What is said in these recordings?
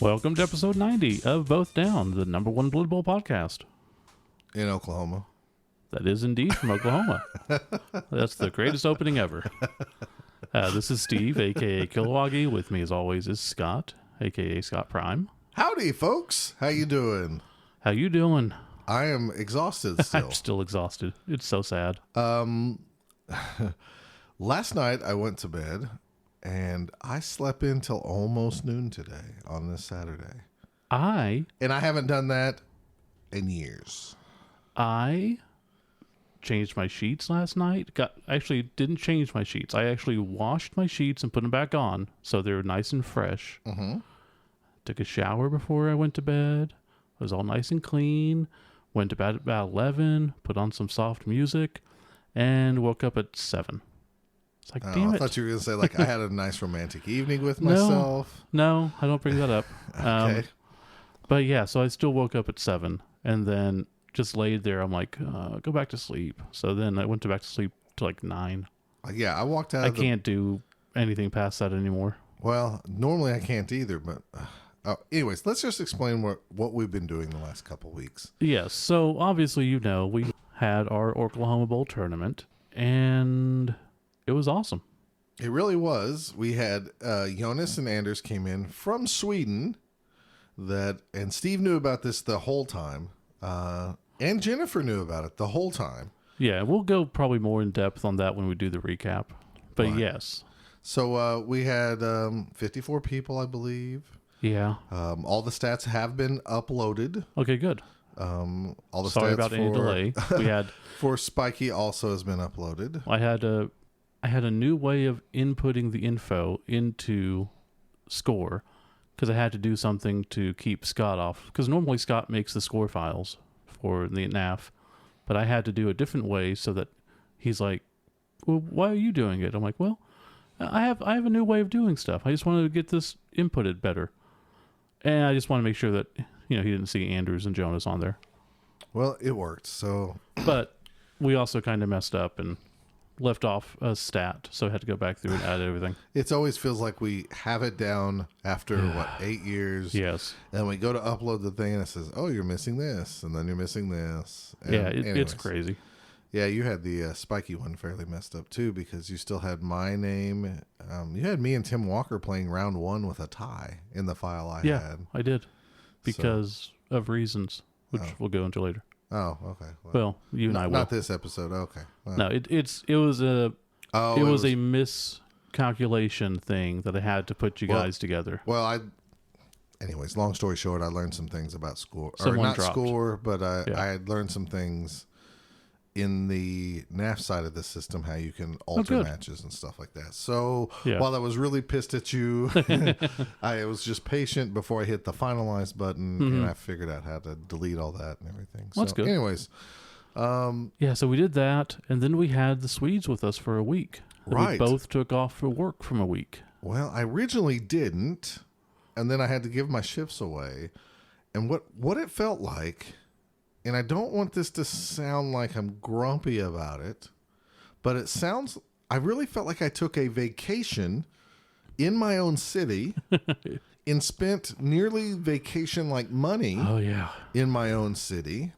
Welcome to episode 90 of Both Down, the number one Blood Bowl podcast. In Oklahoma. That is indeed from Oklahoma. That's the greatest opening ever. This is Steve, a.k.a. Kilowoggy. With me, as always, is Scott, a.k.a. Scott Prime. Howdy, folks. How you doing? How you doing? I am exhausted still. I'm still exhausted. It's so sad. Last night, I went to bed, and I slept in till almost noon today on this Saturday. And I haven't done that in years. I changed my sheets last night. Actually didn't change my sheets. I actually washed my sheets and put them back on so they were nice and fresh. Mm-hmm. Took a shower before I went to bed. It was all nice and clean. Went to bed at about 11. Put on some soft music, and woke up at 7. It's like, damn it. I thought you were going to say, like, I had a nice romantic evening with myself. No, I don't bring that up. Okay. But yeah, so I still woke up at 7, and then just laid there. I'm like, go back to sleep. So then I went back to sleep to like 9. Yeah, I walked out I can't do anything past that anymore. Well, normally I can't either, but anyways, let's just explain what we've been doing the last couple of weeks. Yes, so obviously, we had our Orclahoma Bowl tournament, and it was awesome. It really was. We had Jonas and Anders came in from Sweden, and Steve knew about this the whole time, and Jennifer knew about it the whole time. Yeah, we'll go probably more in depth on that when we do the recap. But right. Yes. So we had 54 people, I believe. Yeah. All the stats have been uploaded. Okay, good. All the Sorry stats about any delay. We had for Spiky also has been uploaded. I had a new way of inputting the info into Score because I had to do something to keep Scott off. Because normally Scott makes the score files for the NAF, but I had to do a different way so that he's like, well, why are you doing it? I'm like, well, I have a new way of doing stuff. I just wanted to get this inputted better. And I just want to make sure that, he didn't see Anders and Jonas on there. Well, it worked. So, but we also kind of messed up and left off a stat, so I had to go back through and add everything. It always feels like we have it down after 8 years. Yes. And we go to upload the thing, and it says, "Oh, you're missing this," and then you're missing this. And yeah, it's crazy. Yeah, you had the Spiky one fairly messed up too because you still had my name. You had me and Tim Walker playing round 1 with a tie in the file I had. Yeah, I did because of reasons, which we'll go into later. Oh, okay. Well, you and I will. Not this episode. Okay. Well. No, it was a miscalculation thing that I had to put you guys together. Well, anyways, long story short, I learned some things about score. Someone or not dropped. Score, but I had learned some things in the NAF side of the system, how you can alter matches and stuff like that. So while I was really pissed at you, I was just patient before I hit the finalize button, and I figured out how to delete all that and everything. So, that's good. Anyways. So we did that, and then we had the Swedes with us for a week. Right. We both took off for work from a week. Well, I originally didn't, and then I had to give my shifts away. And what it felt like, and I don't want this to sound like I'm grumpy about it, but I really felt like I took a vacation in my own city and spent nearly vacation-like money in my own city.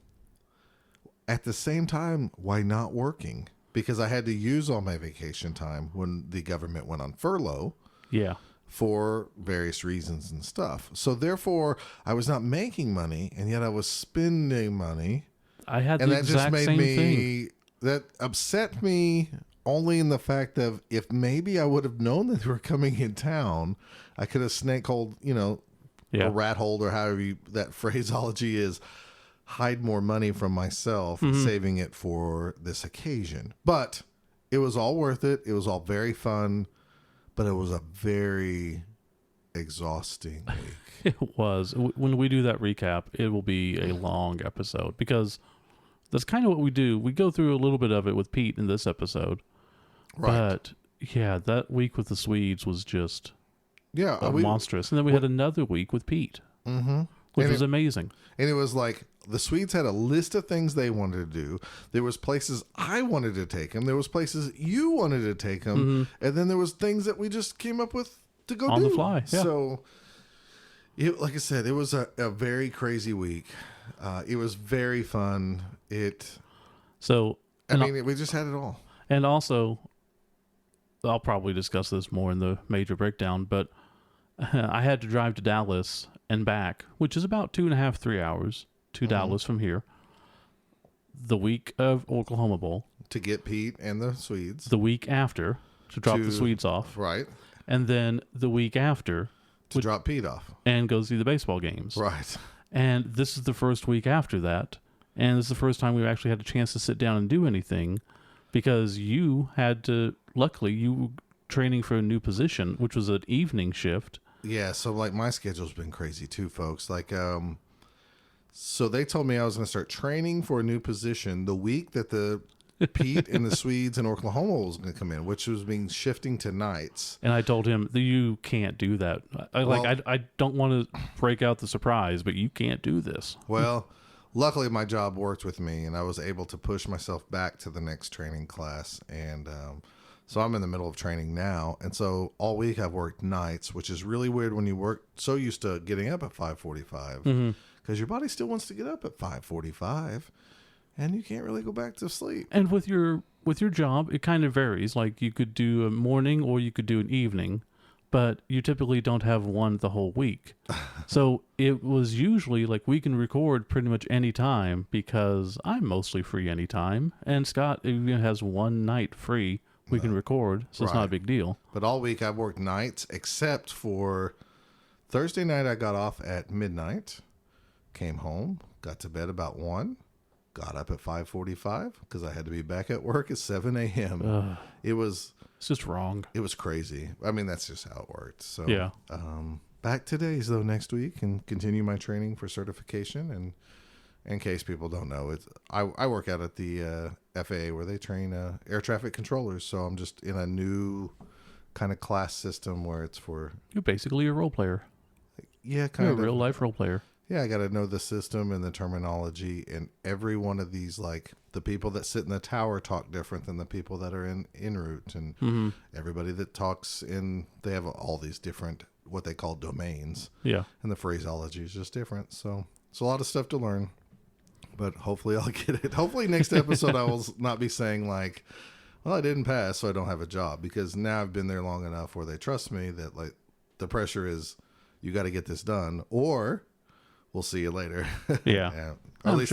At the same time, why not working? Because I had to use all my vacation time when the government went on furlough. Yeah. For various reasons and stuff. So therefore, I was not making money, and yet I was spending money. I had the exact same thing. That upset me only in the fact of if maybe I would have known that they were coming in town, I could have snake-holed, or rat-holed, or however that phraseology is, hide more money from myself, saving it for this occasion. But it was all worth it. It was all very fun. But it was a very exhausting week. It was. When we do that recap, it will be a long episode because that's kind of what we do. We go through a little bit of it with Pete in this episode. Right. But, that week with the Swedes was just monstrous. And then we had another week with Pete, which was amazing. And it was like the Swedes had a list of things they wanted to do. There was places I wanted to take them. There was places you wanted to take them. And then there was things that we just came up with to go on do. The fly. Yeah. So Like I said, it was a very crazy week. It was very fun. So, We just had it all. and also, I'll probably discuss this more in the major breakdown, but I had to drive to Dallas and back, which is about 2.5, 3 hours to Dallas from here. The week of Oklahoma Bowl. To get Pete and the Swedes. The week after, to drop the Swedes off. Right. And then the week after, to drop Pete off. And go see the baseball games. Right. And this is the first week after that. And this is the first time we've actually had a chance to sit down and do anything, because you had to, luckily, you were training for a new position, which was an evening shift. Yeah, so like my schedule's been crazy too, folks. Like, so they told me I was going to start training for a new position the week that the Pete and the Swedes in Oklahoma was going to come in, which was being shifting to nights. And I told him that you can't do that. I don't want to break out the surprise, but you can't do this. Well, luckily my job worked with me, and I was able to push myself back to the next training class. And so I'm in the middle of training now. And so all week I've worked nights, which is really weird when you work so used to getting up at 5:45, because your body still wants to get up at 5:45. And you can't really go back to sleep. And with your job, it kind of varies. Like you could do a morning or you could do an evening, but you typically don't have one the whole week. So it was usually like we can record pretty much any time, because I'm mostly free anytime. And Scott even has one night free we can record, so it's not a big deal. But all week I've worked nights, except for Thursday night I got off at midnight, came home, got to bed about 1. Got up at 5:45 because I had to be back at work at 7 a.m. It's just wrong. It was crazy. I mean, that's just how it worked. So yeah. Back to days though next week and continue my training for certification. And in case people don't know, I work out at the FAA where they train air traffic controllers. So I'm just in a new kind of class system where it's for... You're basically a role player. Yeah, kind of. You're a real life role player. Yeah, I got to know the system and the terminology, and every one of these, like the people that sit in the tower talk different than the people that are en route, and everybody that talks they have all these different, what they call domains. Yeah. And the phraseology is just different. So it's a lot of stuff to learn, but hopefully I'll get it. Hopefully next episode I will not be saying like, well, I didn't pass, so I don't have a job, because now I've been there long enough where they trust me that like the pressure is, you got to get this done, or we'll see you later. Yeah. At least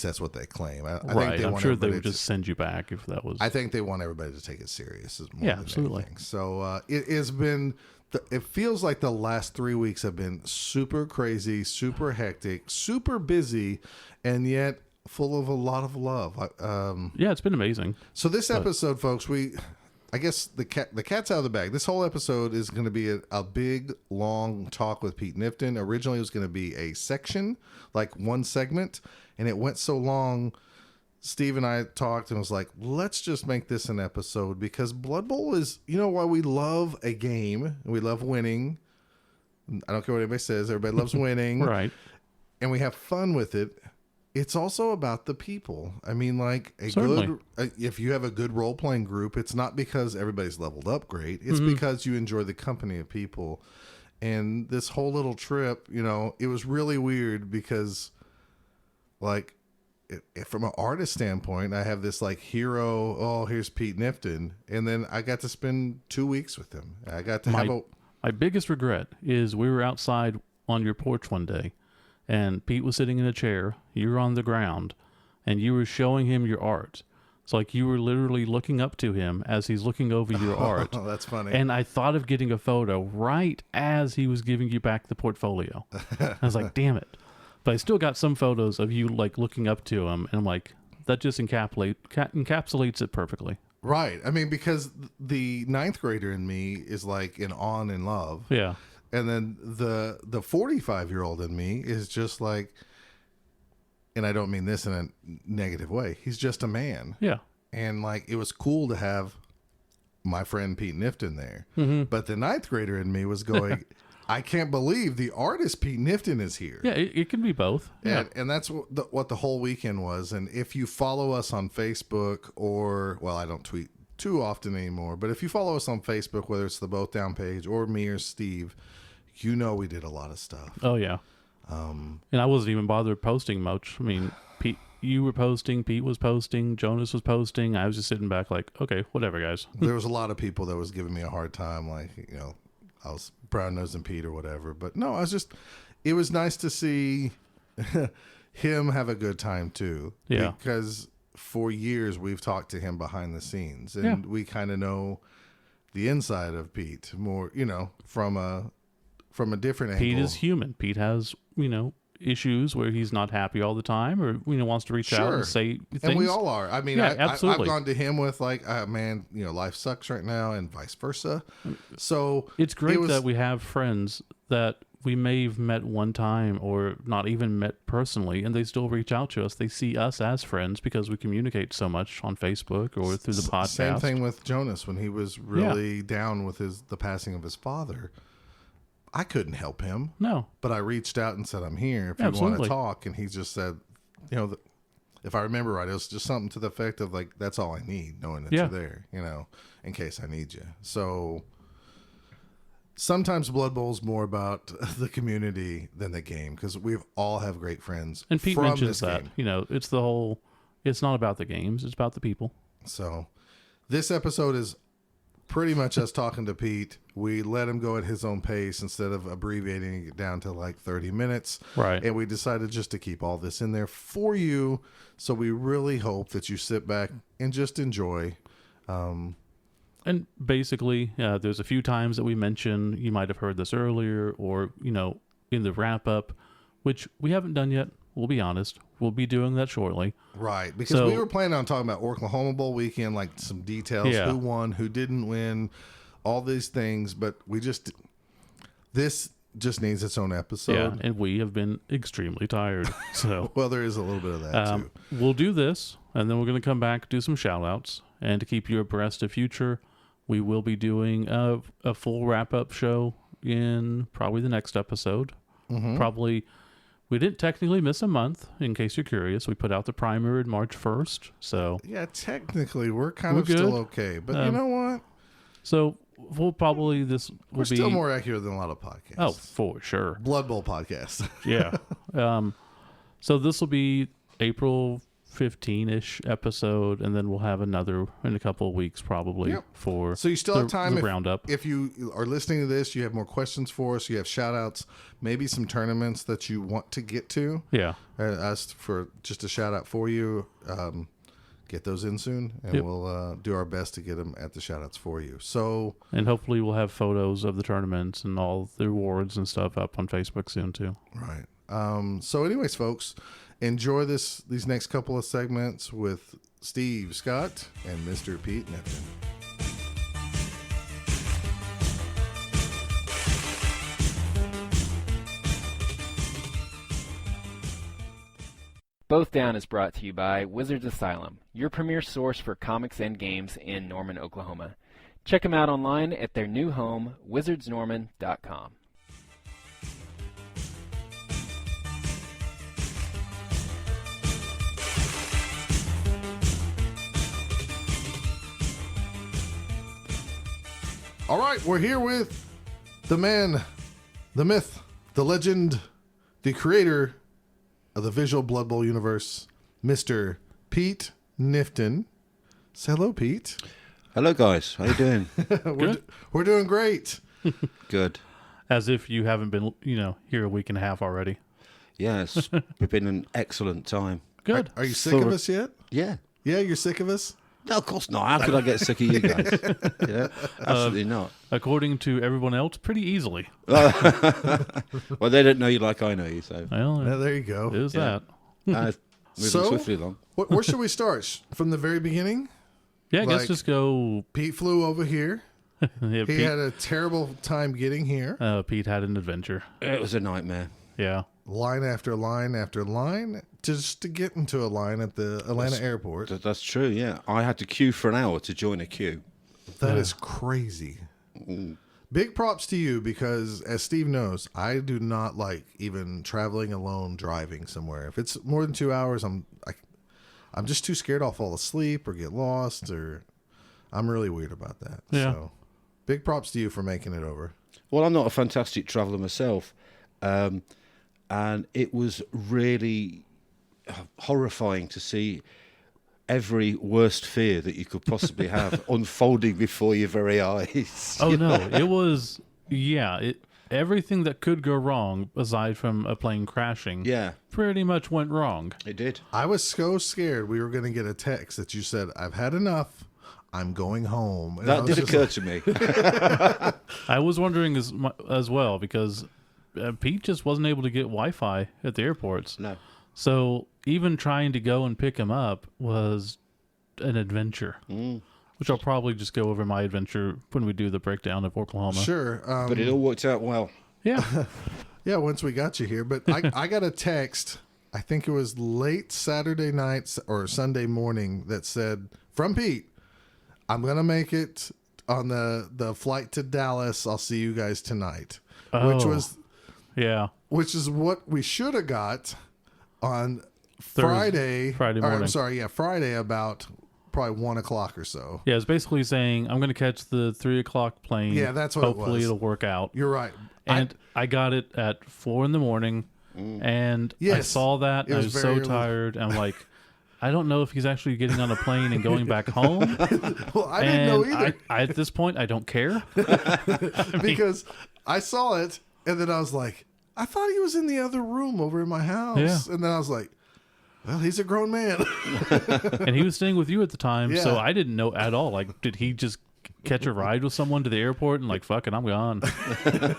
that's what they claim. I think I'm sure they would just send you back if that was... I think they want everybody to take it serious. Absolutely. Anything. So it has been... It feels like the last 3 weeks have been super crazy, super hectic, super busy, and yet full of a lot of love. Yeah, it's been amazing. So this episode, folks, I guess the cat's out of the bag. This whole episode is going to be a big, long talk with Pete Knifton. Originally, it was going to be a section, like one segment, and it went so long. Steve and I talked and was like, let's just make this an episode, because Blood Bowl is, why we love a game and we love winning. I don't care what anybody says. Everybody loves winning. Right. And we have fun with it. It's also about the people. I mean, like if you have a good role-playing group, it's not because everybody's leveled up great. It's because you enjoy the company of people. And this whole little trip, it was really weird because, like, from an artist standpoint, I have this like hero. Oh, here's Pete Knifton, and then I got to spend 2 weeks with him. I got to have my biggest regret is we were outside on your porch one day, and Pete was sitting in a chair. You were on the ground, and you were showing him your art. It's like you were literally looking up to him as he's looking over your art. Oh, that's funny. And I thought of getting a photo right as he was giving you back the portfolio. I was like, damn it. But I still got some photos of you like looking up to him, and I'm like, that just encapsulates it perfectly. Right. I mean, because the 9th grader in me is like in awe and in love. Yeah. And then the 45-year-old in me is just like, and I don't mean this in a negative way, he's just a man. Yeah. And like, it was cool to have my friend Pete Knifton there. But the 9th grader in me was going, I can't believe the artist Pete Knifton is here. Yeah, it can be both. Yeah. And that's what the whole weekend was. And if you follow us on Facebook I don't tweet too often anymore, but if you follow us on Facebook, whether it's the Both Down page or me or Steve, you we did a lot of stuff. Oh yeah. And I wasn't even bothered posting much. I mean, Pete, you were posting, Pete was posting, Jonas was posting. I was just sitting back like, okay, whatever, guys. There was a lot of people that was giving me a hard time, like, I was brown-nosing Pete or whatever. But no, it was nice to see him have a good time too. Yeah. Because for years we've talked to him behind the scenes, and we kind of know the inside of Pete more, from a different angle. Pete is human. Pete has, issues where he's not happy all the time, or wants to reach out and say things. And we all are. I mean, absolutely. I've gone to him with like, man, life sucks right now, and vice versa. So it's great that we have friends that we may have met one time or not even met personally, and they still reach out to us. They see us as friends because we communicate so much on Facebook or through the podcast. Same thing with Jonas when he was really down with the passing of his father. I couldn't help him. No. But I reached out and said, I'm here if you want to talk. And he just said, if I remember right, it was just something to the effect of like, that's all I need, knowing that you're there, in case I need you. So sometimes Blood Bowl's more about the community than the game, because we all have great friends. And Pete mentions that, it's not about the games, it's about the people. So this episode is pretty much us talking to Pete. We let him go at his own pace instead of abbreviating it down to like 30 minutes. Right. And we decided just to keep all this in there for you. So we really hope that you sit back and just enjoy. And basically, there's a few times that we mention, you might have heard this earlier, or, in the wrap up, which we haven't done yet. We'll be honest. We'll be doing that shortly. Right. Because we were planning on talking about Orclahoma Weekend, like some details, who won, who didn't win, all these things. But this just needs its own episode. Yeah, and we have been extremely tired. So well, there is a little bit of that too. We'll do this, and then we're going to come back, do some shout outs. And to keep you abreast of future, we will be doing a full wrap-up show in probably the next episode. Mm-hmm. Probably... We didn't technically miss a month, in case you're curious. We put out the primer in March 1st, so... Yeah, technically, we're still okay. But you know what? So, we'll probably... We're still more accurate than a lot of podcasts. Oh, for sure. Blood Bowl podcast. Yeah. So, this will be April 15-ish episode, and then we'll have another in a couple of weeks probably for so you still have time the roundup. If you are listening to this, you have more questions for us, you have shout outs, maybe some tournaments that you want to get to, us for just a shout out for you, get those in soon, and we'll do our best to get them at the shout outs for you. So, and hopefully we'll have photos of the tournaments and all the awards and stuff up on Facebook soon too. Right. So anyways, folks, enjoy these next couple of segments with Steve Scott and Mr. Pete Knifton. Both Down is brought to you by Wizards Asylum, your premier source for comics and games in Norman, Oklahoma. Check them out online at their new home, wizardsnorman.com. All right, we're here with the man, the myth, the legend, the creator of the visual Blood Bowl universe, Mr. Pete Knifton. Say hello, Pete. Hello, guys. How you doing? We're doing great. Good. As if you haven't been, here a week and a half already. Yes, it's been an excellent time. Good. Are you sick of us yet? Yeah. Yeah, you're sick of us? No, of course not. How could I get sick of you guys? Yeah, absolutely not. According to everyone else, pretty easily. Well, they don't know you like I know you, so. Well, there you go. There's that. Moving swiftly along. Where should we start? From the very beginning? Yeah, I guess just go. Pete flew over here. He had a terrible time getting here. Pete had an adventure. It was a nightmare. Yeah. Line after line after line just to get into a line at the Atlanta airport. That's true, yeah. I had to queue for an hour to join a queue. That is crazy. Big props to you because, as Steve knows, I do not like even traveling alone, driving somewhere. If it's more than 2 hours, I'm just too scared I'll fall asleep or get lost, or I'm really weird about that. Yeah. So, big props to you for making it over. Well, I'm not a fantastic traveller myself, and it was really horrifying to see every worst fear that you could possibly have unfolding before your very eyes. Oh no, it was everything that could go wrong aside from a plane crashing. Yeah, pretty much went wrong. it did. I was so scared we were going to get a text that you said, "I've had enough. I'm going home." And I That was did just occur to me. I was wondering as well because Pete just wasn't able to get Wi-Fi at the airports. No. So even trying to go and pick him up was an adventure, which I'll probably just go over my adventure when we do the breakdown of Orclahoma. Sure. But it all worked out well. Yeah. Yeah, once we got you here. But I got a text, I think it was late Saturday night or Sunday morning, that said, from Pete, "I'm going to make it on the flight to Dallas. I'll see you guys tonight." Oh. Which is what we should have got on Friday. Friday or, morning. I'm sorry, Friday about probably 1 o'clock or so. Yeah, it's basically saying, I'm going to catch the 3 o'clock plane. Yeah, that's what it Hopefully was. it'll work out. You're right. And I got it at 4 a.m. And I Yes, saw that. it And I was was very so early. tired. I'm like, I don't know if he's actually getting on a plane and going back home. Well, I didn't know either. I, at this point, I don't care. Because I saw it, and then I was like, I thought he was in the other room over in my house. Yeah. And then I was like, well, he's a grown man. And he was staying with you at the time, so Yeah. I didn't know at all. Like, did he just catch a ride with someone to the airport and like, fuck it, I'm gone?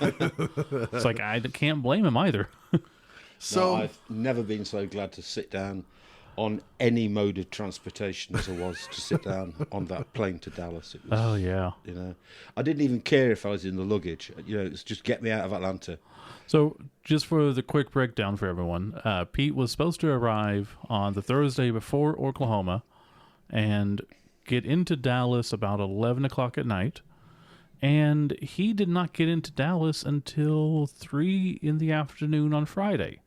It's like, I can't blame him either. So No, I've never been so glad to sit down on any mode of transportation as I was to sit down on that plane to Dallas. It was, Oh, yeah. you know, I didn't even care if I was in the luggage. You know, it's just get me out of Atlanta. So, just for the quick breakdown for everyone, Pete was supposed to arrive on the Thursday before Orclahoma and get into Dallas about 11 o'clock at night. And he did not get into Dallas until 3 in the afternoon on Friday.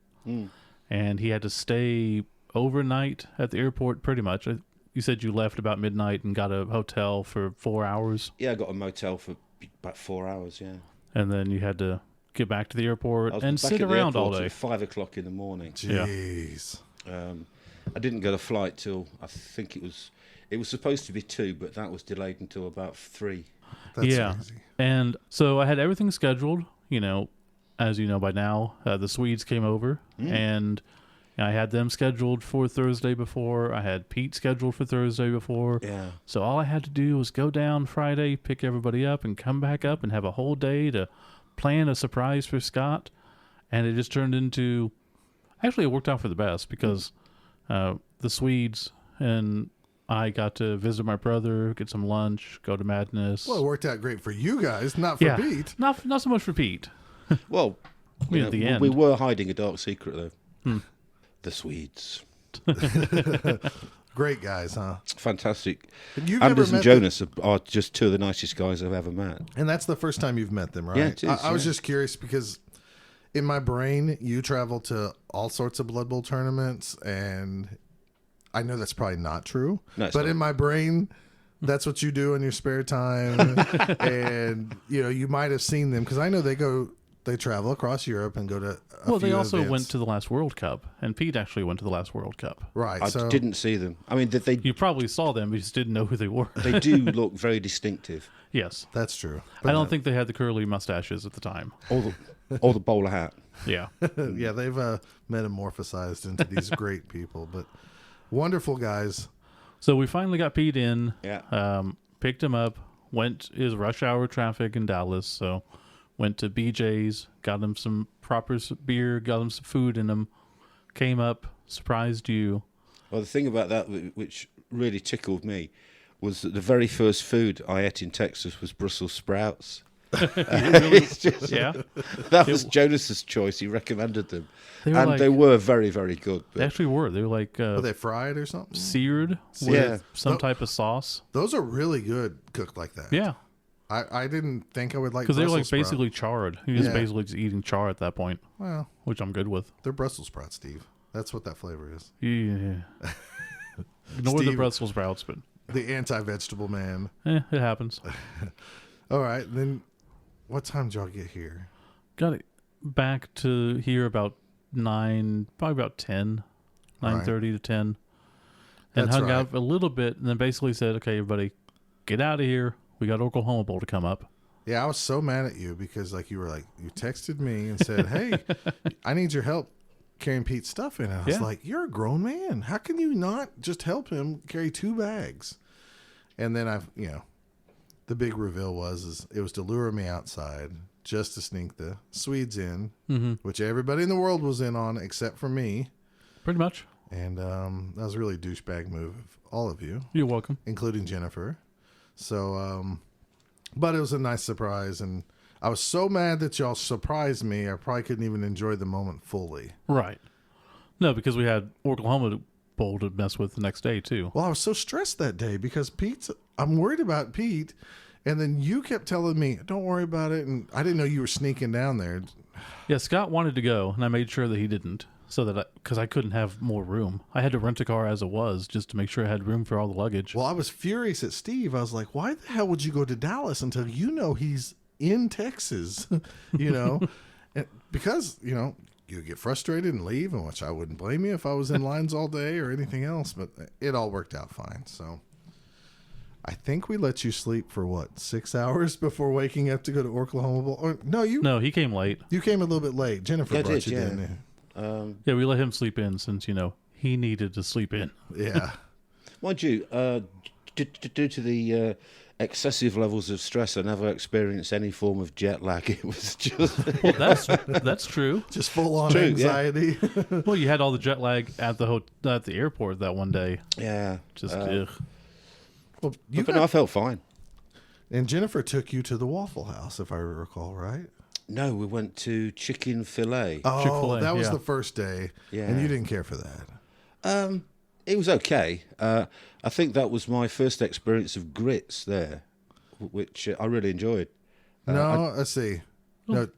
And he had to stay overnight at the airport pretty much. You said you left about midnight and got a hotel for 4 hours. Yeah, I got a motel for about 4 hours, yeah. And then you had to get back to the airport I was and back sit at the around all airport day. at 5 o'clock in the morning. jeez. I didn't get a flight till, I think it was supposed to be 2, but that was delayed until about 3. That's Yeah. crazy. And so I had everything scheduled, as you know by now, the Swedes came over and I had them scheduled for Thursday before. I had Pete scheduled for Thursday before. Yeah. So all I had to do was go down Friday, pick everybody up, and come back up and have a whole day to plan a surprise for Scott. And it just turned into, actually it worked out for the best because the Swedes and I got to visit my brother, get some lunch, go to Madness. Well, it worked out great for you guys, not for Pete. Not so much for Pete. Well, mean, at the end. we were hiding a dark secret, though. The Swedes. Great guys, huh? Fantastic. And you've never Anders and met Jonas are just two of the nicest guys I've ever met. And that's the first time you've met them, right? Yeah, it is, I was yeah. just curious because in my brain, you travel to all sorts of Blood Bowl tournaments, and I know that's probably not true. No, it's but not. in my brain, that's what you do in your spare time. And, you might have seen them because I know they travel across Europe and go to a They few also events. went to the last World Cup, and Pete actually went to the last World Cup. Right. I So didn't see them. I mean, they You probably saw them, but you just didn't know who they were. they do look very distinctive. Yes. that's true. I don't think they had the curly mustaches at the time. Or the bowler hat. Yeah. Yeah, they've metamorphosized into these great people, but wonderful guys. So we finally got Pete in, Yeah. picked him up, went is rush hour traffic in Dallas, so went to BJ's, got him some proper beer, got him some food in him, came up, surprised you. Well, the thing about that which really tickled me was that the very first food I ate in Texas was Brussels sprouts. It's just- Yeah. that was Jonas's choice. He recommended them. They were And like- they were very, very good. They But actually were. They were like Were they fried or something? seared with Yeah. some type of sauce. Those are really good cooked like that. Yeah. I didn't think I would like Because they were like Brussels sprout. basically charred. He was Yeah. basically just eating char at that point, Well, which I'm good with. they're Brussels sprouts, Steve. That's what that flavor is. Yeah. Ignore the Steve- Brussels sprouts, but The anti-vegetable man. it happens. All right, then what time did y'all get here? Got it back to here about 9, probably about 10, 9:30 to 10. And That's hung right. out a little bit and then basically said, okay, everybody, get out of here. We got Orclahoma Bowl to come up. Yeah, I was so mad at you because you texted me and said, "Hey, I need your help carrying Pete's stuff in." And I was Yeah. like, "You're a grown man. How can you not just help him carry 2 bags?" And then the big reveal was it was to lure me outside just to sneak the Swedes in, which everybody in the world was in on except for me. Pretty much. And that was a really douchebag move of all of you, You're welcome. including Jennifer. So, but it was a nice surprise, and I was so mad that y'all surprised me, I probably couldn't even enjoy the moment fully. Right. No, because we had Orclahoma Bowl to mess with the next day, too. Well, I was so stressed that day because I'm worried about Pete, and then you kept telling me, "Don't worry about it," and I didn't know you were sneaking down there. Yeah, Scott wanted to go, and I made sure that he didn't, because I couldn't have more room. I had to rent a car as it was just to make sure I had room for all the luggage. Well, I was furious at Steve. I was like, "Why the hell would you go to Dallas until you know he's in Texas?" And because you get frustrated and leave, and which I wouldn't blame you if I was in lines all day or anything else. But it all worked out fine. So I think we let you sleep for 6 hours before waking up to go to Orclahoma Bowl. Or, No, he came late. you came a little bit late. Jennifer Yeah, I brought did, you yeah. didn't you? Yeah, we let him sleep in since, he needed to sleep in. Yeah. Mind you, due to the excessive levels of stress, I never experienced any form of jet lag. It was just Well, that's true. Just full on True, yeah. anxiety. Well, you had all the jet lag at the airport that one day. yeah. Just Well, But no, I felt fine. and Jennifer took you to the Waffle House, if I recall, right? No, we went to chicken fillet. Oh, Chick-fil-A, that was yeah. the first day, Yeah. and you didn't care for that. It was okay. I think that was my first experience of grits there, which I really enjoyed. No, let's see. No,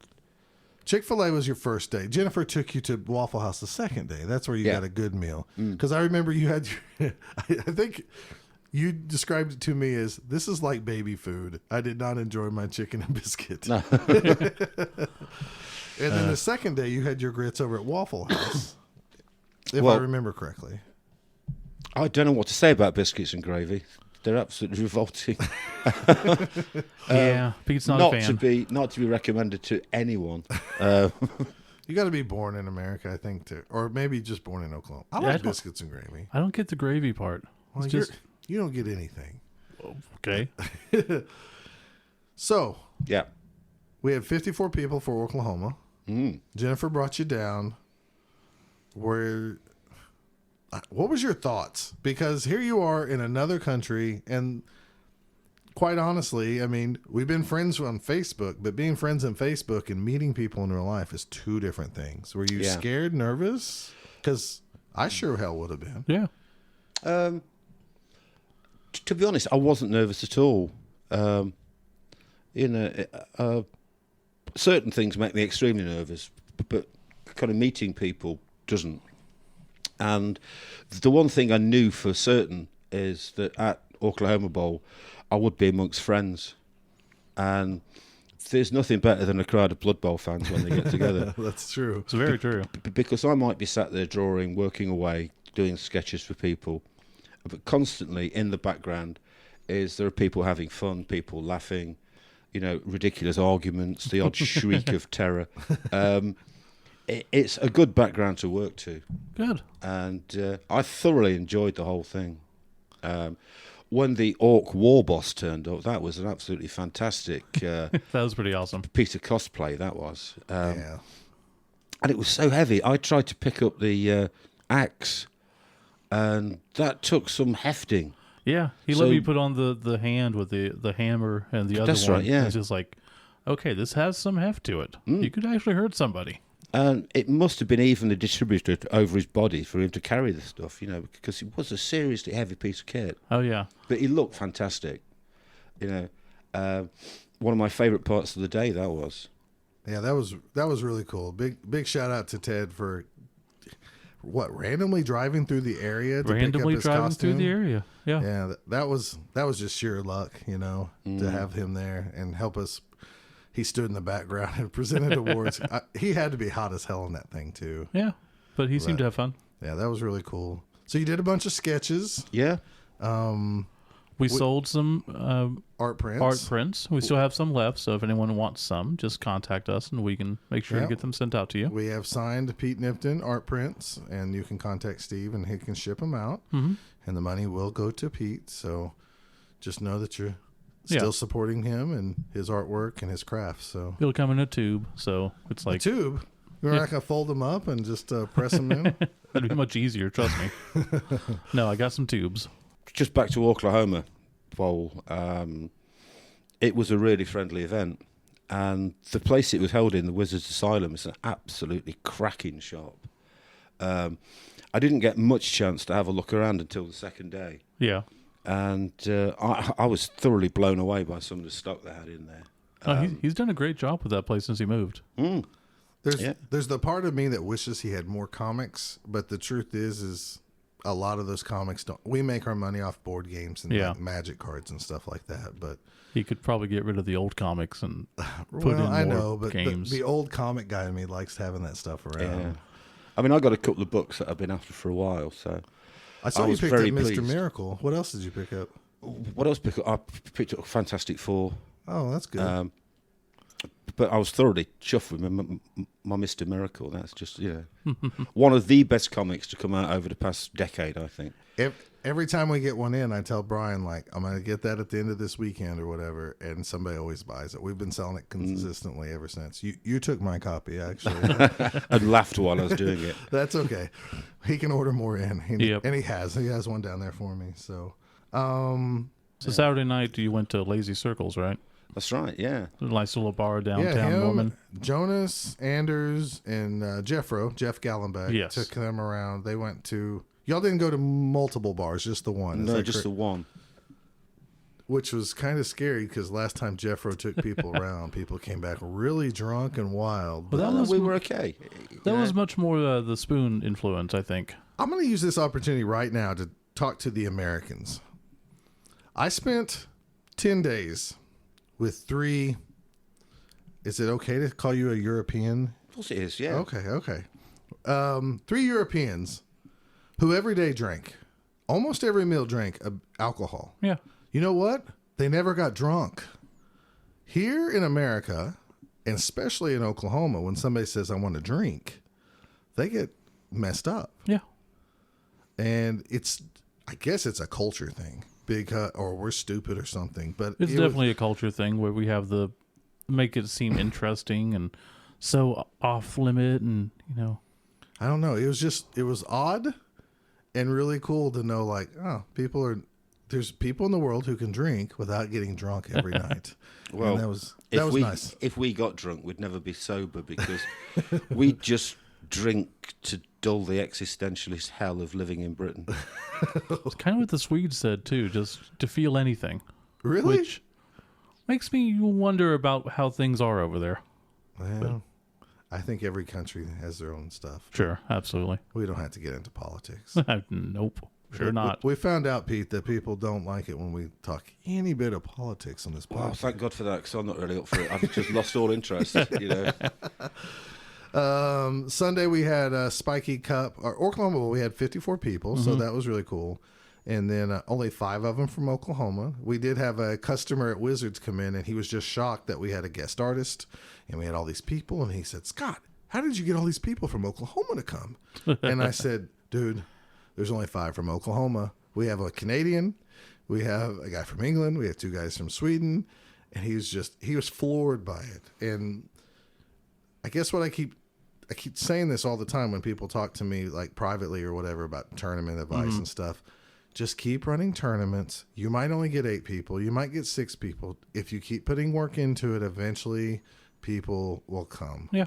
Chick-fil-A was your first day. Jennifer took you to Waffle House the second day. That's where you Yeah. got a good meal. Because I remember you had I think you described it to me as, "This is like baby food. I did not enjoy my chicken and biscuit." No. And then the second day, you had your grits over at Waffle House, if I Well- remember correctly. I don't know what to say about biscuits and gravy. They're absolutely revolting. yeah, Pete's not a fan. Not to be recommended to anyone. You got to be born in America, I think, or maybe just born in Oklahoma. I Yeah, like I don't- biscuits and gravy. I don't get the gravy part. Well, It's just you don't get anything. okay. So Yeah. we had 54 people for Oklahoma. Jennifer brought you down. What was your thoughts? Because here you are in another country, and quite honestly, I mean, we've been friends on Facebook, but being friends on Facebook and meeting people in real life is 2 different things. Were you Yeah. scared, nervous? Because I sure hell would have been. Yeah. To be honest, I wasn't nervous at all. Certain things make me extremely nervous, but kind of meeting people doesn't. And the one thing I knew for certain is that at Orclahoma Bowl, I would be amongst friends. And there's nothing better than a crowd of Blood Bowl fans when they get together. That's true. It's very true. Because I might be sat there drawing, working away, doing sketches for people, but constantly in the background there are people having fun, people laughing, ridiculous arguments, the odd shriek of terror. It's a good background to work to. Good. And I thoroughly enjoyed the whole thing. When the Orc War Boss turned up, that was an absolutely fantastic That was pretty awesome. piece of cosplay, that was. Yeah. And it was so heavy. I tried to pick up the axe, and that took some hefting. Yeah, he So- let me put on the hand with the hammer and the other That's one. right, yeah. It's just like, okay, this has some heft to it. You could actually hurt somebody. And it must have been evenly distributed over his body for him to carry the stuff, because it was a seriously heavy piece of kit. Oh yeah. But he looked fantastic. One of my favourite parts of the day, that was. Yeah, that was really cool. Big shout out to Ted for randomly driving through the area to Randomly pick up his driving costume. through the area. Yeah. Yeah, that was just sheer luck, to have him there and help us he stood in the background and presented awards. He had to be hot as hell in that thing too. Yeah, but he seemed to have fun. Yeah, that was really cool. So you did a bunch of sketches. Yeah. We sold some Art prints. art prints. We still have some left, so if anyone wants some, just contact us and we can make sure to get them sent out to you. We have signed Pete Knifton art prints, and you can contact Steve and he can ship them out. Mm-hmm. And the money will go to Pete. So just know that you're still supporting him and his artwork and his craft. So it'll come in a tube, so it's like a tube. You're not gonna fold them up and just press them in. That'd be much easier, trust me. No, I got some tubes. Just back to Orclahoma Bowl. It was a really friendly event, and the place it was held in, the Wizards Asylum, is an absolutely cracking shop. I didn't get much chance to have a look around until the second day. Yeah. And I was thoroughly blown away by some of the stock they had in there. He's done a great job with that place since he moved. There's the part of me that wishes he had more comics, but the truth is a lot of those comics don't. We make our money off board games and like Magic cards and stuff like that. But he could probably get rid of the old comics and put in more games. The old comic guy in me likes having that stuff around. Yeah. I mean, I got a couple of books that I've been after for a while, so I saw you was picked up very Mr. pleased. Miracle. What else did you pick up? What else? I picked up Fantastic Four. Oh, that's good. But I was thoroughly chuffed with my Mr. Miracle. That's just, one of the best comics to come out over the past decade, I think. Every time we get one in, I tell Brian, like, I'm going to get that at the end of this weekend or whatever, and somebody always buys it. We've been selling it consistently ever since. You took my copy, actually. And laughed while I was doing it. That's okay. He can order more in. And he has one down there for me. So, Saturday night, you went to Lazy Circles, right? That's right, yeah. A nice little bar downtown him, Norman. Jonas, Anders, and Jeff Gallenbeck. Yes. Took them around. They went to... Y'all didn't go to multiple bars, just the one. No, just the one. Which was kind of scary because last time Jeffro took people around, people came back really drunk and wild. But we were okay. That was much more the Spoon influence, I think. I'm going to use this opportunity right now to talk to the Americans. I spent 10 days with 3... Is it okay to call you a European? Of course it is, yeah. Okay. 3 Europeans who every day drank, almost every meal drank alcohol. Yeah. You know what? They never got drunk. Here in America, and especially in Oklahoma, when somebody says, I want to drink, they get messed up. Yeah. And I guess it's a culture thing, or we're stupid or something. But it's definitely a culture thing where we have make it seem interesting and so off limit and, I don't know. It was odd and really cool to know, like, there's people in the world who can drink without getting drunk every night. Well, and that was nice. If we got drunk, we'd never be sober because we just drink to dull the existentialist hell of living in Britain. It's kind of what the Swedes said, too, just to feel anything. Really? Which makes me wonder about how things are over there. Well, I think every country has their own stuff. Sure, absolutely. We don't have to get into politics. Nope, sure not. We found out, Pete, that people don't like it when we talk any bit of politics on this podcast. Well, thank God for that, because I'm not really up for it. I've just lost all interest, Sunday we had a Spiky Cup. Orclahoma, we had 54 people, so that was really cool. And then only 5 of them from Oklahoma. We did have a customer at Wizards come in, and he was just shocked that we had a guest artist, and we had all these people. And he said, Scott, how did you get all these people from Oklahoma to come? And I said, dude, there's only 5 from Oklahoma. We have a Canadian. We have a guy from England. We have 2 guys from Sweden. And he was floored by it. And I guess what I keep saying this all the time when people talk to me, like privately or whatever, about tournament advice and stuff. Just keep running tournaments. You might only get 8 people. You might get 6 people. If you keep putting work into it, eventually people will come. Yeah.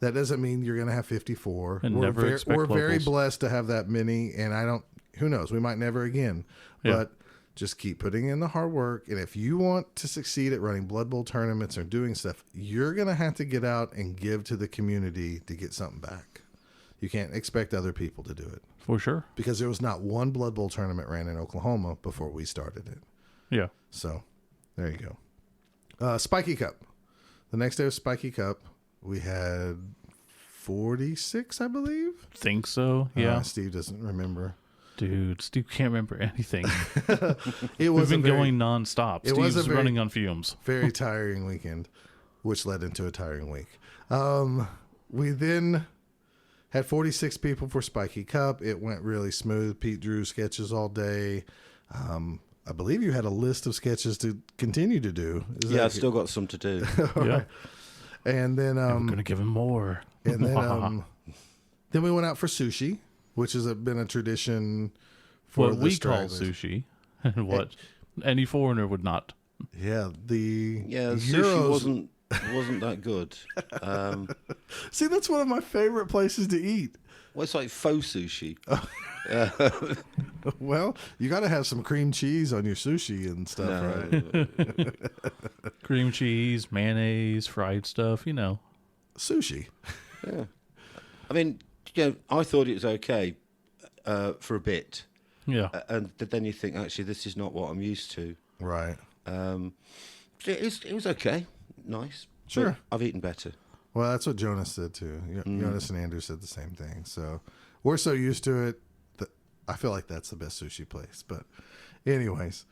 That doesn't mean you're going to have 54. And we're very blessed to have that many. And who knows? We might never again. Yeah. But just keep putting in the hard work. And if you want to succeed at running Blood Bowl tournaments or doing stuff, you're going to have to get out and give to the community to get something back. You can't expect other people to do it. For sure. Because there was not one Blood Bowl tournament ran in Oklahoma before we started it. Yeah. So, there you go. Spiky Cup. The next day was Spiky Cup. We had 46, I believe. Think so? Yeah. Steve doesn't remember. Dude, Steve can't remember anything. It We've been going nonstop. It was Steve's a very- running on fumes. very tiring weekend, which led into a tiring week. We then had 46 people for Spiky Cup. It went really smooth. Pete drew sketches all day. I believe you had a list of sketches to continue to do. I've still got some to do. Yeah. And then I'm going to give him more. and then we went out for sushi, which has been a tradition for What the we call stragglers. sushi and what any foreigner would not. Yeah, the Sushi Euros. wasn't that good. See, that's one of my favorite places to eat. Well, it's like faux sushi. Well, you got to have some cream cheese on your sushi and stuff, right? Cream cheese, mayonnaise, fried stuff, Sushi. Yeah. I mean, I thought it was okay for a bit. Yeah. And then you think, actually, this is not what I'm used to. Right. It was okay. Nice. Sure. But I've eaten better. Well, that's what Jonas said too. Jonas and Andrew said the same thing. So we're so used to it that I feel like that's the best sushi place. But anyways,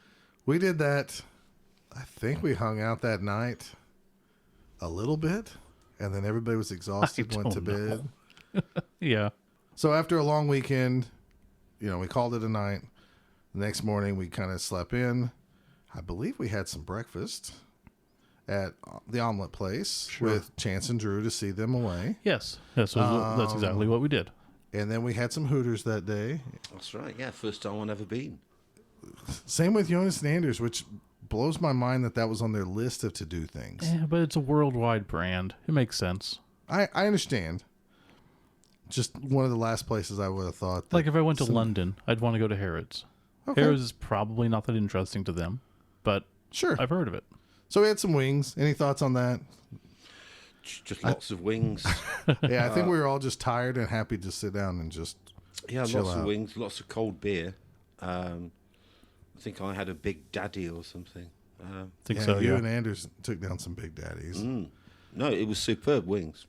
we did that. I think we hung out that night a little bit, and then everybody was exhausted, went to don't bed. Yeah. So after a long weekend, we called it a night. The next morning, we kind of slept in. I believe we had some breakfast at the omelet place with Chance and Drew to see them away. Yes. That's exactly what we did. And then we had some Hooters that day. That's right. Yeah, first time I've ever been. Same with Jonas and Anders, which blows my mind that was on their list of to-do things. Yeah, but it's a worldwide brand. It makes sense. I understand. Just one of the last places I would have thought. That Like if I went to London, I'd want to go to Harrods. Okay. Harrods is probably not that interesting to them, but Sure. I've heard of it. So we had some wings. Any thoughts on that? Just lots of wings. Yeah, I think we were all just tired and happy to sit down and just Yeah, chill lots out. of wings, lots of cold beer. I think I had a Big Daddy or something. Think Yeah, so, you yeah. and Anders took down some Big Daddies. No, it was superb wings.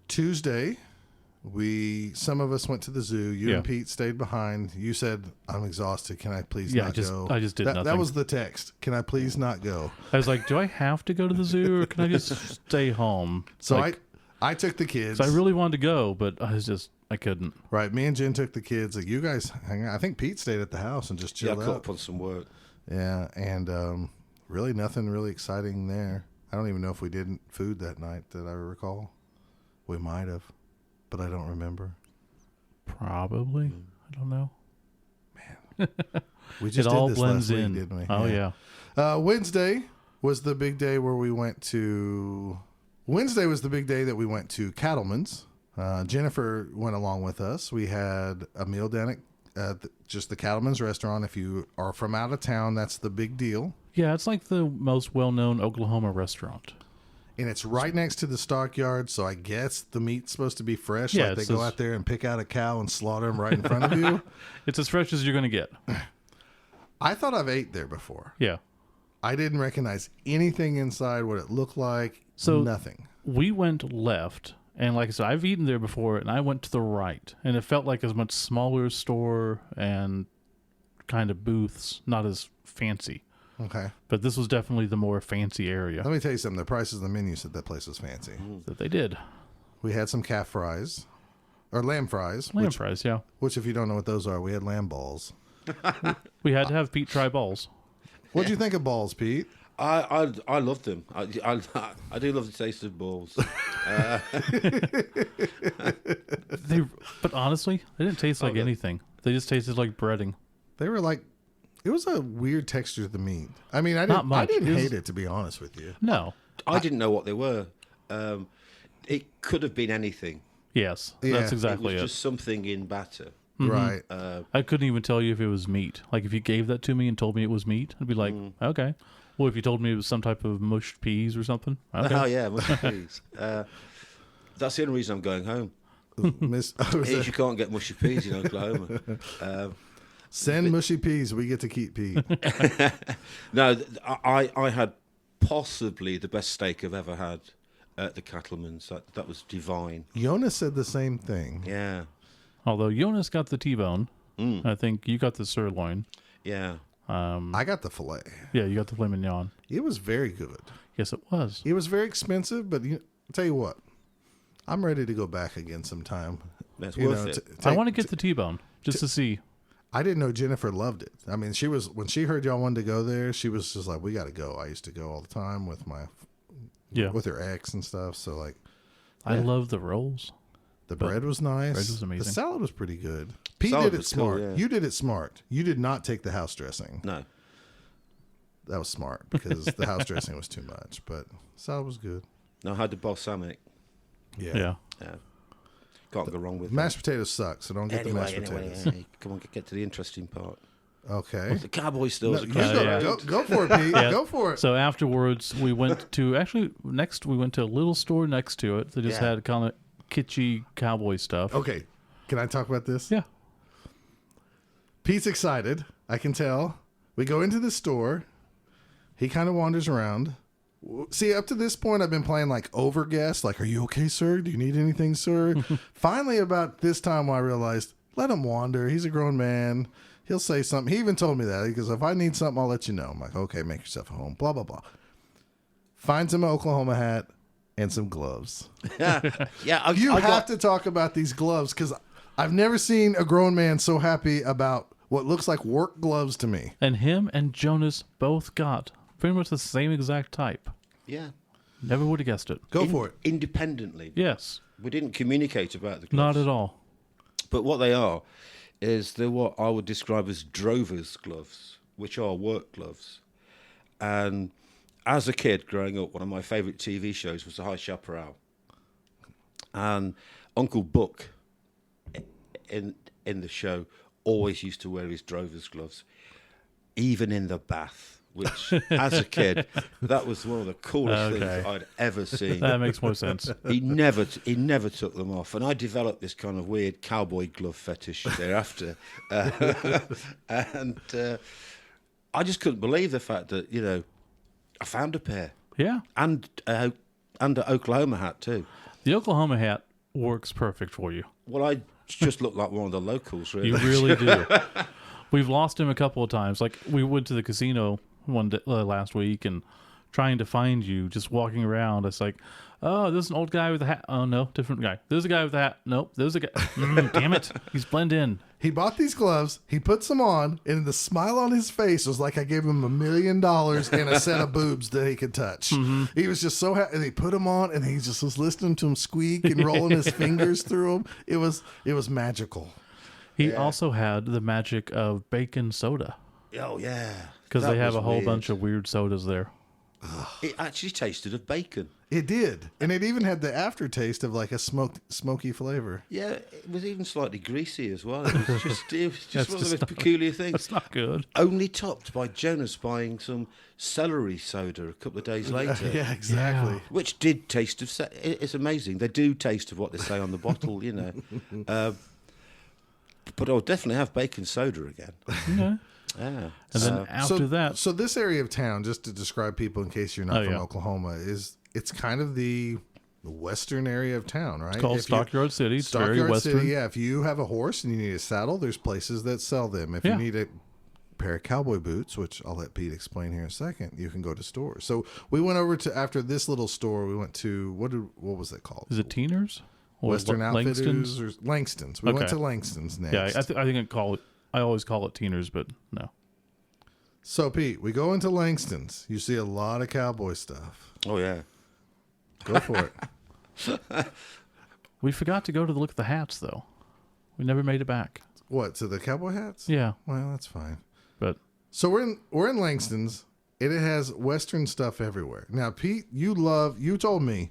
Tuesday, some of us went to the zoo. You Yeah. and Pete stayed behind. You said, "I'm exhausted. Can I please Yeah, not go?" I just did that, nothing. That was the text. Can I please not go? I was like, do I have to go to the zoo or can I just stay home? So Like, I took the kids. I really wanted to go, but I couldn't. Right, me and Jen took the kids. Like, you guys hang out. I think Pete stayed at the house and just Yeah, I chilled caught out. up on some work. Yeah, and really nothing really exciting there. I don't even know if we did food that night that I recall. We might have, but I don't remember. Probably. I don't know. We It just all did this blends last week, in. didn't we? Oh, yeah. Wednesday was the big day where we went to. Wednesday was the big day that we went to Cattleman's. Jennifer went along with us. We had a meal down at just the Cattleman's restaurant. If you are from out of town, that's the big deal. Yeah, it's like the most well-known Oklahoma restaurant. And it's right next to the stockyard, so I guess the meat's supposed to be fresh. Yeah, like they it go says- out there and pick out a cow and slaughter them right in front of you. It's as fresh as you're going to get. I thought I've ate there before. Yeah. I didn't recognize anything inside, what it looked like. So- nothing. We went left, and like I said, I've eaten there before, and I went to the right, and it felt like a much smaller store and kind of booths, not as fancy. Okay. But this was definitely the more fancy area Let me tell you something. The prices of the menu said that place was fancy. that they did. We had some calf fries, or lamb fries. Lamb fries, yeah. Which, if you don't know what those are, we had lamb balls. We had to have Pete try balls. What'd you think of balls, Pete? I loved them. I do love the taste of balls. But honestly, they didn't taste like Okay. anything. They just tasted like breading. They were like, it was a weird texture to the meat. I mean, I Not didn't, much. I didn't It was- hate it, to be honest with you. No. I didn't know what they were. It could have been anything. Yes, Yeah. that's exactly It it. was just something in batter. Right. I couldn't even tell you if it was meat. Like if you gave that to me and told me it was meat, I'd be like, okay. Well, if you told me it was some type of mushed peas or something, okay. Oh yeah, mushy peas. That's the only reason I'm going home. Miss, Is you can't get mushy peas in Oklahoma. send mushy peas. We get to keep Pete. No, I had possibly the best steak I've ever had at the Cattleman's. That was divine. Jonas said the same thing. Yeah. Although Jonas got the T-bone, I think you got the sirloin. Yeah. I got the filet. Yeah, you got the filet mignon. It was very good. Yes, it was. It was very expensive, but I'll tell you what, I'm ready to go back again sometime. That's You worth know, it. I want to get the T-bone just to see. I didn't know Jennifer loved it. I mean, when she heard y'all wanted to go there, she was just like, "We got to go." I used to go all the time with with her ex and stuff. So like, I love the rolls. the bread was nice. bread was amazing. The salad was pretty good. Pete Salad did it was cool, smart. yeah. You did it smart. You did not take the house dressing. No. That was smart because the house dressing was too much. But salad was good. No, I had the balsamic. Yeah. Yeah. Can't go wrong with Mashed potatoes suck, so don't get the mashed potatoes. Come on, get to the interesting part. Okay. The cowboy stores. No, you Yeah. go for it, Pete. Yeah. Go for it. So afterwards, we went to we went to a little store next to it that just Yeah. had kind of kitschy cowboy stuff. Okay. Can I talk about this? Yeah. Pete's excited. I can tell. We go into the store. He kind of wanders around. See, up to this point, I've been playing like overguess. Like, are you okay, sir? Do you need anything, sir? Finally, about this time, I realized, let him wander. He's a grown man. He'll say something. He even told me that. He goes, if I need something, I'll let you know. I'm like, okay, make yourself at home. Blah, blah, blah. Finds him an Oklahoma hat and some gloves. Yeah, You have to talk about these gloves because I've never seen a grown man so happy about what looks like work gloves to me. And him and Jonas both got pretty much the same exact type. Yeah. Never would have guessed it. Go for it. Independently. Yes. We didn't communicate about the gloves. Not at all. But what they are is they're what I would describe as drover's gloves, which are work gloves. And as a kid growing up, one of my favourite TV shows was The High Chaparral. And Uncle Buck in the show always used to wear his drover's gloves, even in the bath. Which, as a kid, that was one of the coolest things I'd ever seen. That makes more sense. He never took them off, and I developed this kind of weird cowboy glove fetish thereafter. And I just couldn't believe the fact that I found a pair, Yeah. and an Oklahoma hat too. The Oklahoma hat works perfect for you. Well, I just look like one of the locals, really. You really do. We've lost him a couple of times. Like, we went to the casino one day, last week, and trying to find you, just walking around. It's like, oh, there's an old guy with a hat. Oh, no, different guy. There's a guy with a hat. Nope, there's a guy. Damn it. He's blend in. He bought these gloves. He puts them on, and the smile on his face was like I gave him $1 million and a set of boobs that he could touch. He was just so happy. And he put them on, and he just was listening to him squeak and rolling his fingers through them. It was magical. He also had the magic of bacon soda, Oh yeah, because That they have was a whole weird. bunch of weird sodas there. It actually tasted of bacon. It did, and it even had the aftertaste of like a smoky flavor. Yeah, it was even slightly greasy as well. It was just That's one of just those not- peculiar things. That's not good. Only topped by Jonas buying some celery soda a couple of days later. Yeah, exactly. Yeah. Which did taste of... It's amazing. They do taste of what they say on the bottle, But I'll definitely have bacon soda again. Yeah. Yeah. And then after that, So this area of town, just to describe people in case you're not Oh, from yeah. Oklahoma, it's kind of the western area of town, right? it's called If you- Stockyard City. It's very Stockyard western. City, yeah. If you have a horse and you need a saddle, there's places that sell them. If Yeah. you need a pair of cowboy boots, which I'll let Pete explain here in a second, you can go to stores. So we went over to, after this little store, we went to, what was it called? Is it Teeners? Or Western Outfitters Langston's? or Langston's. We went Okay. to Langston's next. Yeah, I think I always call it Teeners, but no. So Pete, we go into Langston's. You see a lot of cowboy stuff. Oh, yeah. Go for it. We forgot to go to look at the hats, though. We never made it back. What, to the cowboy hats? Yeah, Well, that's fine. but So we're in Langston's, and it has Western stuff everywhere. Now, Pete, you told me,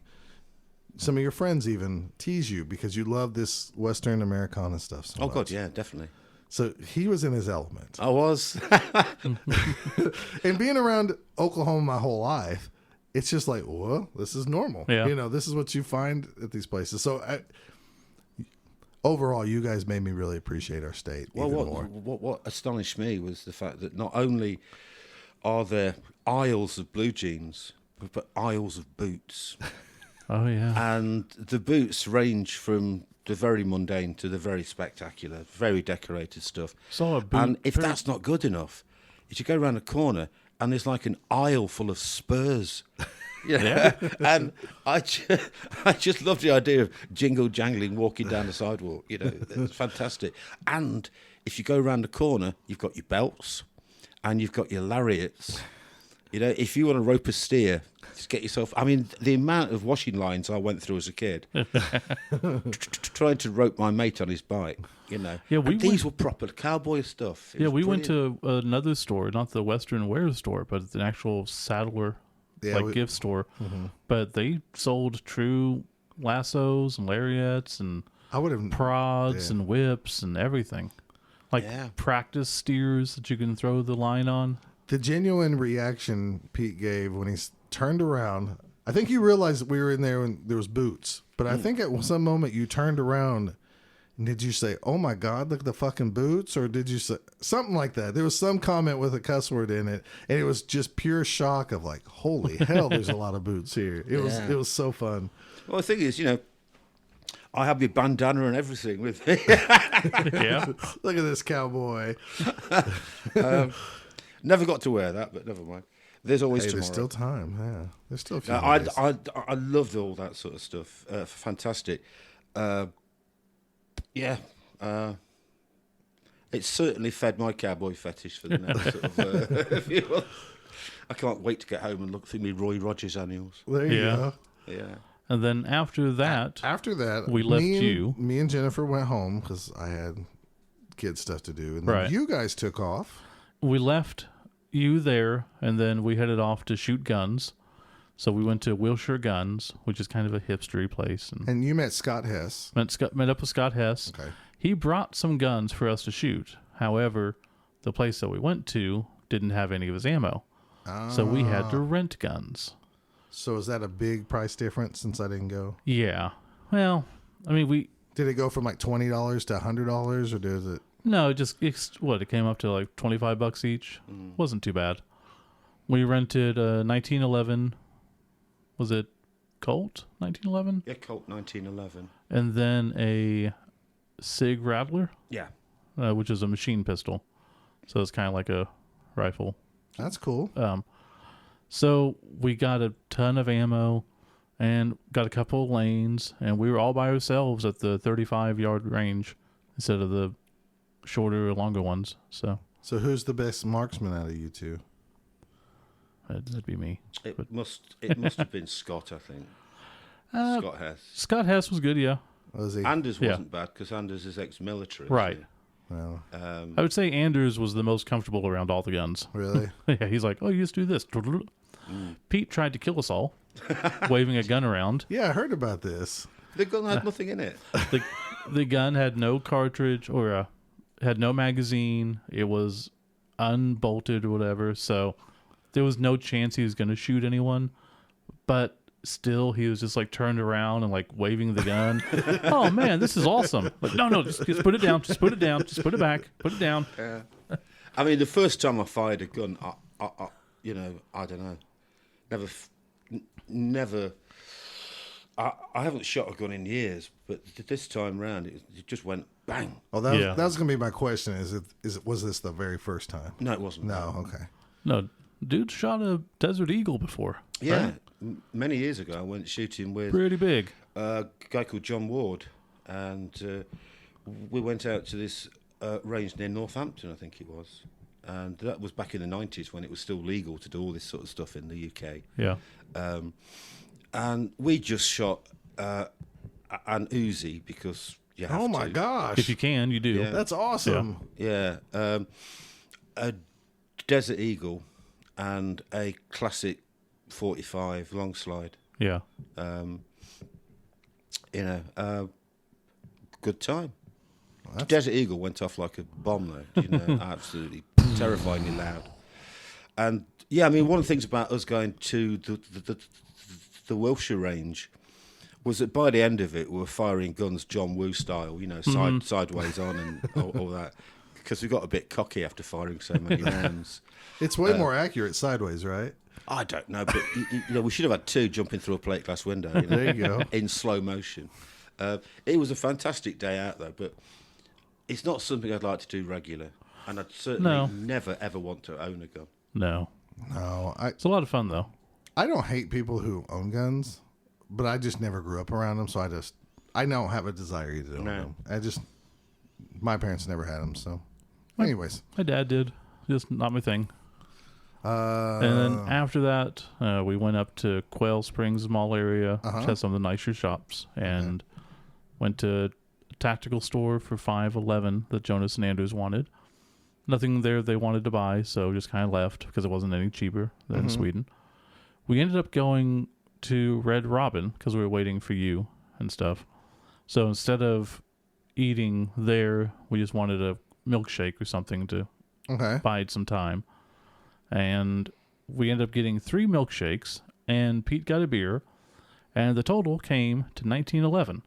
some of your friends even tease you because you love this Western Americana stuff so Oh, much. God, yeah, definitely. So he was in his element. I was. And being around Oklahoma my whole life, it's just like, well, this is normal. Yeah. This is what you find at these places. So overall, you guys made me really appreciate our state Well, even more. what astonished me was the fact that not only are there aisles of blue jeans, we've got aisles of boots. Oh yeah. And the boots range from the very mundane to the very spectacular, very decorated stuff. Saw a boot. And if that's not good enough, you go around a corner and there's like an aisle full of spurs. Yeah. And I just love the idea of jingle jangling walking down the sidewalk. It's fantastic. And if you go around the corner, you've got your belts and you've got your lariats. If you want to rope a steer, just get yourself. I mean, the amount of washing lines I went through as a kid, trying to rope my mate on his bike. Yeah, and these were proper cowboy stuff. It was we went brilliant. to another store, not the Western Wear store, but an actual saddler, gift store. Mm-hmm. But they sold true lassos and lariats and prods and whips and everything, practice steers that you can throw the line on. The genuine reaction Pete gave when he turned around, I think you realized that we were in there and there was boots. But I think at some moment you turned around and did you say, "Oh my God, look at the fucking boots"? Or did you say something like that? There was some comment with a cuss word in it. And it was just pure shock of like, holy hell, there's a lot of boots here. It was so fun. Well, the thing is, I have your bandana and everything with me. Yeah. Look at this cowboy. Never got to wear that, but never mind. There's always tomorrow. There's still time. Yeah, there's still a few I days. loved all that sort of stuff. Fantastic. It's certainly fed my cowboy fetish for the next sort of. I can't wait to get home and look through me Roy Rogers annuals. There you go. Yeah. And then after that, we left me and Jennifer went home because I had kid stuff to do, and then you guys took off. We left you there, and then we headed off to shoot guns. So we went to Wilshire Guns, which is kind of a hipstery place. And you met Scott Hess. Met up with Scott Hess. Okay. He brought some guns for us to shoot. However, the place that we went to didn't have any of his ammo. So we had to rent guns. So is that a big price difference since I didn't go? Yeah. Well, I mean, Did it go from like $20 to $100, or does it? No, it came up to like $25 each. Wasn't too bad. We rented a 1911. Was it Colt 1911? Yeah, Colt 1911. And then a Sig Rattler. Yeah. Which is a machine pistol. So it's kind of like a rifle. That's cool. So we got a ton of ammo and got a couple of lanes, and we were all by ourselves at the 35-yard range instead of the shorter, longer ones. So who's the best marksman out of you two? That'd be me. It must have been Scott, I think. Scott Hess. Scott Hess was good, yeah. Was he? Anders wasn't bad because Anders is ex-military. Right. Well, I would say Anders was the most comfortable around all the guns. Really? Yeah, he's like, oh, you just do this. Pete tried to kill us all, waving a gun around. Yeah, I heard about this. The gun had nothing in it. The gun had no cartridge or had no magazine. It was unbolted or whatever, so there was no chance he was going to shoot anyone. But still, he was just like turned around and like waving the gun. Oh man, this is awesome! Like, no, just put it down. Just put it down. Just put it back. Put it down. Yeah. I mean, the first time I fired a gun, I don't know, never. I haven't shot a gun in years, but this time round, it just went bang. Oh, that was going to be my question. Was this the very first time? No, it wasn't. No, okay. No, dude shot a Desert Eagle before. Yeah, right? Many years ago, I went shooting with pretty big a guy called John Ward, and we went out to this range near Northampton, I think it was, and that was back in the 90s when it was still legal to do all this sort of stuff in the UK. Yeah. And we just shot an Uzi because you have to. Oh my gosh! If you can, you do. Yeah. That's awesome. Yeah. A Desert Eagle and a classic 45 long slide. Yeah. Good time. Desert Eagle went off like a bomb though, absolutely terrifyingly loud. And yeah, I mean, one of the things about us going to the Wilshire range was that by the end of it, we were firing guns John Woo style, sideways on and all that, because we got a bit cocky after firing so many rounds. It's way more accurate sideways, right? I don't know, but we should have had 2 jumping through a plate glass window. There you go. In slow motion. It was a fantastic day out, though, but it's not something I'd like to do regular, and I'd certainly never ever want to own a gun. No. It's a lot of fun though. I don't hate people who own guns, but I just never grew up around them, so I don't have a desire to own them. My parents never had them, so. Anyways, my dad did, just not my thing. And then after that, we went up to Quail Springs Mall area, which has some of the nicer shops, and went to a tactical store for $5.11 that Jonas and Andrews wanted. Nothing there they wanted to buy, so just kind of left because it wasn't any cheaper than in Sweden. We ended up going to Red Robin because we were waiting for you and stuff. So instead of eating there, we just wanted a milkshake or something to bide some time. And we ended up getting 3 milkshakes, and Pete got a beer, and the total came to $19.11.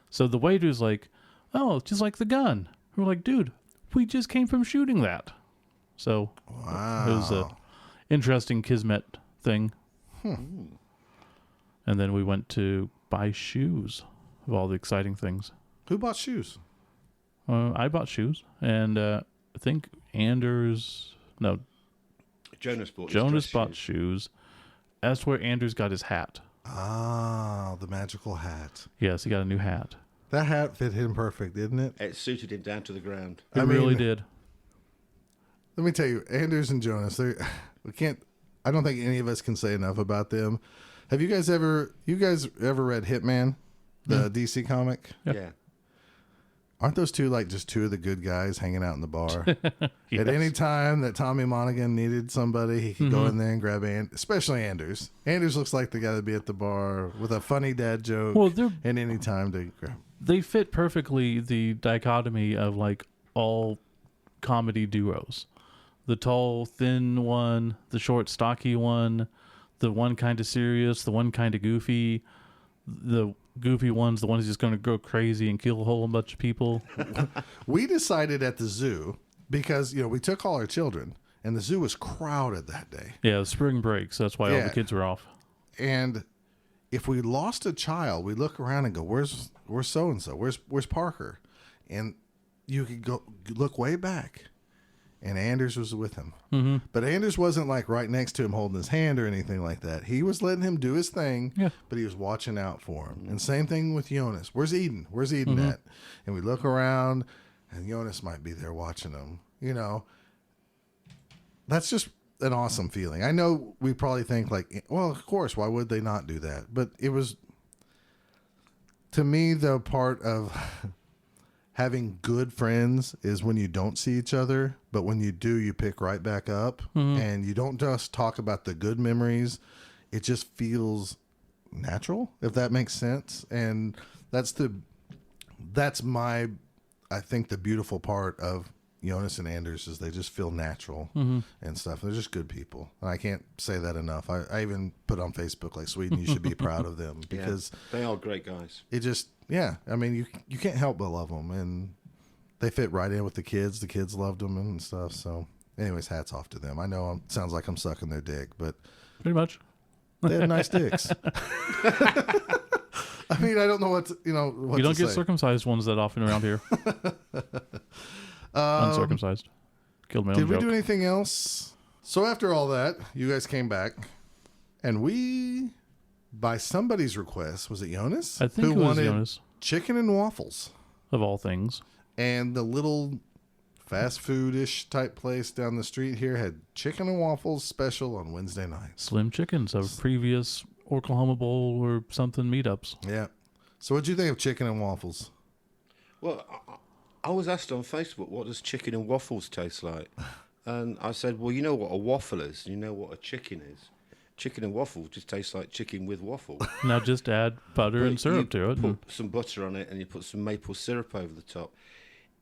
So the waiter's like, "Oh, just like the gun." We're like, "Dude, we just came from shooting that." So it was a interesting kismet thing. And then we went to buy shoes of all the exciting things. Who bought shoes? I bought shoes, and I think Jonas bought shoes. That's where Anders got his hat. Ah, the magical hat. Yes, he got a new hat. That hat fit him perfect, didn't it? It suited him down to the ground. It really did. Let me tell you, Anders and Jonas, I don't think any of us can say enough about them. Have you guys ever read Hitman, the DC comic? Yeah. Aren't those two just two of the good guys hanging out in the bar? Yes. At any time that Tommy Monaghan needed somebody, he could go in there and grab especially Anders. Anders looks like the guy that'd be at the bar with a funny dad joke. Well, at any time to grab. They fit perfectly the dichotomy of all comedy duos. The tall, thin one, the short, stocky one, the one kind of serious, the one kind of goofy. The goofy one's the one who's just going to go crazy and kill a whole bunch of people. We decided at the zoo, because we took all our children, and the zoo was crowded that day. Yeah, spring break, so that's why all the kids were off. And if we lost a child, we look around and go, "Where's so and so? Where's Parker?" And you could go look way back, and Anders was with him. Mm-hmm. But Anders wasn't right next to him holding his hand or anything like that. He was letting him do his thing, but he was watching out for him. And same thing with Jonas. Where's Eden? Where's Eden at? And we look around, and Jonas might be there watching him. That's just an awesome feeling. I know we probably think well, of course, why would they not do that? But it was, to me, the part of having good friends is when you don't see each other, but when you do, you pick right back up, and you don't just talk about the good memories. It just feels natural, if that makes sense. And I think the beautiful part of Jonas and Anders is they just feel natural and stuff. They're just good people. And I can't say that enough. I even put on Facebook, Sweden, you should be proud of them, because they are great guys. It just, I mean, you can't help but love them, and they fit right in with the kids. The kids loved them and stuff. So anyways, hats off to them. I know it sounds like I'm sucking their dick, but pretty much they have nice dicks. I mean, I don't know what you don't get circumcised ones that often around here. Uncircumcised. Killed my own joke. Did we do anything else? So after all that, you guys came back, and we, by somebody's request, was it Jonas? I think it was Jonas. Chicken and waffles. Of all things. And the little fast food-ish type place down the street here had chicken and waffles special on Wednesday nights. Slim Chickens of previous Orclahoma Bowl or something meetups. Yeah. So what'd you think of chicken and waffles? Well, I was asked on Facebook, what does chicken and waffles taste like? And I said, well, you know what a waffle is. You know what a chicken is. Chicken and waffle just tastes like chicken with waffle. Now just add butter and syrup to it. Put some butter on it, and you put some maple syrup over the top.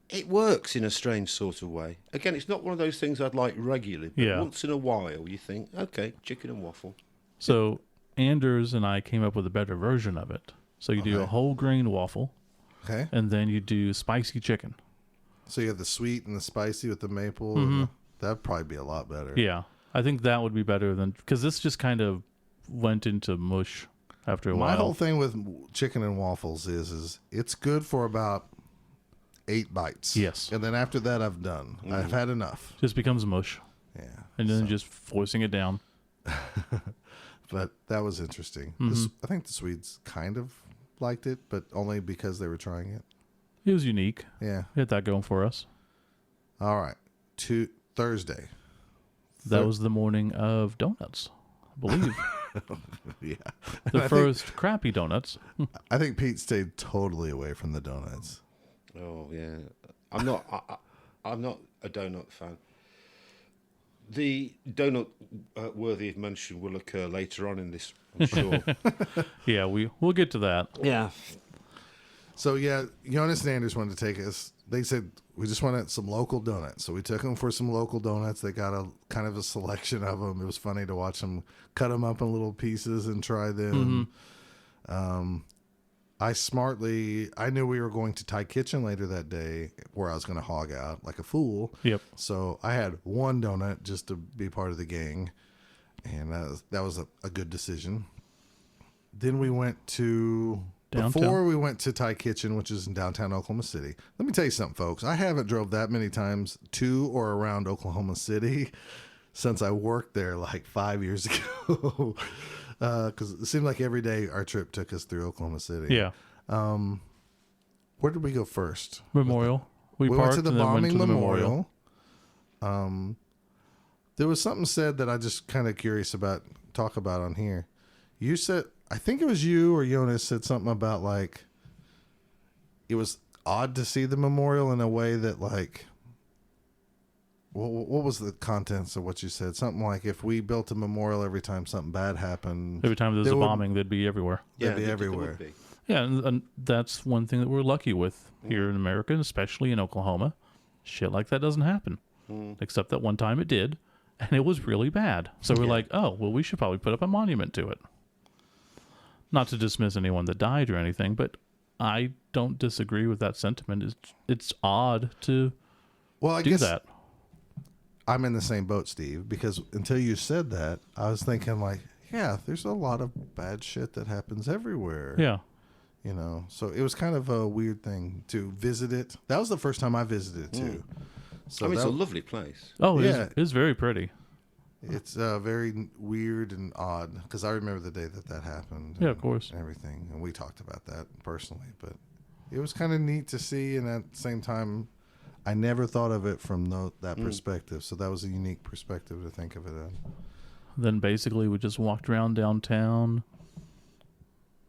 It works in a strange sort of way. Again, it's not one of those things I'd like regularly, but once in a while you think, okay, chicken and waffle. So Anders and I came up with a better version of it. So you do a whole grain waffle. Okay. And then you do spicy chicken. So you have the sweet and the spicy with the maple. That'd probably be a lot better. Yeah. I think that would be better than, because this just kind of went into mush after a while. My whole thing with chicken and waffles is it's good for about 8 bites. Yes. And then after that, I've done. I've had enough. Just becomes mush. Yeah. And then just forcing it down. But that was interesting. I think the Swedes kind of liked it, but only because they were trying it. It was unique. Yeah. We had that going for us. All right. Thursday. That was the morning of donuts, I believe. Yeah. The first crappy donuts. I think Pete stayed totally away from the donuts. Oh yeah, I'm not. I'm not a donut fan. The donut worthy of mention will occur later on in this, I'm sure. Yeah, we'll get to that. Yeah. So yeah, Jonas and Anders wanted to take us. They said we just wanted some local donuts, so we took them for some local donuts. They got a kind of a selection of them. It was funny to watch them cut them up in little pieces and try them. I knew we were going to Thai Kitchen later that day, where I was going to hog out like a fool. Yep. So I had one donut just to be part of the gang, and that was a good decision. Then we went to Downtown. Before we went to Thai Kitchen, which is in downtown Oklahoma City. Let me tell you something, folks. I haven't drove that many times to or around Oklahoma City since I worked there like 5 years ago. Because it seemed like every day our trip took us through Oklahoma City. Yeah. Where did we go first? Memorial. We went parked to the and then went bombing to the memorial. There was something said that I just kind of curious about, talk about on here. You said, I think it was you or Jonas said something about like, it was odd to see the memorial in a way that like, what was the contents of what you said? Something like if we built a memorial every time something bad happened. Every time there's a bombing, they'd be everywhere. They'd be there everywhere. would be. Yeah, and that's one thing that we're lucky with here in America, and especially in Oklahoma. Shit like that doesn't happen. Except that one time it did, and it was really bad. So we're like, oh, well, we should probably put up a monument to it. Not to dismiss anyone that died or anything, but I don't disagree with that sentiment. It's odd to I do guess that. I'm in the same boat, Steve, because until you said that, I was thinking like, yeah, there's a lot of bad shit that happens everywhere. Yeah. You know, so it was kind of a weird thing to visit it. That was the first time I visited it too. So It's a lovely place. Oh, Yeah. it's very pretty. it's very weird and odd because I remember the day that happened. Yeah, of course. And everything, and we talked about that personally, but it was kind of neat to see, and at the same time, I never thought of it from that perspective. So that was a unique perspective to think of it in. Then basically we just walked around downtown.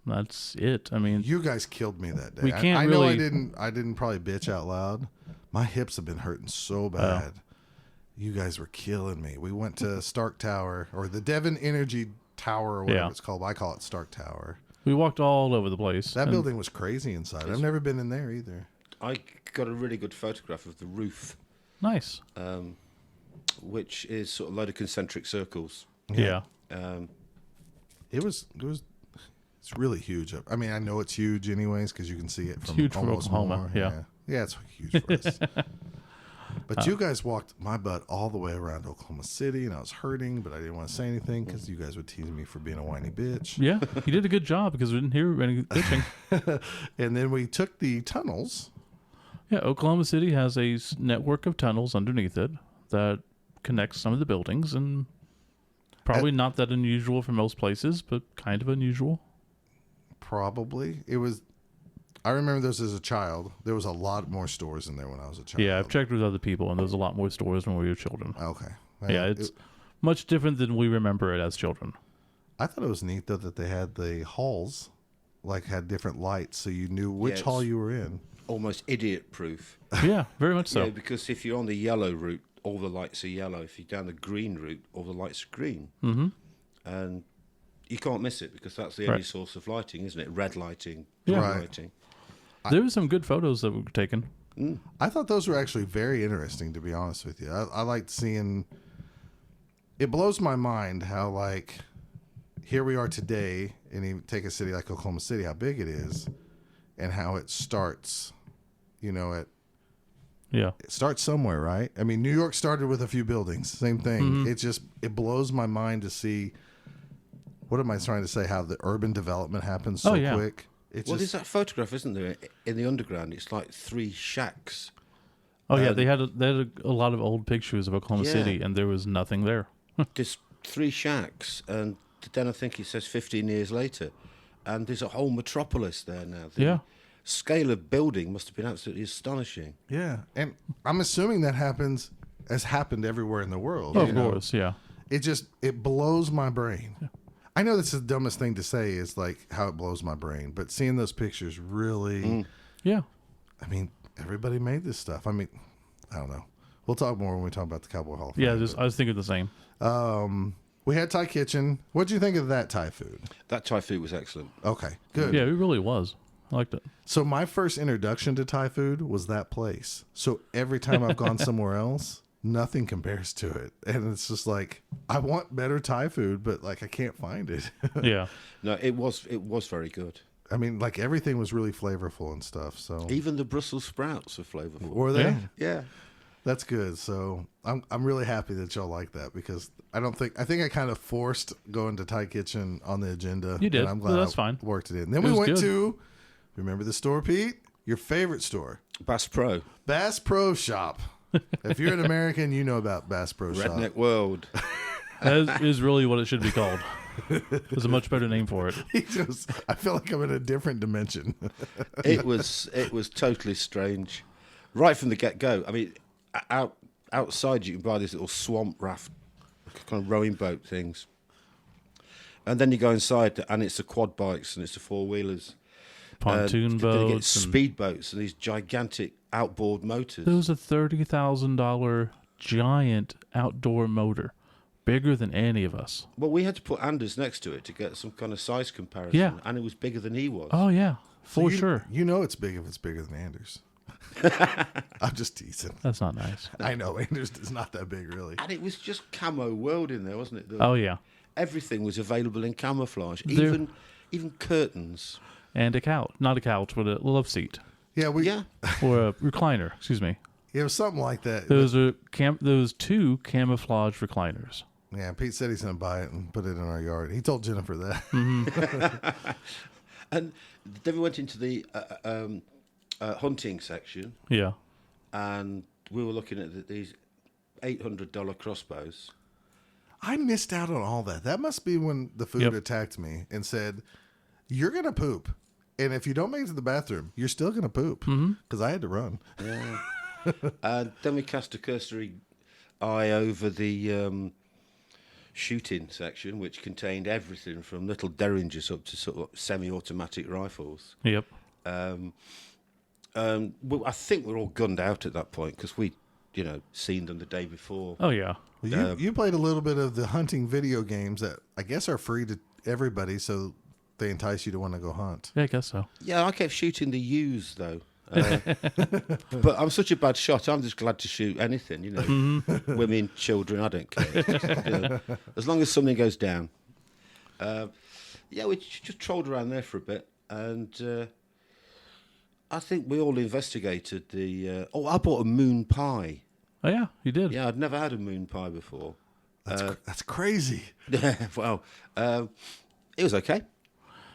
That's it. I mean, You guys killed me that day. We can't I know really- I didn't probably bitch out loud. My hips have been hurting so bad. You guys were killing me. We went to Stark Tower, or the Devon Energy Tower, or whatever it's called. I call it Stark Tower. we walked all over the place. That and building was crazy inside. I've never been in there either. I got a really good photograph of the roof, Nice. which is sort of a load of concentric circles. Yeah. It was it's really huge. I mean, I know it's huge anyways because you can see it from huge for almost Oklahoma, more. yeah. Yeah, it's huge for us. But you guys walked my butt all the way around Oklahoma City, and I was hurting, but I didn't want to say anything because you guys would tease me for being a whiny bitch. Yeah, you did a good job because we didn't hear any bitching. And then we took the tunnels. Yeah, Oklahoma City has a network of tunnels underneath it that connects some of the buildings, and probably not that unusual for most places, but kind of unusual. Probably. I remember this as a child. There was a lot more stores in there when I was a child. Yeah, I've checked with other people, and there's a lot more stores when we were children. Okay. Yeah, it's much different than we remember it as children. I thought it was neat, though, that they had the halls, had different lights, so you knew which hall you were in. Almost idiot-proof. Yeah, very much so. Yeah, because if you're on the yellow route, all the lights are yellow. If you're down the green route, all the lights are green. Mm-hmm. And you can't miss it because that's the only source of lighting, isn't it? Red lighting, Yeah. green Right. lighting. There were some good photos that were taken. I thought those were actually very interesting, to be honest with you. I liked seeing. It blows my mind how, here we are today, and you take a city like Oklahoma City, how big it is, and how it starts, at Yeah. It starts somewhere, right? I mean, New York started with a few buildings. Same thing. It blows my mind to see. What am I trying to say? How the urban development happens so quick. There's that photograph, isn't there, in the underground? It's like 3 shacks. Oh yeah, they had a lot of old pictures of Oklahoma City, and there was nothing there. Just 3 shacks, and then I think it says 15 years later, and there's a whole metropolis there now. The scale of building must have been absolutely astonishing. Yeah, and I'm assuming that has happened everywhere in the world. Oh, of course, yeah. It blows my brain. Yeah. I know that's the dumbest thing to say is like how it blows my brain, but seeing those pictures really, yeah. I mean, everybody made this stuff. I mean, I don't know. We'll talk more when we talk about the Cowboy Hall of Fame. Yeah, I was thinking the same. We had Thai kitchen. What'd you think of that Thai food? That Thai food was excellent. Okay, good. Yeah, it really was. I liked it. So my first introduction to Thai food was that place. So every time I've gone somewhere else, nothing compares to it. And it's just like, I want better Thai food, but like I can't find it. Yeah. No, it was very good. I mean, like everything was really flavorful and stuff. So even the Brussels sprouts are flavorful. Were they? Yeah. That's good. So I'm really happy that y'all like that because I think I kind of forced going to Thai kitchen on the agenda. You did. And I'm glad that's I fine. Worked it in. Then we went to, remember the store, Pete? Your favorite store. Bass Pro. Bass Pro Shop. If you're an American, you know about Bass Pro Shop. Redneck World. That is really what it should be called. There's a much better name for it. I feel like I'm in a different dimension. It was totally strange. Right from the get-go. I mean, outside you can buy these little swamp raft, kind of rowing boat things. And then you go inside and it's the quad bikes and it's the 4-wheelers. Pontoon Then you get boats. speed boats and these gigantic outboard motors. There was a $30,000 giant outdoor motor, bigger than any of us. Well, we had to put Anders next to it to get some kind of size comparison. Yeah. And it was bigger than he was. Oh, yeah, for sure. You know it's big if it's bigger than Anders. I'm just teasing. That's not nice. I know, Anders is not that big, really. And it was just camo world in there, wasn't it? Oh, yeah. Everything was available in camouflage, even curtains. And a couch. Not a couch, but a love seat. Yeah, Or a recliner, excuse me. It was something like that. There was 2 camouflage recliners. Yeah, Pete said he's going to buy it and put it in our yard. He told Jennifer that. Mm-hmm. And then we went into the hunting section. Yeah. And we were looking at these $800 crossbows. I missed out on all that. That must be when the food attacked me and said, you're going to poop. And if you don't make it to the bathroom, you're still going to poop. Because I had to run. Yeah. Then we cast a cursory eye over the shooting section, which contained everything from little derringers up to sort of semi-automatic rifles. Yep. Well, I think we're all gunned out at that point because we, seen them the day before. Oh, yeah. Well, you played a little bit of the hunting video games that I guess are free to everybody, so they entice you to want to go hunt. Yeah, I guess so. Yeah, I kept shooting the ewes, though. But I'm such a bad shot. I'm just glad to shoot anything, women, children, I don't care. As long as something goes down. We just trolled around there for a bit, and I think we all investigated the... I bought a moon pie. Oh, yeah, you did. Yeah, I'd never had a moon pie before. That's crazy. Well, it was okay.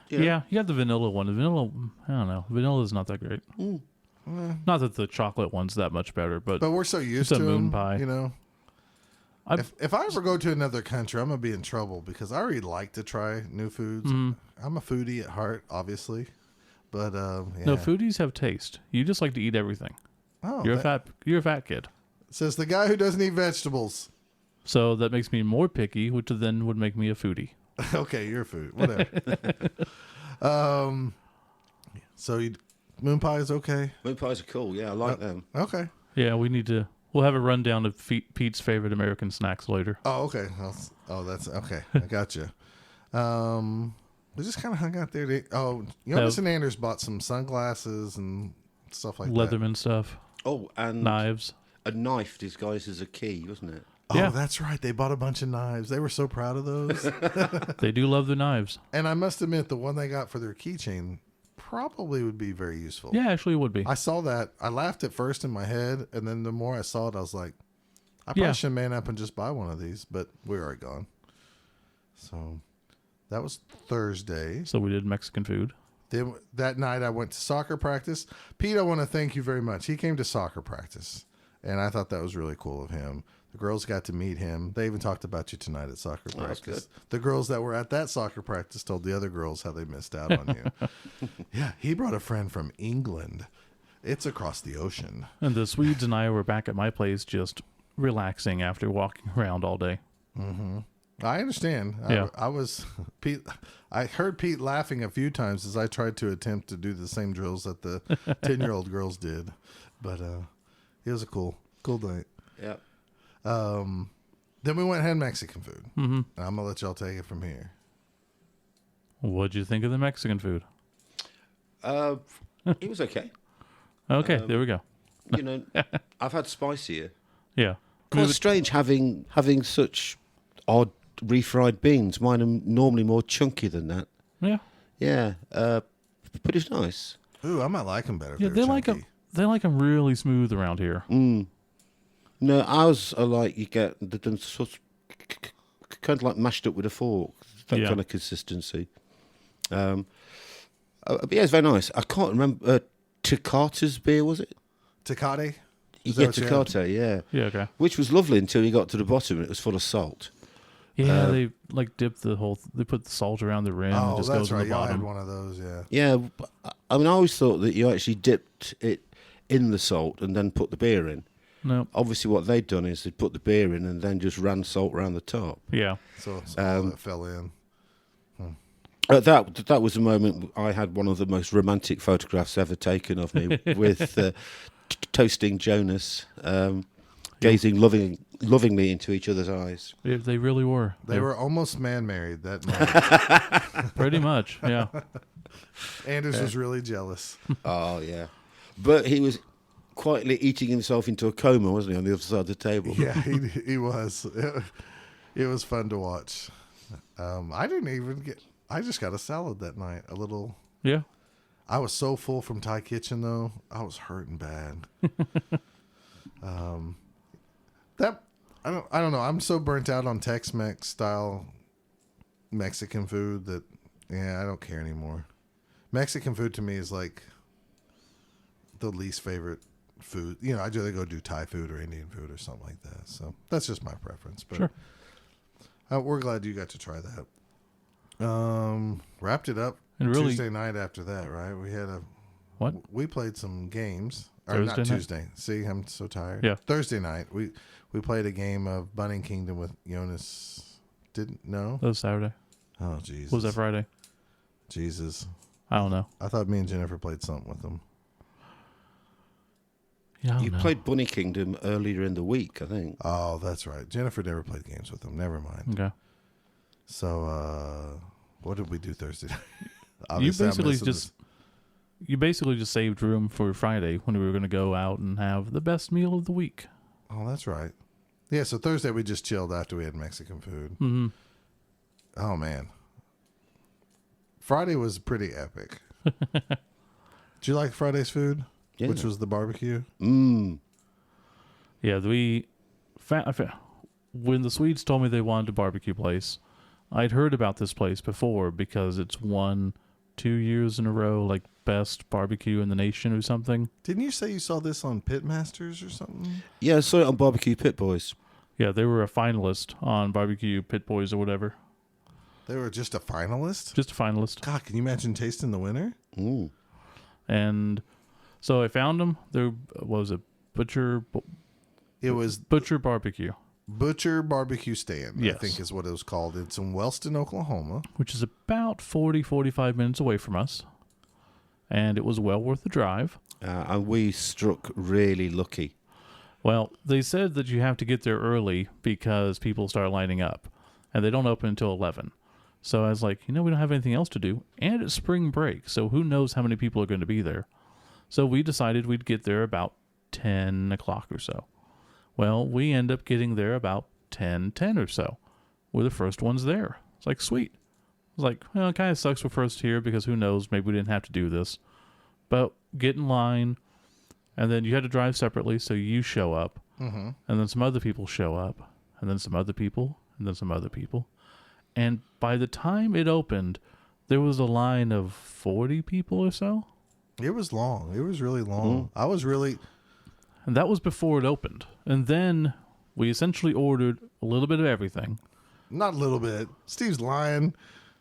Yeah, you had the vanilla one. The vanilla, I don't know. Vanilla's not that great. Not that the chocolate one's that much better, but we're so used it's to a moon them, pie. If I ever go to another country, I'm going to be in trouble because I already like to try new foods. I'm a foodie at heart, obviously. But, No, foodies have taste. You just like to eat everything. Oh, You're a fat kid. Says the guy who doesn't eat vegetables. So that makes me more picky, which then would make me a foodie. Okay, you're a food. Whatever. So moon pie is okay? Moon pies are cool. Yeah, I like them. Okay. Yeah, we'll have a rundown of Pete's favorite American snacks later. Oh, okay. That's okay. I got you. We just kind of hung out there. Miss and Anders bought some sunglasses and stuff like Leatherman stuff. Oh, and knives. A knife disguised as a key, wasn't it? Oh, yeah. That's right. They bought a bunch of knives. They were so proud of those. They do love the knives. And I must admit, the one they got for their keychain probably would be very useful. Yeah, actually, it would be. I saw that. I laughed at first in my head, and then the more I saw it, I was like, I probably should man up and just buy one of these, but we're already gone. So that was Thursday. So we did Mexican food. Then that night I went to soccer practice. Pete, I want to thank you very much. He came to soccer practice, and I thought that was really cool of him. The girls got to meet him. They even talked about you tonight at soccer practice. That's good. The girls that were at that soccer practice told the other girls how they missed out on you. Yeah, he brought a friend from England. It's across the ocean. And the Swedes and I were back at my place just relaxing after walking around all day. Mm-hmm. I understand. Yeah. I was Pete. I heard Pete laughing a few times as I tried to attempt to do the same drills that the 10-year-old girls did, but it was a cool night. Yeah. Then we went and had Mexican food. Mm-hmm. And I'm gonna let y'all take it from here. What'd you think of the Mexican food? It was okay. Okay, there we go. You know, I've had spicier. Yeah. Quite strange having such odd refried beans. Mine are normally more chunky than that. Yeah. Yeah, but it's nice. Ooh, I might like them better. Yeah, if they they're like chunky. them. They like them really smooth around here. No, ours are like you get them sort of kind of like mashed up with a fork. That kind of consistency. But yeah, it's very nice. I can't remember Tecata's beer, was it? Tecate? You Is that get what you had? Tecate, yeah. Yeah, okay. Which was lovely until you got to the bottom and it was full of salt. Yeah, they like dip the whole. They put the salt around the rim and Oh, just that's goes to right. the Y'all had bottom. one of those, yeah. Yeah, I mean, I always thought that you actually dipped it in the salt and then put the beer in. No. Obviously, what they'd done is they'd put the beer in and then just ran salt around the top. Yeah. So all that fell in. That was the moment I had one of the most romantic photographs ever taken of me with toasting Jonas, gazing lovingly into each other's eyes. They really were. They were almost man-married that night. Pretty much. Yeah. Anders was really jealous. Oh, yeah. But he was quietly eating himself into a coma, wasn't he, on the other side of the table? Yeah, he was. It was fun to watch. I just got a salad that night. A little. Yeah. I was so full from Thai Kitchen though. I was hurting bad. I don't know. I'm so burnt out on Tex-Mex style Mexican food that I don't care anymore. Mexican food to me is like the least favorite food. You know, I'd rather go do Thai food or Indian food or something like that. So that's just my preference. But Sure. we're glad you got to try that. Wrapped it up And really- Tuesday night after that, right? We had What? we played some games. Or Thursday not night? Tuesday. See, I'm so tired. Yeah. Thursday night. We played a game of Bunny Kingdom with Jonas. Didn't know? That was Saturday. Oh, Jesus. Was that Friday? Jesus. I don't know. I thought me and Jennifer played something with them. Yeah, I don't You know. played Bunny Kingdom earlier in the week, I think. Oh, that's right. Jennifer never played games with them. Never mind. Okay. So, what did we do Thursday night? You Obviously, I'm basically missing just saved room for Friday when we were going to go out and have the best meal of the week. Oh, that's right. Yeah, so Thursday we just chilled after we had Mexican food. Mm-hmm. Oh, man. Friday was pretty epic. Did you like Friday's food? Yeah. Which was the barbecue? Yeah, when the Swedes told me they wanted a barbecue place, I'd heard about this place before because it's won 2 years in a row, like best barbecue in the nation or something. Didn't you say you saw this on Pitmasters or something? Yeah, I saw it on Barbecue Pit Boys. Yeah, they were a finalist on Barbecue Pit Boys or whatever. They were just a finalist? Just a finalist. God, can you imagine tasting the winner? Ooh. And so I found them. There was a Butcher Barbecue, Butcher Barbecue Stand, Yes. I think is what it was called. It's in Wellston, Oklahoma. which is about 45 minutes away from us. And it was well worth the drive. And we struck really lucky. Well, they said that you have to get there early because people start lining up. And they don't open until 11. So I was like, we don't have anything else to do. And it's spring break, so who knows how many people are going to be there. So we decided we'd get there about 10 o'clock or so. Well, we end up getting there about 10:10 or so. We're the first ones there. It's like, sweet. was like, well, it kind of sucks we're first here because who knows, maybe we didn't have to do this. But get in line, and then you had to drive separately, so you show up, and then some other people show up, and then some other people, and then some other people. And by the time it opened, there was a line of 40 people or so. It was long. It was really long. I was really... And that was before it opened. And then we essentially ordered a little bit of everything. Not a little bit. Steve's lying.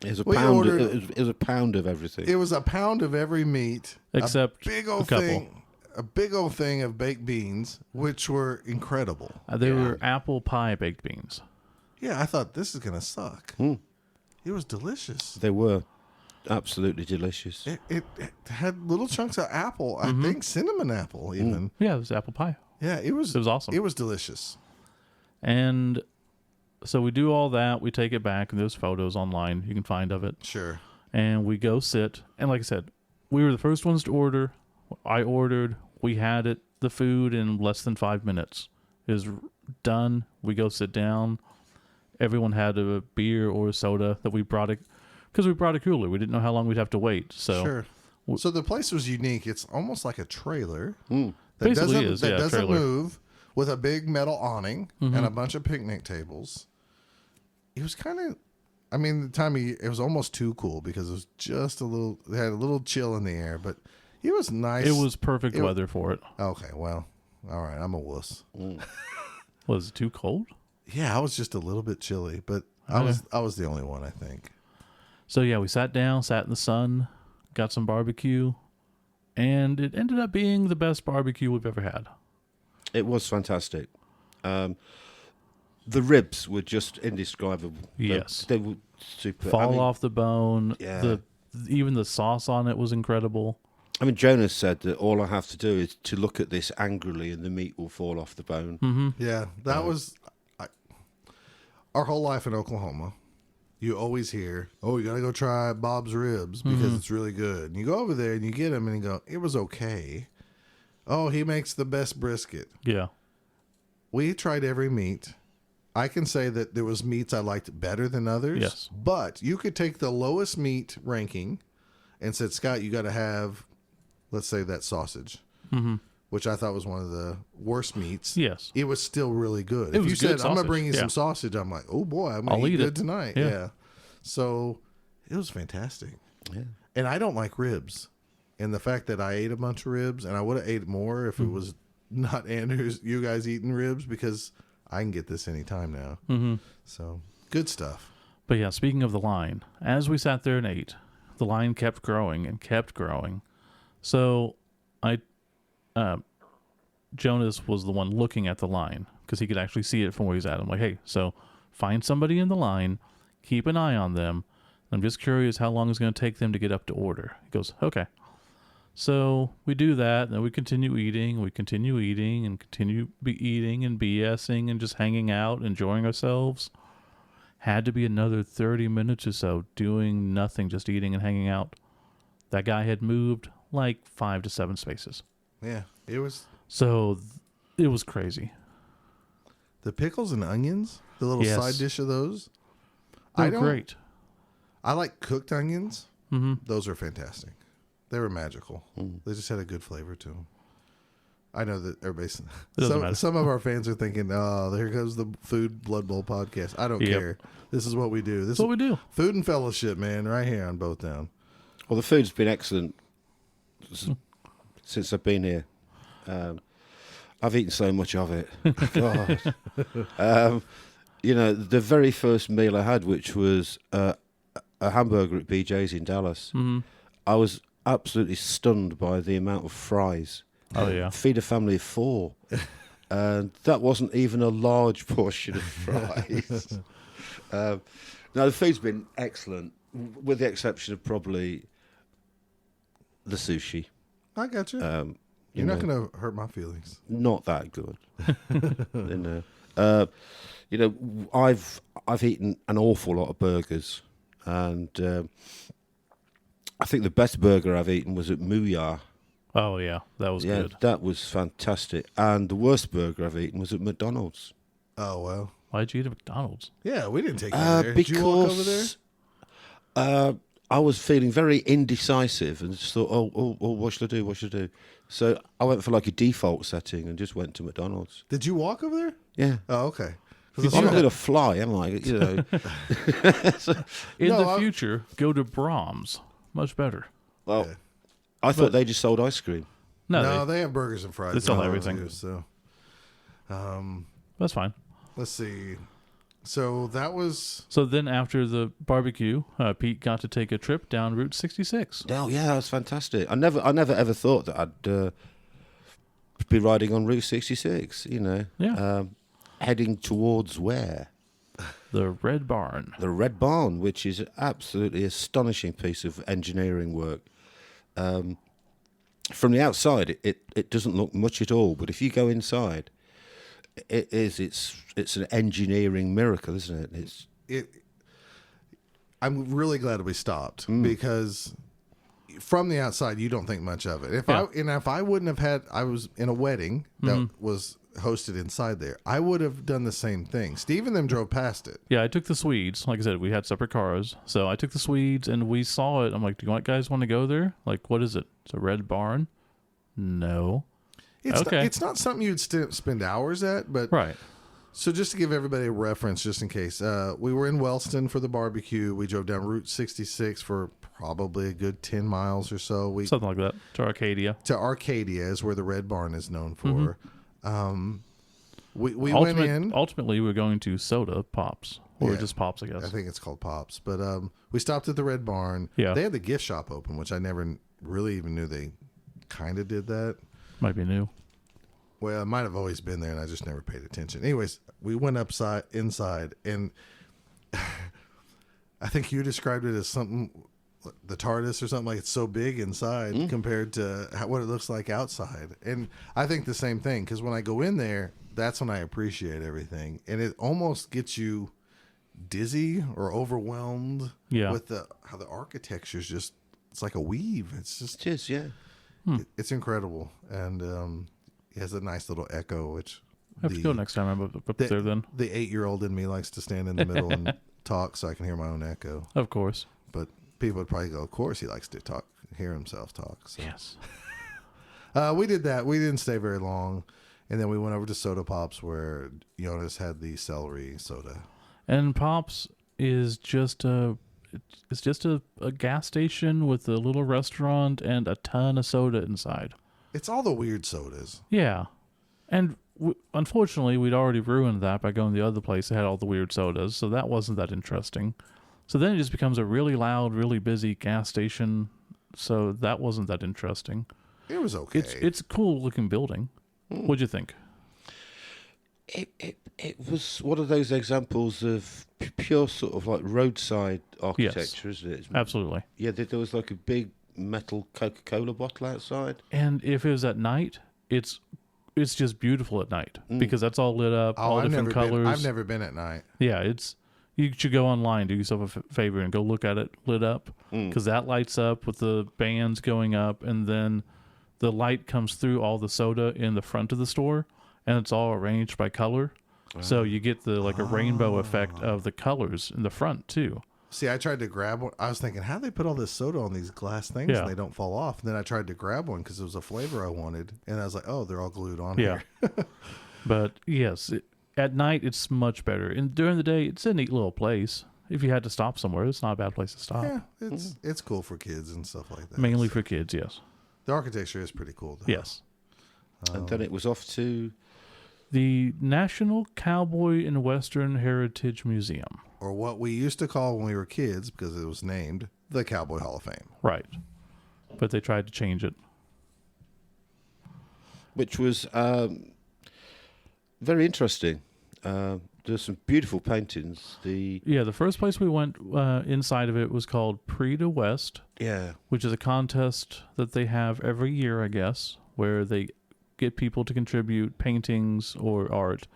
It was a We pound. ordered- It was a pound of everything. It was a pound of every meat. Except a big old a couple. thing. A big old thing of baked beans, which were incredible. They were apple pie baked beans. Yeah, I thought this is going to suck. It was delicious. They were absolutely delicious. It had little chunks of apple. I think cinnamon apple even. Yeah, it was apple pie. Yeah, it was awesome. It was delicious. And so we do all that. We take it back, and there's photos online you can find of it. Sure. And we go sit. And like I said, we were the first ones to order. I ordered. We had it, the food, in less than 5 minutes. It was done. We go sit down. Everyone had a beer or a soda that we brought it because we brought a cooler. We didn't know how long we'd have to wait. So Sure. So the place was unique. It's almost like a trailer Basically that doesn't trailer. move, with a big metal awning and a bunch of picnic tables. It was kind of, I mean, the time of year, it was almost too cool because it was just a little, it had a little chill in the air, but it was nice. it was perfect weather for it. Okay, well, all right, I'm a wuss. Was it too cold? Yeah, I was just a little bit chilly, but I was the only one, I think. So yeah, we sat down, sat in the sun, got some barbecue, and it ended up being the best barbecue we've ever had. It was fantastic. The ribs were just indescribable. Yes. They were super. Fall off the bone. Yeah. Even the sauce on it was incredible. I mean, Jonas said that all I have to do is to look at this angrily and the meat will fall off the bone. Mm-hmm. Yeah, that was our whole life in Oklahoma. You always hear, "Oh, you got to go try Bob's ribs because it's really good." And you go over there and you get them and you go, "It was okay." Oh, he makes the best brisket. Yeah. We tried every meat. I can say that there was meats I liked better than others. Yes. But you could take the lowest meat ranking and said, "Scott, you got to have, let's say, that sausage," which I thought was one of the worst meats. Yes. It was still really good. It If was you good said, "I'm going to bring you sausage, some sausage," I'm like, "Oh boy, I'm going I'll to eat eat good it." tonight." Yeah. Yeah. So it was fantastic. Yeah. And I don't like ribs. And the fact that I ate a bunch of ribs, and I would have ate more if it was not Andrews, you guys eating ribs, because I can get this anytime now. Mm-hmm. So good stuff. But yeah, speaking of the line, as we sat there and ate, the line kept growing and kept growing. So Jonas was the one looking at the line because he could actually see it from where he's at. I'm like, hey, so find somebody in the line, keep an eye on them. I'm just curious how long it's going to take them to get up to order. He goes, okay. So we do that, and then we continue eating, and continue be eating and BSing and just hanging out, enjoying ourselves. Had to be another 30 minutes or so doing nothing, just eating and hanging out. That guy had moved like 5 to 7 spaces. Yeah, it was So it was crazy. the pickles and onions, the little Yes. side dish of those. They're great. I like cooked onions. Mm-hmm. Those are fantastic. They were magical. They just had a good flavor to them. I know that everybody's doesn't matter. some of our fans are thinking, "Oh, there goes the Food Blood Bowl podcast." I don't Yep. care. This is what we do. This That's what we do. food and fellowship, man, right here on Both Down. Well, the food's been excellent since I've been here. I've eaten so much of it. God. The very first meal I had, which was a hamburger at BJ's in Dallas, I was absolutely stunned by the amount of fries. Oh, yeah. Feed a family of 4. And that wasn't even a large portion of fries. Now, the food's been excellent, with the exception of probably the sushi. I got you. You're not going to hurt my feelings. Not that good. I've eaten an awful lot of burgers, and I think the best burger I've eaten was at Muya. Oh, yeah. That was good. That was fantastic. And the worst burger I've eaten was at McDonald's. Oh well. Why'd you eat at McDonald's? Yeah, we didn't take you there. Did you walk over there? I was feeling very indecisive and just thought, oh, what should I do? What should I do? So I went for like a default setting and just went to McDonald's. Did you walk over there? Yeah. Oh, okay. I'm not going to fly, am I? You know. In the future, go to Brahms. Much better. Well, I thought they just sold ice cream. No, they have burgers and fries. They sell everything. Too, so, That's fine. let's see. So that was So then after the barbecue, Pete got to take a trip down Route 66. Oh, yeah, that was fantastic. I never ever thought that I'd be riding on Route 66, you know. Yeah. Heading towards where? The Red Barn. The Red Barn, which is an absolutely astonishing piece of engineering work. From the outside, it doesn't look much at all, but if you go inside, it's an engineering miracle, isn't it? I'm really glad we stopped because from the outside you don't think much of it. If I wouldn't have had, I was in a wedding that was hosted inside there, I would have done the same thing. Steve and them drove past it. Yeah, I took the Swedes. Like I said, we had separate cars. So I took the Swedes and we saw it. I'm like, do you guys want to go there? Like, what is it? It's a Red Barn? No. It's not something you'd spend hours at, but Right. So just to give everybody a reference, just in case, we were in Wellston for the barbecue. We drove down Route 66 for probably a good 10 miles or so. Something like that. To Arcadia. To Arcadia is where the Red Barn is known for. We went in. Ultimately, we were going to Soda Pops. Or just Pops, I guess. I think it's called Pops. But we stopped at the Red Barn. Yeah. They had the gift shop open, which I never really even knew they kind of did that. Might be new. Well, it might have always been there, and I just never paid attention. Anyways, we went inside, and I think you described it as something, the TARDIS or something, like it's so big inside compared to what it looks like outside. And I think the same thing, because when I go in there, that's when I appreciate everything. And it almost gets you dizzy or overwhelmed with how the architecture is just, it's like a weave. It's just, It is, yeah. It's incredible. And it has a nice little echo, which I have to go next time I'm up there then. The 8-year-old in me likes to stand in the middle and talk so I can hear my own echo. Of course. But people would probably go, of course he likes to talk, hear himself talk. So. Yes. We did that. We didn't stay very long. And then we went over to Soda Pops where Jonas had the celery soda. And Pops is just a gas station with a little restaurant and a ton of soda inside. It's all the weird sodas. Yeah. And unfortunately, we'd already ruined that by going to the other place that had all the weird sodas, so that wasn't that interesting. So then it just becomes a really loud, really busy gas station, so that wasn't that interesting. It was okay. It's a cool looking building. What'd you think? It was one of those examples of pure sort of like roadside architecture, isn't it? Absolutely. Yeah, there was like a big metal Coca-Cola bottle outside. And if it was at night, it's just beautiful at night because that's all lit up, all different colors. I've never been at night. Yeah, you should go online, do yourself a favor, and go look at it lit up because that lights up with the bands going up, and then the light comes through all the soda in the front of the store, and it's all arranged by color. So you get a rainbow effect of the colors in the front too. See, I tried to grab one. I was thinking, how do they put all this soda on these glass things and they don't fall off? And then I tried to grab one because it was a flavor I wanted. And I was like, oh, they're all glued on here. But yes, at night it's much better. And during the day, it's a neat little place. If you had to stop somewhere, it's not a bad place to stop. Yeah, it's cool for kids and stuff like that. Mainly for kids, yes. The architecture is pretty cool, though. Yes. And then it was off to the National Cowboy and Western Heritage Museum. Or what we used to call when we were kids, because it was named the Cowboy Hall of Fame. Right. But they tried to change it. Which was very interesting. There's some beautiful paintings. The first place we went inside of it was called Prix de West. Yeah. Which is a contest that they have every year, I guess, where they get people to contribute paintings or art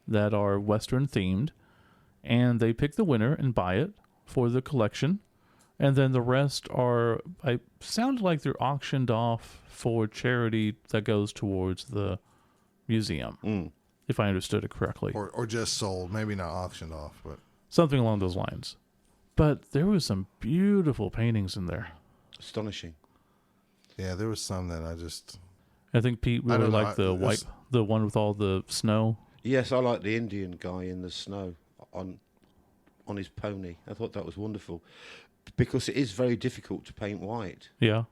that are Western themed. And they pick the winner and buy it for the collection. And then the rest sound like they're auctioned off for charity that goes towards the museum, if I understood it correctly. Or just sold, maybe not auctioned off, but something along those lines. But there was some beautiful paintings in there. Astonishing. Yeah, there was some that I think Pete I really don't know, liked the one with all the snow. Yes, I like the Indian guy in the snow on his pony. I thought that was wonderful because it is very difficult to paint white Yeah.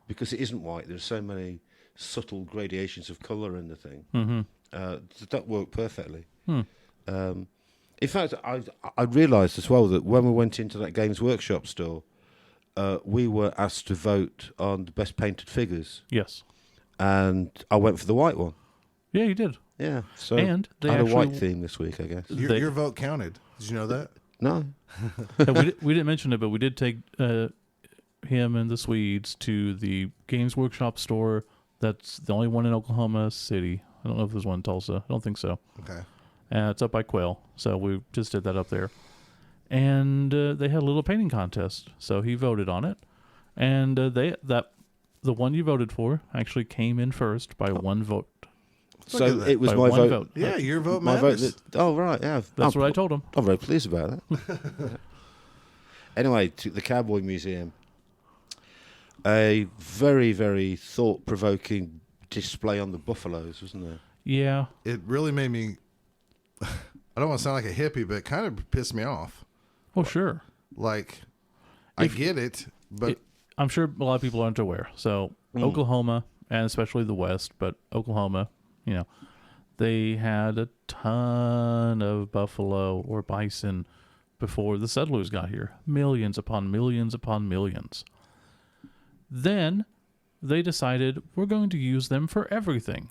because it isn't white. There's so many subtle gradations of colour in the thing. Mm-hmm. That worked perfectly. Hmm. In fact, I realised as well that when we went into that Games Workshop store, we were asked to vote on the best painted figures, Yes. and I went for the white one. Yeah, you did. Yeah, so And they I had a white actually- theme this week, I guess. your vote counted. Did you know that? No, We didn't mention it, but we did take him and the Swedes to the Games Workshop store. That's the only one in Oklahoma City. I don't know if there's one in Tulsa. I don't think so. Okay. It's up by Quail, so we just did that up there. And they had a little painting contest, so he voted on it. And the one you voted for actually came in first by one vote. Look at so that. it was By my one vote. vote. Yeah, your vote My matters. vote. Oh right, yeah. That's what I told him. I'm very pleased about that. Anyway, to the Cowboy Museum, a very, very thought-provoking display on the buffaloes, wasn't there? Yeah. It really made me. I don't want to sound like a hippie, but it kind of pissed me off. Oh, sure. Like, I get it, but I'm sure a lot of people aren't aware. So Oklahoma, and especially the West, but Oklahoma, they had a ton of buffalo or bison before the settlers got here. Millions upon millions upon millions. Then they decided we're going to use them for everything.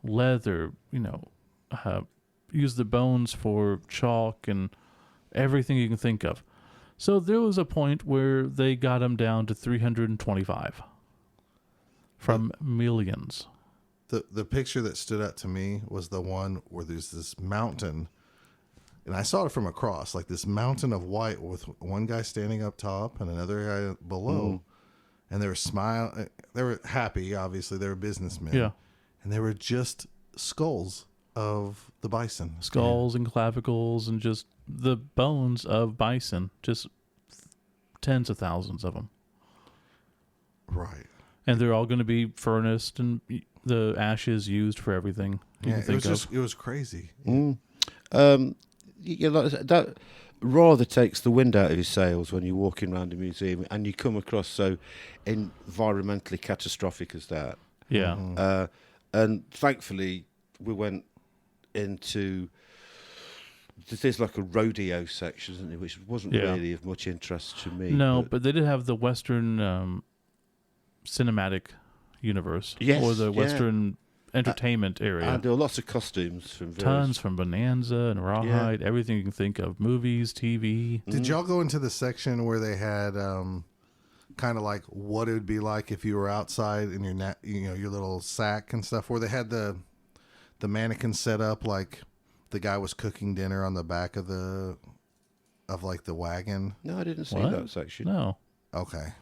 Leather, use the bones for chalk and everything you can think of. So there was a point where they got them down to 325 from millions. the picture that stood out to me was the one where there's this mountain, and I saw it from across, like this mountain of white with one guy standing up top and another guy below, and they were smiling. They were happy, obviously. They were businessmen. Yeah. And they were just skulls of the bison. Skulls and clavicles and just the bones of bison, just tens of thousands of them. Right. And they're all going to be furnaced and the ashes used for everything you Yeah, can think of. it was crazy. That rather takes the wind out of your sails when you're walking around a museum and you come across so environmentally catastrophic as that. Yeah. And thankfully, we went into. There's like a rodeo section, isn't there, which wasn't really of much interest to me. No, but they did have the Western cinematic universe. Yes, Or the yeah. Western entertainment area. And there were lots of costumes from various. Tons from Bonanza and Rawhide, everything you can think of. Movies, TV. Did y'all go into the section where they had kind of like what it would be like if you were outside in your your little sack and stuff, where they had the mannequin set up like the guy was cooking dinner on the back of the wagon? No, I didn't see What? that section. No. Okay.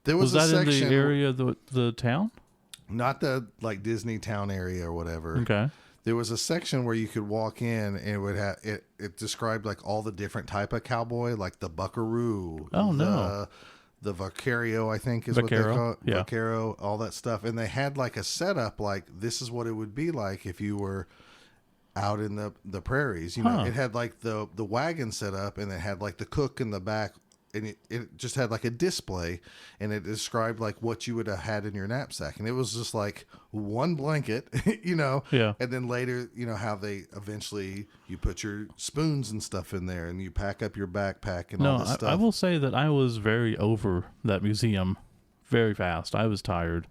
There Was was, a that in section, the area of the town? not the like Disney town area or whatever. Okay. There was a section where you could walk in and it would have it described like all the different type of cowboy, like the buckaroo. Oh, no. The vaquero, I think is what they Vaquero, call it. yeah. Vaquero, all that stuff. And they had like a setup like this is what it would be like if you were out in the prairies. You know, Huh. it had like the wagon set up and it had like the cook in the back, and it just had like a display, and it described like what you would have had in your knapsack, and it was just like one blanket, Yeah. and then later, how they eventually you put your spoons and stuff in there, and you pack up your backpack and all No, this stuff. I will say that I was very over that museum very fast. I was tired.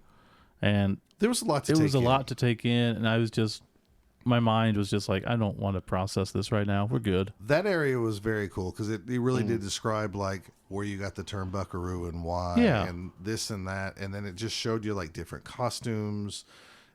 And There was a lot to it take was a in. lot to take in, and I was just, my mind was just like, I don't want to process this right now. We're good. That area was very cool because it really did describe like where you got the term buckaroo and why, Yeah. and this and that, and then it just showed you like different costumes,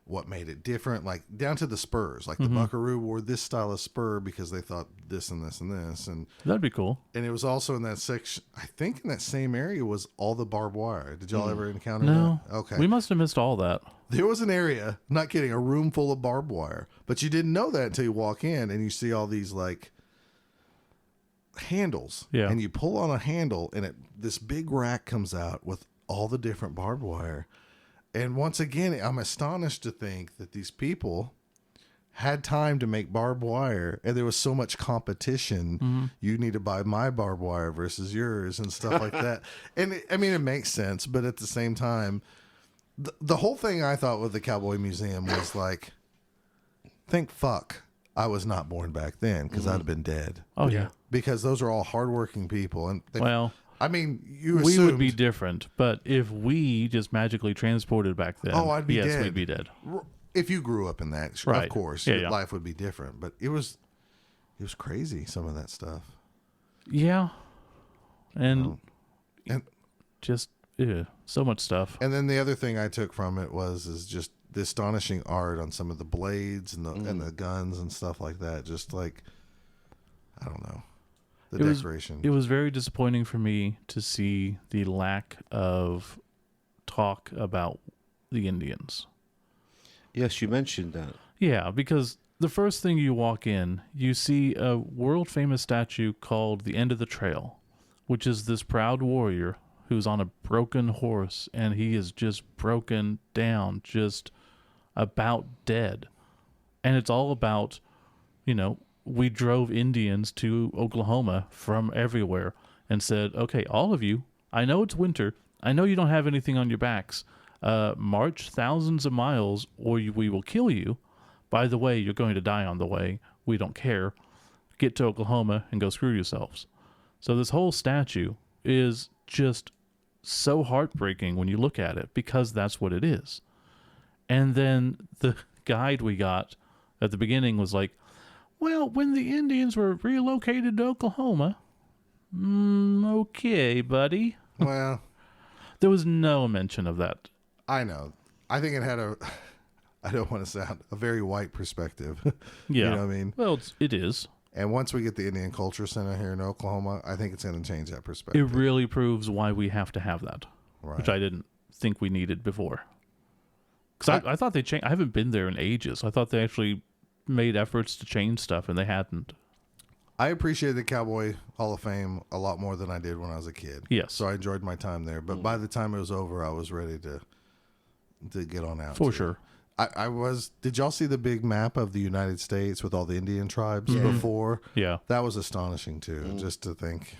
what made it different, like down to the spurs. Like the buckaroo wore this style of spur because they thought this and this and this, and That'd be cool. it was also in that section. I think in that same area was all the barbed wire. Did y'all ever encounter No. that? Okay, We must have missed all that. there was an area, not kidding, a room full of barbed wire. But you didn't know that until you walk in and you see all these like handles. Yeah. And you pull on a handle, and this big rack comes out with all the different barbed wire. And once again, I'm astonished to think that these people had time to make barbed wire, and there was so much competition. You need to buy my barbed wire versus yours and stuff like that. And it makes sense, but at the same time, the whole thing I thought with the Cowboy Museum was like, thank fuck I was not born back then, because I'd have been dead. Oh yeah. Because those are all hardworking people, and Well, you we assumed, would be different, but if we just magically transported back then, I'd be dead. we'd be dead. If you grew up in that, Right. of course, Yeah, your yeah. life would be different. But it was crazy, some of that stuff. Yeah. And And just so much stuff. and then the other thing I took from it is just the astonishing art on some of the blades and the guns and stuff like that. Just like, I don't know, the decoration. It was very disappointing for me to see the lack of talk about the Indians. Yes, you mentioned that. Yeah, because the first thing you walk in, you see a world famous statue called the End of the Trail, which is this proud warrior who's on a broken horse, and he is just broken down, just about dead. And it's all about, we drove Indians to Oklahoma from everywhere and said, okay, all of you, I know it's winter. I know you don't have anything on your backs. March thousands of miles or we will kill you. By the way, you're going to die on the way. We don't care. Get to Oklahoma and go screw yourselves. So this whole statue is just so heartbreaking when you look at it, because that's what it is. And then the guide we got at the beginning was like, well, when the Indians were relocated to Oklahoma, okay, buddy. Well, There was no mention of that. I know. I think it had I don't want to sound, a very white perspective. Yeah. You know what I mean? Well, it is. And once we get the Indian Culture Center here in Oklahoma, I think it's going to change that It perspective. really proves why we have to have that, Right. which I didn't think we needed before. Because I thought they changed. I haven't been there in ages. I thought they actually made efforts to change stuff, and they hadn't. I appreciate the Cowboy Hall of Fame a lot more than I did when I was a kid. Yes. So I enjoyed my time there. But by the time it was over, I was ready to get on out. For too. sure. I was. Did y'all see the big map of the United States with all the Indian tribes before? Yeah. That was astonishing too. Just to think.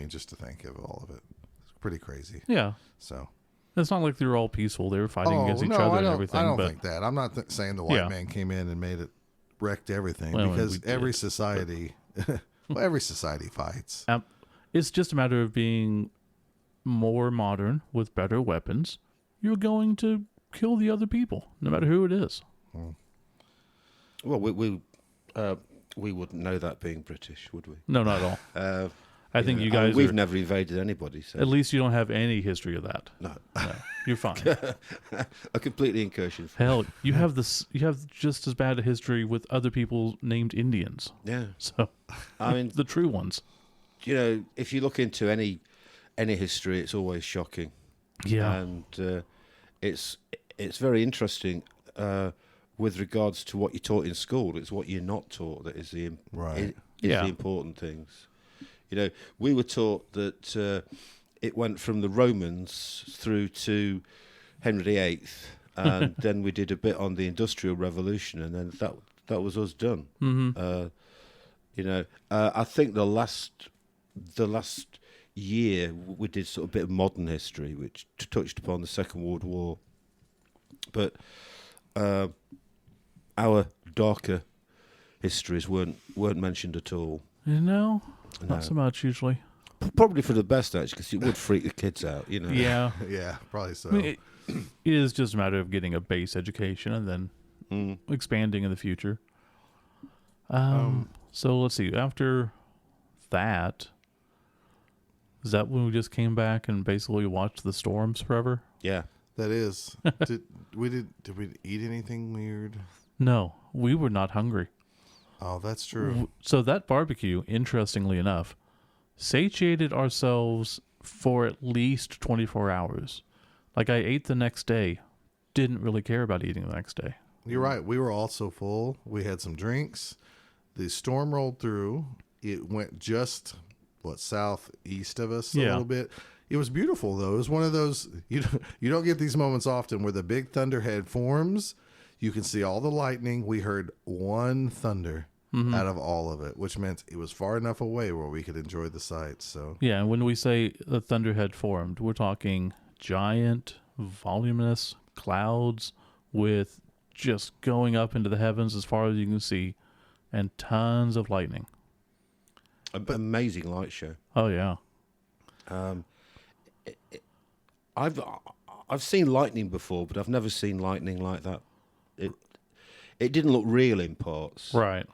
Just to think of all of it. It's pretty crazy. Yeah. So. It's not like they were all peaceful. They were fighting against each other and everything. I don't but think that. I'm not saying the white Yeah. man came in and wrecked everything, Well, because we did, every society, every society fights. it's just a matter of being more modern with better weapons. You're going to kill the other people, no matter who it is. Well, we wouldn't know that being British, would we? No, not at all. I think you guys we've never invaded anybody, so at least you don't have any history of that. no. No, you're fine. A completely incursion. Hell, you have just as bad a history with other people named Indians. Yeah, So, I mean, the true ones. if you look into any history, it's always shocking. Yeah. And it's very interesting with regards to what you're taught in school. It's what you're not taught that is the Right. the important things. We were taught that it went from the Romans through to Henry VIII, and then we did a bit on the Industrial Revolution, and then that was us done. Mm-hmm. I think the last year we did sort of a bit of modern history, which touched upon the Second World War, but our darker histories weren't mentioned at all. Not No. so much usually. Probably for the best, actually, because it would freak the kids out. Yeah. Yeah, probably so. I mean, it is just a matter of getting a base education and then expanding in the future. So let's see. After that, is that when we just came back and basically watched the storms forever? Yeah. That is. Did we eat anything weird? No, we were not hungry. Oh, that's true. So that barbecue, interestingly enough, satiated ourselves for at least 24 hours. Like I ate the next day, didn't really care about eating the next day. You're right. We were all so full. We had some drinks. The storm rolled through, It went just southeast of us a Yeah. little bit. It was beautiful though. It was one of those you don't get these moments often where the big thunderhead forms. You can see all the lightning. We heard one thunder out of all of it, which meant it was far enough away where we could enjoy the sights. So Yeah, and when we say the thunderhead formed, we're talking giant, voluminous clouds with just going up into the heavens as far as you can see, and tons of lightning. Amazing light show. Oh yeah, I've seen lightning before, but I've never seen lightning like that. It didn't look real in parts. right.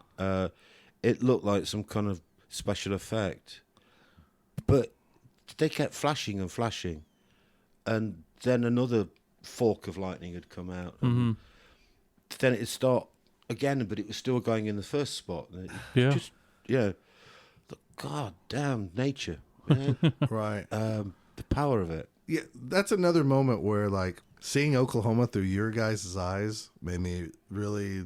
It looked like some kind of special effect, but they kept flashing and flashing, and then another fork of lightning had come out. And then it'd start again, but it was still going in the first spot. And it the goddamn nature, you know? right. The power of it. Yeah, that's another moment where like seeing Oklahoma through your guys' eyes made me really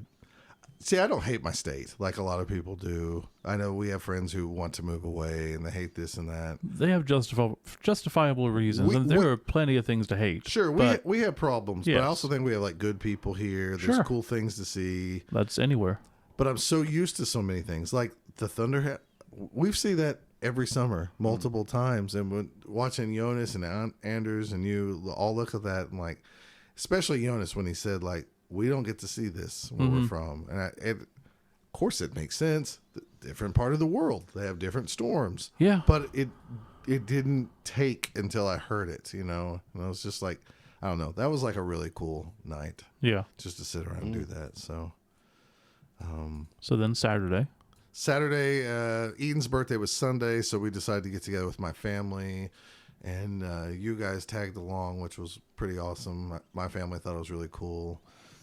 see. I don't hate my state like a lot of people do. I know we have friends who want to move away and they hate this and that. They have justifiable reasons, and there are plenty of things to hate. Sure, but we have problems, but Yes. I also think we have like good people here. There's Sure. cool things to see. that's anywhere. But I'm so used to so many things like the Thunderhead. We've seen that every summer multiple times, and when watching Jonas and Anders and you all look at that and like, especially Jonas when he said like, we don't get to see this where we're from, and of course it makes sense. Different part of the world, they have different storms. Yeah. But it didn't take until I heard it, you know, and I was just like, I don't know, that was like a really cool night Yeah. just to sit around and do that. So So then Saturday. Saturday, Eden's birthday was Sunday, so we decided to get together with my family, and you guys tagged along, which was pretty awesome. My family thought it was really cool.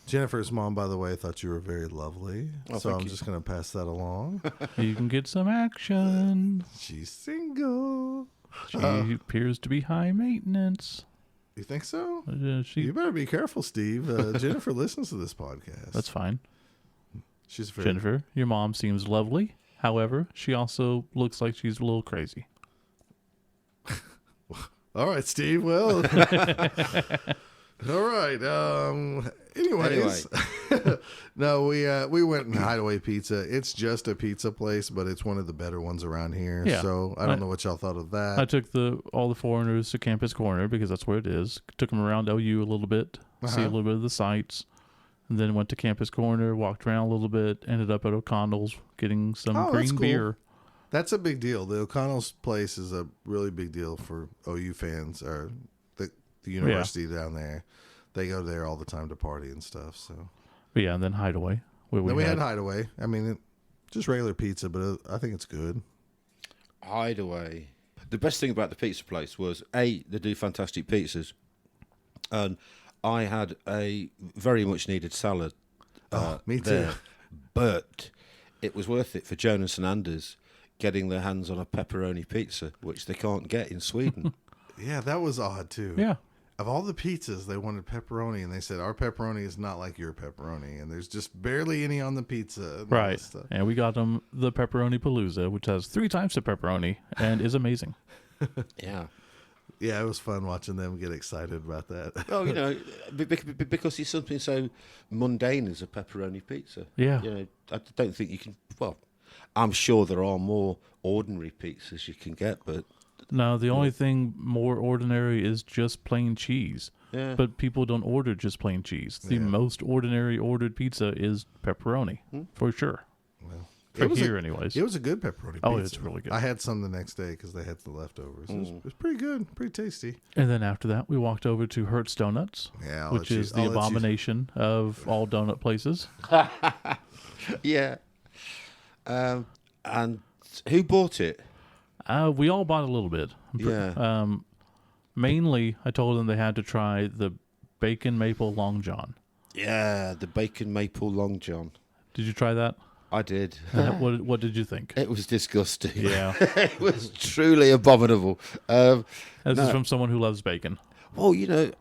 Jennifer's mom, by the way, thought you were very lovely, so I'm just going to pass that along. You can get some action. She's single. She appears to be high maintenance. You think so? You better be careful, Steve. Jennifer listens to this podcast. That's fine. She's very Jennifer, your mom seems lovely. However, she also looks like she's a little crazy. All right, Steve. Well, all right. Anyways, no, we went in Hideaway Pizza. It's just a pizza place, but it's one of the better ones around here. Yeah. So I don't know what y'all thought of that. I took all the foreigners to Campus Corner because that's where it is. Took them around OU a little bit, see a little bit of the sights. And then went to Campus Corner, walked around a little bit, ended up at O'Connell's getting some that's green cool. beer. That's a big deal. The O'Connell's place is a really big deal for OU fans, or the university down there. They go there all the time to party and stuff. So, But yeah, and then Hideaway. Where then we had Hideaway. I mean, just regular pizza, but I think it's good. Hideaway. The best thing about the pizza place was they do fantastic pizzas, and I had a very much needed salad. Me too. There. But it was worth it for Jonas and Anders getting their hands on a pepperoni pizza, which they can't get in Sweden. Yeah, that was odd too. Yeah. Of all the pizzas, they wanted pepperoni, and they said our pepperoni is not like your pepperoni, and there's just barely any on the pizza. And all Right. this stuff. And we got them the Pepperoni Palooza, which has 3 types of pepperoni and is amazing. Yeah. Yeah, it was fun watching them get excited about that. Well, you know, because it's something so mundane as a pepperoni pizza. Yeah. You know, I don't think you can. Well, I'm sure there are more ordinary pizzas you can get, but No, the only thing more ordinary is just plain cheese. yeah. But people don't order just plain cheese. The most ordinary ordered pizza is pepperoni, for sure. Well, For here, anyways. It was a good pepperoni pizza. Oh, it's really good. I had some the next day because they had the leftovers. It was pretty good, pretty tasty. And then after that, we walked over to Hertz Donuts, Yeah, which is the abomination of all donut places. Yeah. And who bought it? We all bought a little bit. Yeah. Mainly, I told them they had to try the bacon maple long john. Yeah, the bacon maple long john. Did you try that? I did. What did you think? It was disgusting. Yeah. It was truly abominable. This is from someone who loves bacon. Well, you know,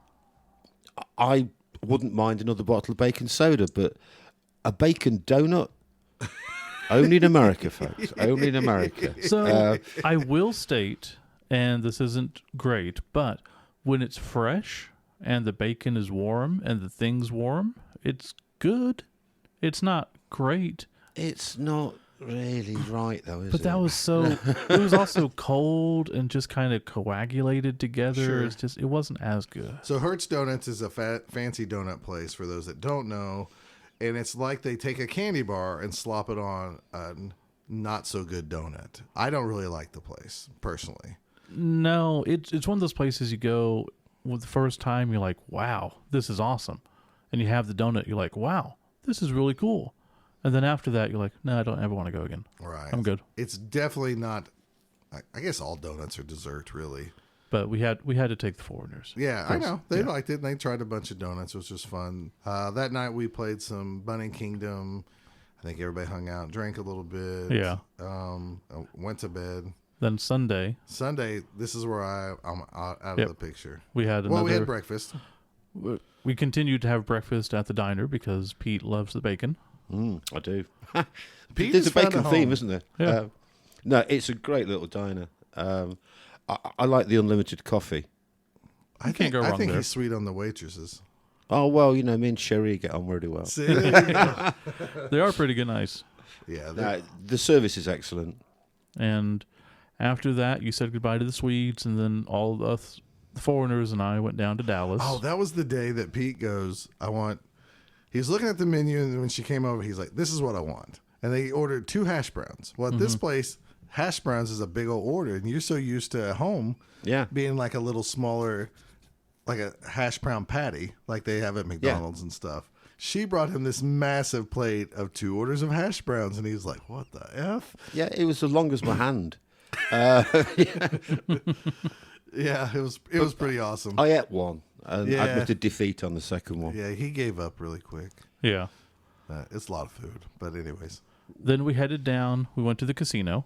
I wouldn't mind another bottle of bacon soda, but a bacon donut? Only in America, folks. Only in America. So I will state, and this isn't great, but when it's fresh and the bacon is warm and the thing's warm, it's good. It's not great. It's not really right, though, is it? But that was so. It was also cold and just kind of coagulated together. Sure. It's just, it wasn't as good. So Hertz Donuts is a fancy donut place for those that don't know, and it's like they take a candy bar and slop it on a not so good donut. I don't really like the place personally. No, it's one of those places you go with the first time. You're like, wow, this is awesome, and you have the donut. You're like, wow, this is really cool. And then after that, you're like, no, I don't ever want to go again. Right. I'm good. It's definitely not. I guess all donuts are dessert, really. But we had to take the foreigners. Yeah, I know. They liked it, and they tried a bunch of donuts, which was fun. That night, we played some Bunny Kingdom. I think everybody hung out, drank a little bit. Yeah. Went to bed. Then Sunday, this is where I'm out of Yep. the picture. we had Well, another. we had breakfast. We continued to have breakfast at the diner because Pete loves the bacon. I do. Pete There's has a found bacon a theme, home. isn't there? Yeah. No, it's a great little diner. I like the unlimited coffee. I can't go I wrong think there. he's sweet on the waitresses. Oh, well, me and Sherry get on really well. See, there you go. They are pretty good, nice. Yeah, The service is excellent. And after that, you said goodbye to the Swedes, and then all the foreigners and I went down to Dallas. Oh, that was the day that Pete goes, he's looking at the menu, and when she came over, he's like, this is what I want. And they ordered 2 hash browns. Well, at this place, hash browns is a big old order, and you're so used to at home Yeah. being like a little smaller, like a hash brown patty, like they have at McDonald's and stuff. She brought him this massive plate of 2 orders of hash browns, and he's like, what the F? Yeah, it was as long as my hand. Yeah, it was pretty awesome. I ate one and Yeah. admitted defeat on the second one. Yeah, he gave up really quick. Yeah. It's a lot of food, but anyways. Then we headed down. We went to the casino.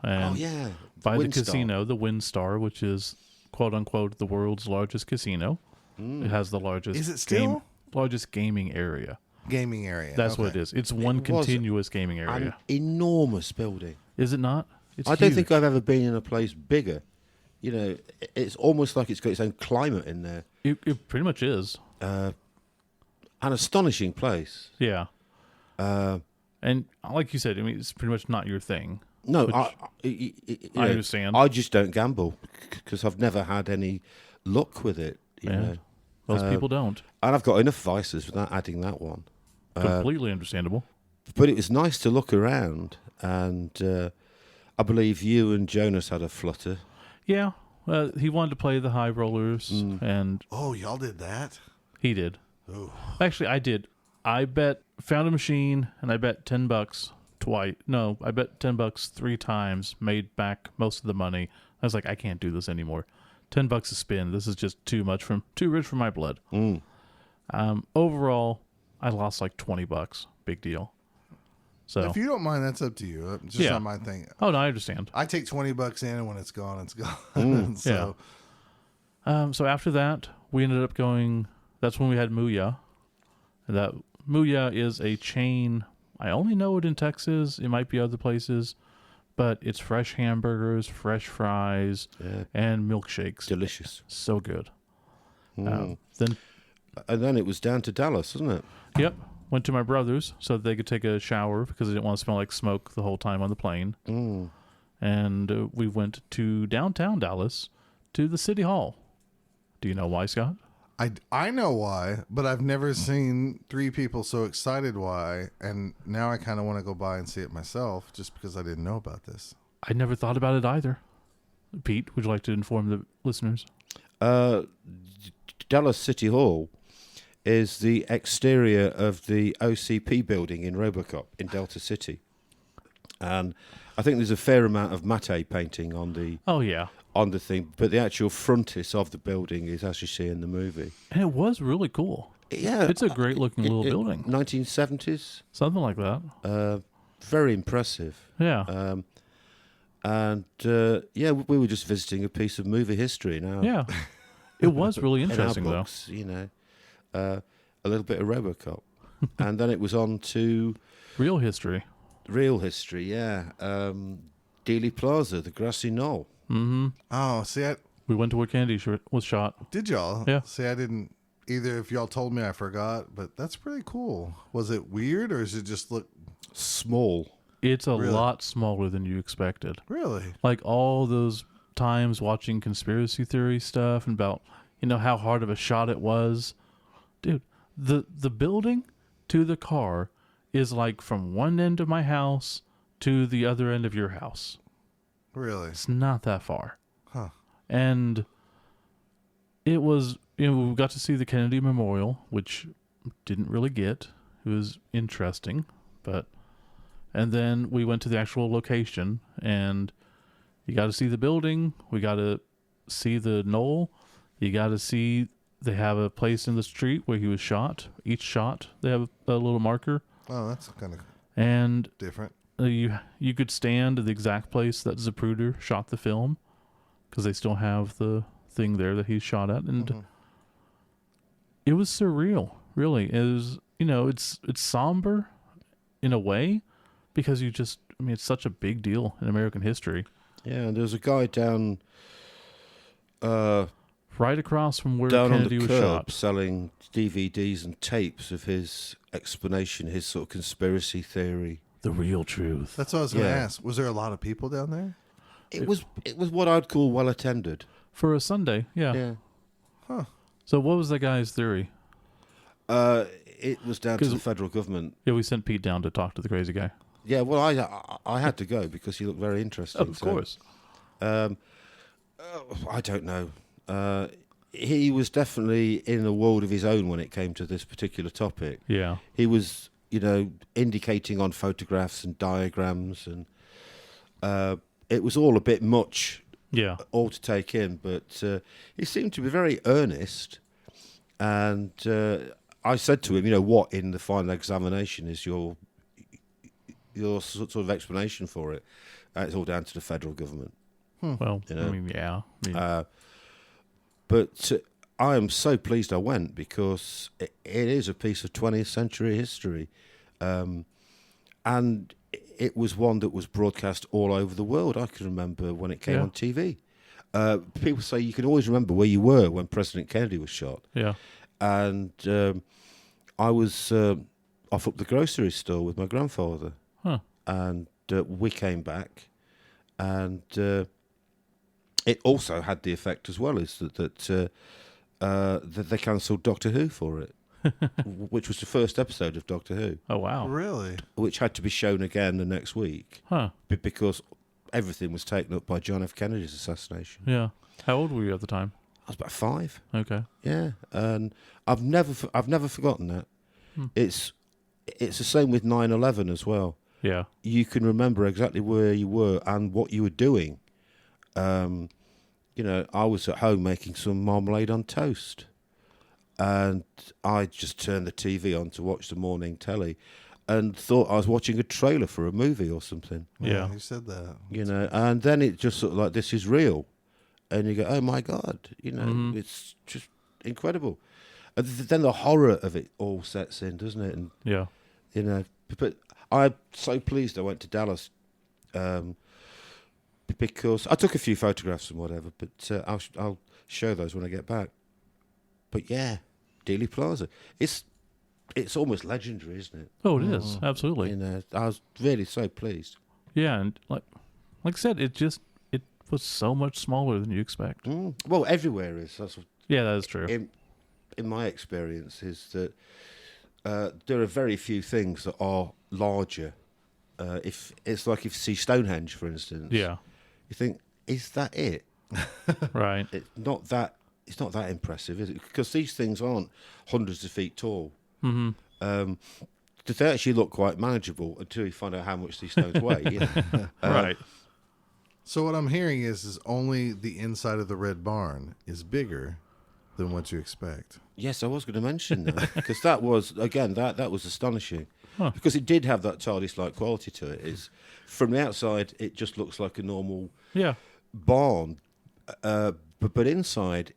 And Oh, yeah. by Windstar. the casino, the WinStar, which is quote unquote the world's largest casino. It has the largest. Is it still? largest gaming area? Gaming area. That's what Okay. it is. It's one was continuous gaming An area. enormous building. Is it not? It's I don't huge. think I've ever been in a place bigger. It's almost like it's got its own climate in there. It pretty much is. An astonishing place. Yeah. Uh, And like you said, I mean, it's pretty much not your thing. no, Which I understand. I just don't gamble because I've never had any luck with it. You Yeah. know, Most people don't. and I've got enough vices without adding that one. Completely understandable. But it was nice to look around, and I believe you and Jonas had a flutter. Yeah. He wanted to play the high rollers, and Oh, y'all did that? he did. Oh. Actually, I did. I found a machine, and I bet $10 twice. No, I bet $10 3 times, made back most of the money. I was like, I can't do this anymore. $10 a spin. This is just too rich for my blood. Overall, I lost like $20. Big deal. So, If you don't mind, that's up to you. It's just Yeah. not my thing. oh no, I understand. I take $20 in, and when it's gone, it's gone. So, So after that, we ended up going. That's when we had Muya. And that Muya is a chain. I only know it in Texas. It might be other places, but it's fresh hamburgers, fresh fries, Yeah. and milkshakes. Delicious. So good. Mm. Then, And then it was down to Dallas, wasn't it? yep, went to my brother's so that they could take a shower because they didn't want to smell like smoke the whole time on the plane. And we went to downtown Dallas to the city hall. Do you know why, Scott? I know why, but I've never seen 3 people so excited why, and now I kind of want to go by and see it myself just because I didn't know about this. I never thought about it either. Pete, would you like to inform the listeners? Dallas City Hall is the exterior of the OCP building in Robocop in Delta City. And I think there's a fair amount of matte painting on the thing, but the actual frontis of the building is as you see in the movie. And it was really cool. Yeah, It's a great looking little building. 1970s, Something like that. very impressive. Yeah. We were just visiting a piece of movie history now. Yeah. It was really in our interesting, though. books, a little bit of RoboCop, and then it was on to Real history. Real history, yeah. Dealey Plaza, the grassy knoll. Mm-hmm. Oh, see, We went to where Kennedy was shot. did y'all? Yeah. See, I didn't either. If y'all told me, I forgot. But that's pretty cool. Was it weird, or does it just look Small. It's a Really? lot smaller than you expected. really? Like all those times watching conspiracy theory stuff and about, how hard of a shot it was. Dude, the building to the car is like from one end of my house to the other end of your house. Really? It's not that far. Huh. And it was, we got to see the Kennedy Memorial, which didn't really get. It was interesting, and then we went to the actual location, and you got to see the building. We got to see the knoll. You got to see they have a place in the street where he was shot. Each shot, they have a little marker. Oh, that's kind of And different. you could stand at the exact place that Zapruder shot the film, because they still have the thing there that he shot at. And it was surreal, really. It was, it's somber in a way, because it's such a big deal in American history. Yeah, and there was a guy down Right across from where down on Kennedy the was curb shot. selling DVDs and tapes of his explanation, his sort of conspiracy theory. The real truth. That's what I was going to Yeah. ask. Was there a lot of people down there? It was what I'd call well attended. For a Sunday, yeah. Yeah. Huh. So what was that guy's theory? It was down to 'Cause- the federal government. Yeah, we sent Pete down to talk to the crazy guy. Yeah, well, I had to go because he looked very interesting. Of course. I don't know. He was definitely in a world of his own when it came to this particular topic. Yeah. He was, indicating on photographs and diagrams, and it was all a bit much, Yeah. all to take in. But he seemed to be very earnest, and I said to him, what in the final examination is your sort of explanation for it? It's all down to the federal government. Well, You know? yeah. But I am so pleased I went, because it is a piece of 20th century history. And it was one that was broadcast all over the world. I can remember when it came Yeah. on TV. People say you can always remember where you were when President Kennedy was shot. Yeah. And I was off up the grocery store with my grandfather. Huh. And we came back, and it also had the effect as well, is that they cancelled Doctor Who for it, which was the first episode of Doctor Who, Oh, wow. Really? which had to be shown again the next week Huh. because everything was taken up by John F. Kennedy's assassination. Yeah. How old were you at the time? I was about 5. Okay. Yeah, and I've never forgotten that. It's the same with 9/11 as well. Yeah. You can remember exactly where you were and what you were doing. I was at home making some marmalade on toast, and I just turned the TV on to watch the morning telly, and thought I was watching a trailer for a movie or something. Yeah. You said that. And then it just sort of like, this is real, and you go, oh my God, it's just incredible. And then the horror of it all sets in, doesn't it? And Yeah. but I'm so pleased I went to Dallas, because I took a few photographs and whatever, but I'll show those when I get back. But yeah, Dealey Plaza, it's almost legendary, isn't it? Oh, it is. Absolutely. I was really so pleased. Yeah. And like I said, it was so much smaller than you expect. Well, everywhere is. That's what, Yeah, that is true. in my experience, is that there are very few things that are larger. If it's like if you see Stonehenge, for instance, Yeah. you think, is that it? Right. It's not that impressive, is it? Because these things aren't hundreds of feet tall. Mm-hmm. They actually look quite manageable until you find out how much these stones weigh. Right. So what I'm hearing is only the inside of the Red Barn is bigger than what you expect. Yes, I was going to mention that, because that was, again, that was astonishing. Huh. Because it did have that TARDIS-like quality to it. Is from the outside, it just looks like a normal Yeah. barn, but inside,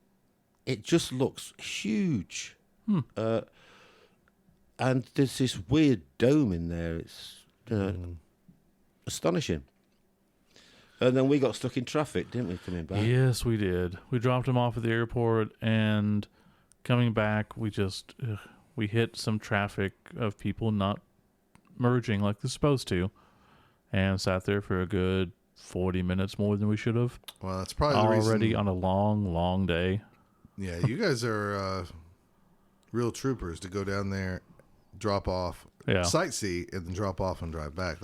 it just looks huge. And there's this weird dome in there. It's astonishing. And then we got stuck in traffic, didn't we, coming back? Yes, we did. We dropped him off at the airport, and coming back, we hit some traffic of people not merging like they're supposed to, and sat there for a good 40 minutes more than we should have. Well, that's probably the already reason. on a long, long day. Yeah, you guys are real troopers to go down there, drop off, sightsee, and then drop off and drive back.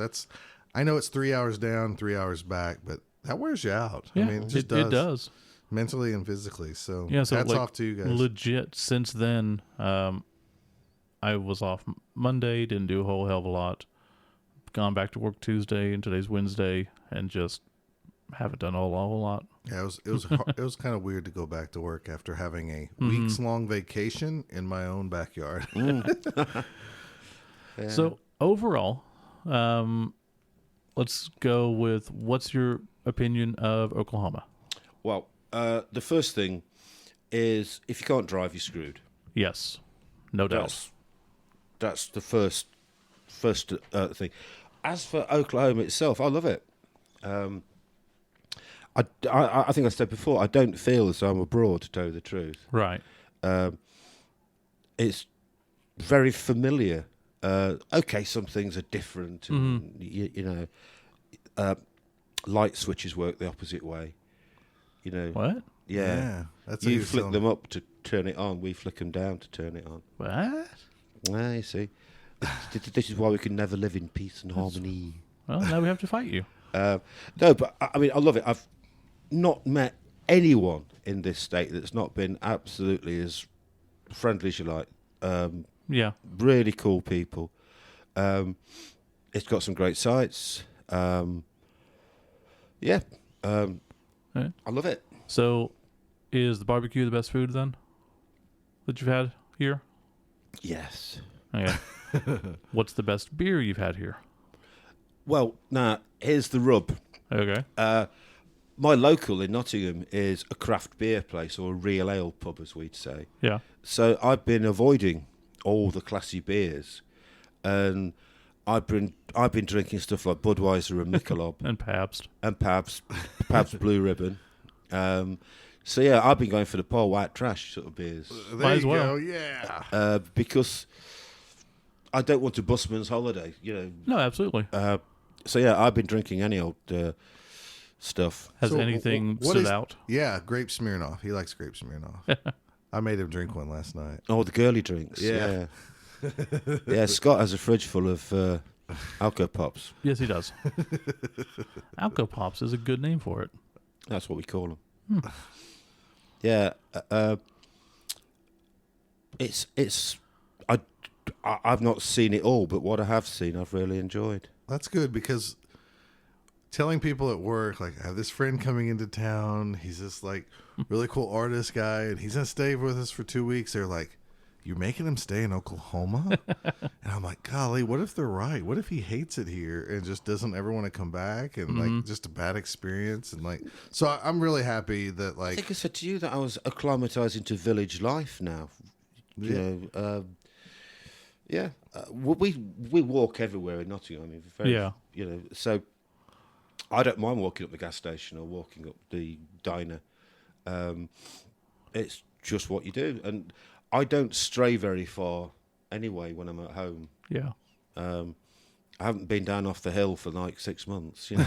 I know it's 3 hours down, 3 hours back, but that wears you out. Yeah, I mean, it does. Mentally and physically. So, yeah, so hats off to you guys. Legit, since then, I was off Monday, didn't do a whole hell of a lot. Gone back to work Tuesday, and today's Wednesday, and just haven't done a whole lot. Yeah, it was kind of weird to go back to work after having a weeks long vacation in my own backyard. Yeah. So overall, let's go with what's your opinion of Oklahoma? Well, the first thing is if you can't drive, you're screwed. Yes, no doubt. That's the first thing. As for Oklahoma itself, I love it. I think I said before, I don't feel as though I'm abroad, to tell you the truth. Right. It's very familiar. Okay, some things are different. And, you know, light switches work the opposite way. You know. What? Yeah. That's you flick them up to turn it on. We flick them down to turn it on. What? Ah, you see. This is why we can never live in peace and harmony. Well, now we have to fight you. No, but I mean, I love it. I've not met anyone in this state that's not been absolutely as friendly as you like. Yeah. Really cool people. It's got some great sights. Yeah. I love it. So, is the barbecue the best food then that you've had here? Yes. Okay. What's the best beer you've had here? Well, now, here's the rub. Okay. My local in Nottingham is a craft beer place, or a real ale pub, as we'd say. Yeah. So I've been avoiding all the classy beers, and I've been drinking stuff like Budweiser and Michelob And Pabst. and Pabst Blue Ribbon. So yeah, I've been going for the poor white trash sort of beers There Might as you well. go. Yeah. because I don't want a busman's holiday, you know. No, absolutely. So yeah, I've been drinking any old stuff. Has So, anything what stood is- out? Yeah, grape Smirnoff. He likes grape Smirnoff. I made him drink one last night. Oh, the girly drinks. Yeah. Yeah, Scott has a fridge full of Alco Pops. Yes, he does. Alco Pops is a good name for it. That's what we call them. Yeah. I've not seen it all, but what I have seen, I've really enjoyed. That's good because telling people at work, like, I have this friend coming into town. He's this like really cool artist guy, and he's gonna stay with us for 2 weeks. They're like, "You're making him stay in Oklahoma?" And I'm like, "Golly, what if they're right? What if he hates it here and just doesn't ever want to come back, and like just a bad experience?" And like, so I'm really happy that I like, think I said to you that I was acclimatizing to village life now. You know, yeah. We walk everywhere in Nottingham. I mean, very, Yeah. You know, so I don't mind walking up the gas station or walking up the diner. It's just what you do, and I don't stray very far anyway when I'm at home. Yeah. I haven't been down off the hill for like 6 months. You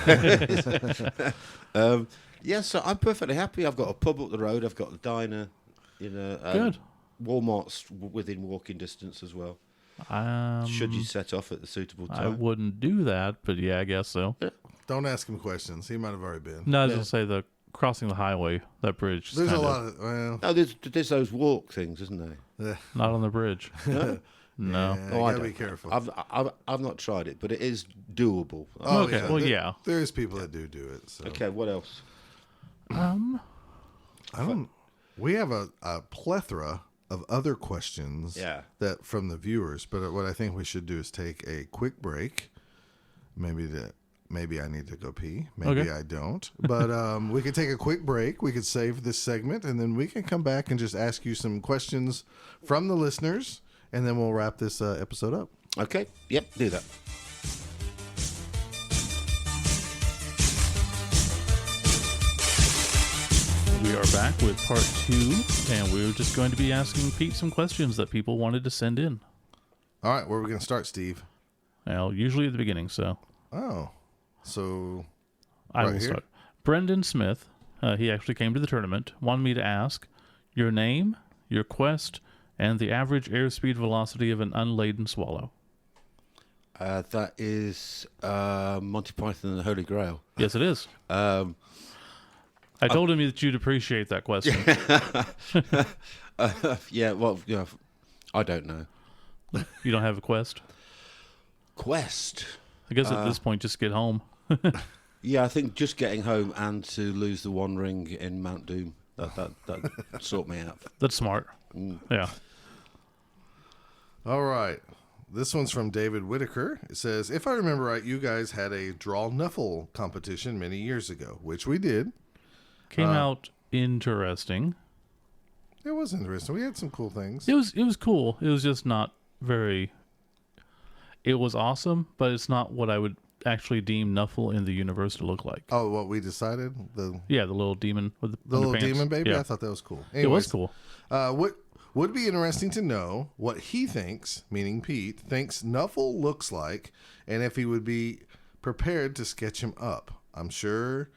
know? Yeah, so I'm perfectly happy. I've got a pub up the road. I've got a diner. You know, Good. Walmart's within walking distance as well. Should you set off at the suitable I time? wouldn't do that, but yeah, I guess so. don't ask him questions. He might have already been. No, I was Yeah. going to say the crossing the highway, that bridge. is There's a kinda lot of No, there's those walk things, isn't there? Not on the bridge. No. Yeah, Oh, you I gotta don't be careful. I've not tried it, but it is doable. Oh, Okay, well, there- yeah. There's people that do it. So. Okay, what else? I don't. We have a plethora of other questions. Yeah. That from the viewers, but what I think we should do is take a quick break. Maybe I need to go pee. Maybe Okay. I don't. But we could take a quick break. We could save this segment, and then we can come back and just ask you some questions from the listeners, and then we'll wrap this episode up. Okay, yep, do that. We are back with part 2, and we're just going to be asking Pete some questions that people wanted to send in. All right, where are we going to start, Steve? Well, usually at the beginning, so Oh, so I right will here? start. Brendan Smith, he actually came to the tournament, wanted me to ask your name, your quest, and the average airspeed velocity of an unladen swallow. That is Monty Python and the Holy Grail. Yes, it is. I told him that you'd appreciate that question. Yeah, well, I don't know. You don't have a quest? Quest. I guess at this point, just get home. Yeah, I think just getting home and to lose the One Ring in Mount Doom, that sort me out. That's smart. Yeah. All right. This one's from David Whitaker. It says, if I remember right, you guys had a draw knuffle competition many years ago, which we did. Came out interesting. It was interesting. We had some cool things. It was cool. It was just not very... It was awesome, but it's not what I would actually deem Knuffle in the universe to look like. Oh, what we decided? The little demon with the little underpants. demon baby? Yeah. I thought that was cool. It was Anyways, cool. What would be interesting to know what he thinks, meaning Pete, thinks Knuffle looks like, and if he would be prepared to sketch him up. I'm sure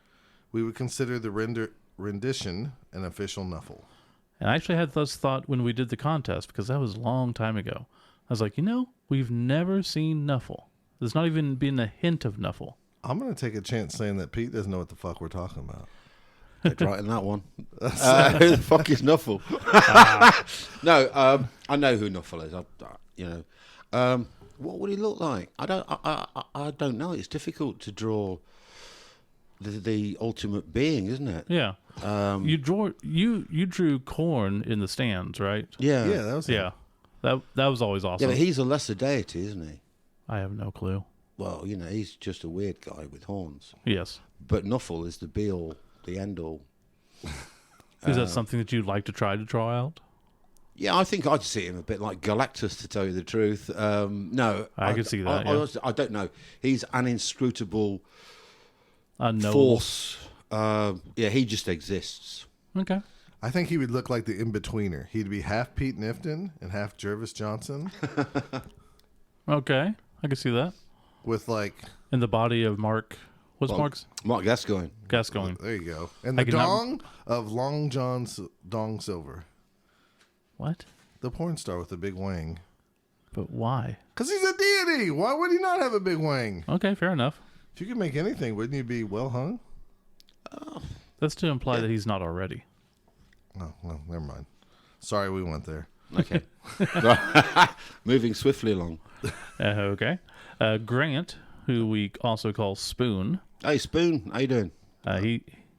we would consider the rendition an official Knuffle. And I actually had this thought when we did the contest, because that was a long time ago. I was like, we've never seen Knuffle. There's not even been a hint of Knuffle. I'm going to take a chance saying that Pete doesn't know what the fuck we're talking about. Get right in that one. Who the fuck is Knuffle? No, I know who Knuffle is. What would he look like? I don't know. It's difficult to draw the ultimate being, isn't it? Yeah. You drew Corn in the stands, right? Yeah. Yeah, that was Yeah. That was always awesome. Yeah, but he's a lesser deity, isn't he? I have no clue. Well, he's just a weird guy with horns. Yes. But Knuffle is the be-all, the end-all. Is that something that you'd like to try to draw out? Yeah, I think I'd see him a bit like Galactus, to tell you the truth. No. I could see that, yeah. I don't know. He's an inscrutable Unknowable. force. He just exists. Okay. I think he would look like the in-betweener. He'd be half Pete Knifton and half Jervis Johnson Okay. I can see that. with like, In the body of Mark. What's Mark's? Mark Gascoigne. Gascoigne. there you go. And the I cannot- dong of Long John Dong Silver. What? The porn star with the big wang. But why? Because he's a deity. Why would he not have a big wang? Okay, fair enough. If you could make anything, wouldn't you be well hung? That's to imply that he's not already. Oh, well, never mind. Sorry we went there. Okay. Moving swiftly along. Okay. Grant, who we also call Spoon, Hey, Spoon, how you doing?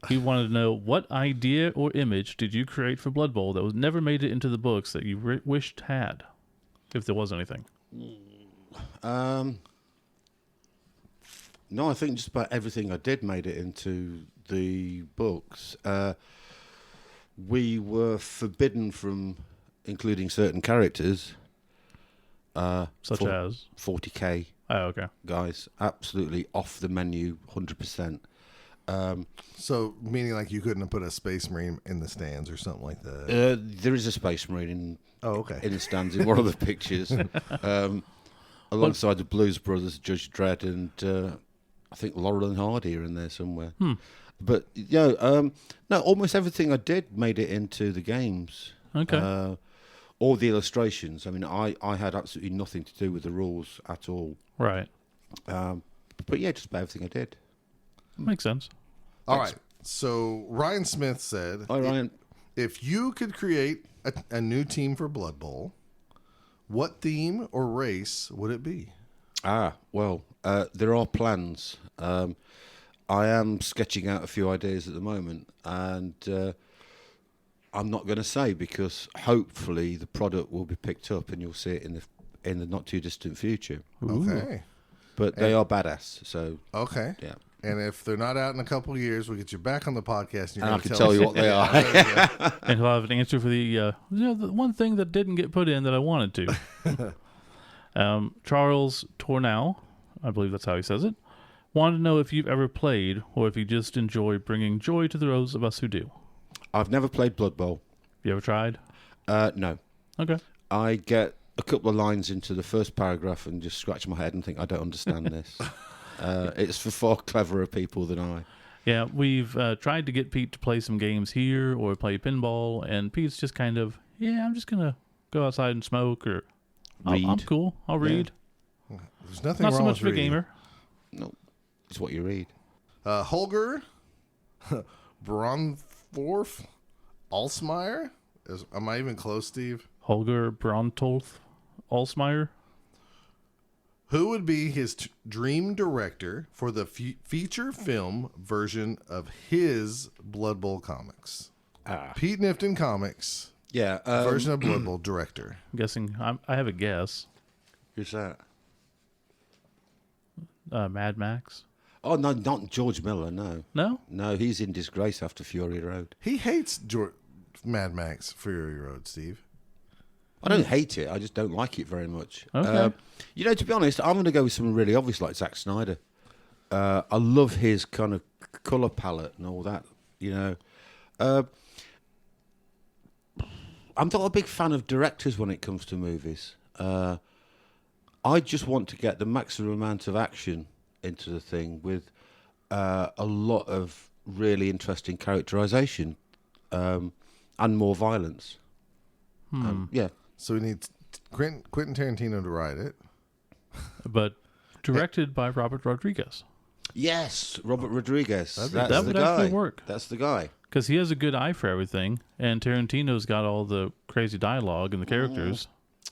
he wanted to know, what idea or image did you create for Blood Bowl that was never made it into the books that you wished had, if there was anything? No, I think just about everything I did made it into the books. We were forbidden from including certain characters. Such as? 40k Oh, okay. guys. Absolutely off the menu, 100%. So, meaning like you couldn't have put a Space Marine in the stands or something like that? There is a Space Marine in Okay. the stands in one of the pictures. Alongside the Blues Brothers, Judge Dredd, and I think Laurel and Hardy are in there somewhere. But, no, almost everything I did made it into the games. Okay. All the illustrations. I mean, I had absolutely nothing to do with the rules at all. Right. But yeah, just about everything I did. Makes sense. All right. So, Ryan Smith said, Hi, Ryan. if you could create a new team for Blood Bowl, what theme or race would it be? Well, there are plans. I am sketching out a few ideas at the moment, and I'm not going to say, because hopefully the product will be picked up and you'll see it in the not too distant future. Okay. But they are badass, so Okay. yeah. And if they're not out in a couple of years, we'll get you back on the podcast. And I you're can gonna tell us- you what they are. And he'll have an answer for the one thing that didn't get put in that I wanted to. Charles Tornow, I believe that's how he says it, wanted to know if you've ever played or if you just enjoy bringing joy to those of us who do. I've never played Blood Bowl. You ever tried? No. Okay. I get a couple of lines into the first paragraph and just scratch my head and think, I don't understand this. It's for far cleverer people than I. Yeah, we've tried to get Pete to play some games here or play pinball, and Pete's just kind of, I'm just going to go outside and smoke, or Read. I'm cool. I'll read. There's nothing Not wrong so much with of a reading. gamer. No, it's what you read. Holger Bronthorf Alsmeyer. Am I even close, Steve? Holger Brontolf Alsmeyer. Who would be his dream director for the feature film version of his Blood Bowl comics? Pete Knifton Comics Yeah. version of Blood Bowl director. I'm guessing I have a guess. Who's that? Mad Max. Oh, no, not George Miller, no. No? No, he's in disgrace after Fury Road. He hates Mad Max Fury Road, Steve. I don't hate it. I just don't like it very much. Okay. To be honest, I'm going to go with something really obvious like Zack Snyder. I love his kind of colour palette and all that, I'm not a big fan of directors when it comes to movies. I just want to get the maximum amount of action into the thing with a lot of really interesting characterization and more violence. Yeah. So we need Quentin Tarantino to write it. But directed by Robert Rodriguez. Yes, Robert Rodriguez. That would actually work. That's the guy. Because he has a good eye for everything, and Tarantino's got all the crazy dialogue and the characters.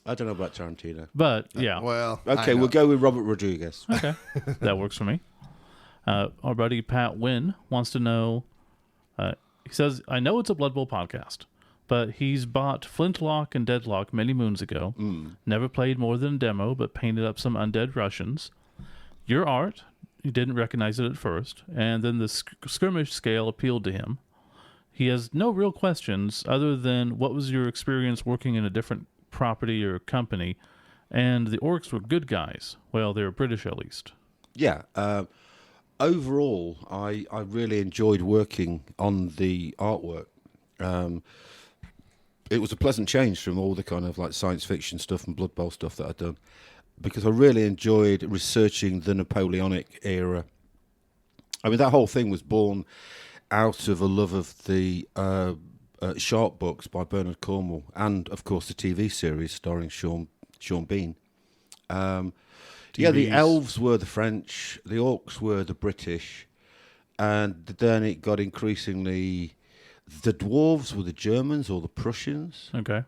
I don't know about Tarantino. But, yeah. Well, Okay, we'll go with Robert Rodriguez. Okay. That works for me. Our buddy Pat Wynn wants to know, he says, I know it's a Blood Bowl podcast, but he's bought Flintlock and Deadlock many moons ago. Never played more than a demo, but painted up some undead Russians. Your art, he didn't recognize it at first, and then the skirmish scale appealed to him. He has no real questions other than what was your experience working in a different property or company, and the orcs were good guys. Well, they were British at least. Yeah. Overall, I really enjoyed working on the artwork. It was a pleasant change from all the kind of like science fiction stuff and Blood Bowl stuff that I'd done, because I really enjoyed researching the Napoleonic era. I mean, that whole thing was born out of a love of the Sharp books by Bernard Cornwell, and of course the TV series starring Sean Bean. The elves were the French, the orcs were the British, and then it got increasingly the dwarves were the Germans or the Prussians. Okay.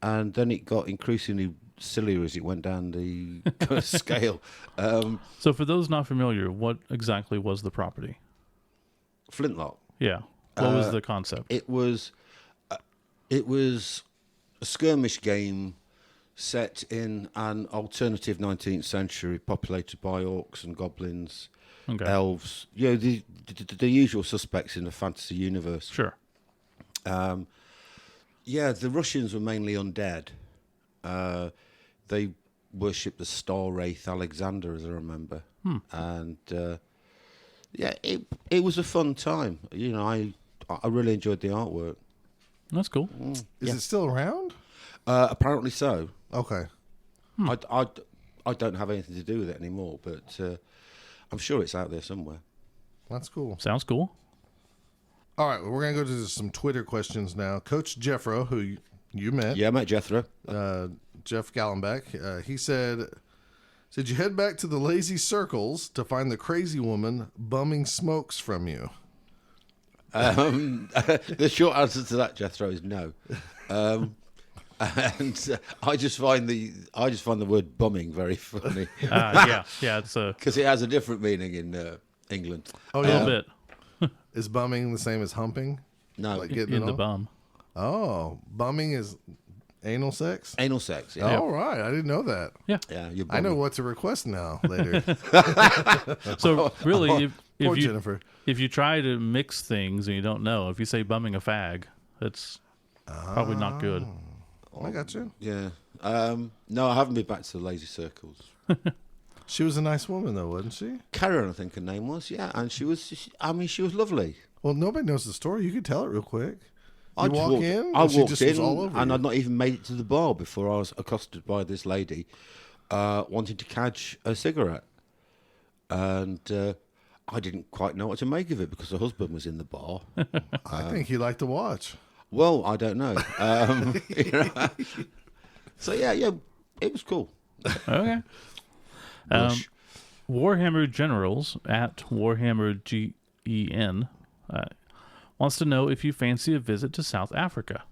And then it got increasingly sillier as it went down the kind of scale. So for those not familiar, what exactly was the property? Flintlock. Yeah. What was the concept? It was a skirmish game set in an alternative 19th century, populated by orcs and goblins, elves. The usual suspects in the fantasy universe. Sure. The Russians were mainly undead. They worshipped the star wraith Alexander, as I remember. And it was a fun time. I really enjoyed the artwork. That's cool. Is it still around? Apparently so. Okay. I don't have anything to do with it anymore, but I'm sure it's out there somewhere. That's cool. Sounds cool. All right, well, we're going to go to some Twitter questions now. Coach Jeffro, who you met. Yeah, I met Jethro. Jeff Gallenbeck. He said, you head back to the lazy circles to find the crazy woman bumming smokes from you? The short answer to that, Jethro, is no. And I just find the word bumming very funny. Yeah, it's because it has a different meaning in England. Oh, a yeah. little bit Is bumming the same as humping? No, Like getting in it the on? bum. Oh, bumming is anal sex? anal sex. Yeah, All right, I didn't know that. Yeah. yeah. You're I know bumming. what to request now later. So really, Poor if you Jennifer. if you try to mix things and you don't know, if you say bumming a fag, that's probably not good. I got you. Yeah. No, I haven't been back to the lazy circles. She was a nice woman, though, wasn't she? Karen, I think her name was. Yeah, and she was lovely. Well, nobody knows the story. You could tell it real quick. You walk in, I and she walked just was in, all over and you. I'd not even made it to the bar before I was accosted by this lady wanting to catch a cigarette. And I didn't quite know what to make of it because her husband was in the bar. I think he liked to watch. Well, I don't know. You know. So, yeah, it was cool. Okay. Bush. Warhammer Generals at Warhammer GEN wants to know if you fancy a visit to South Africa.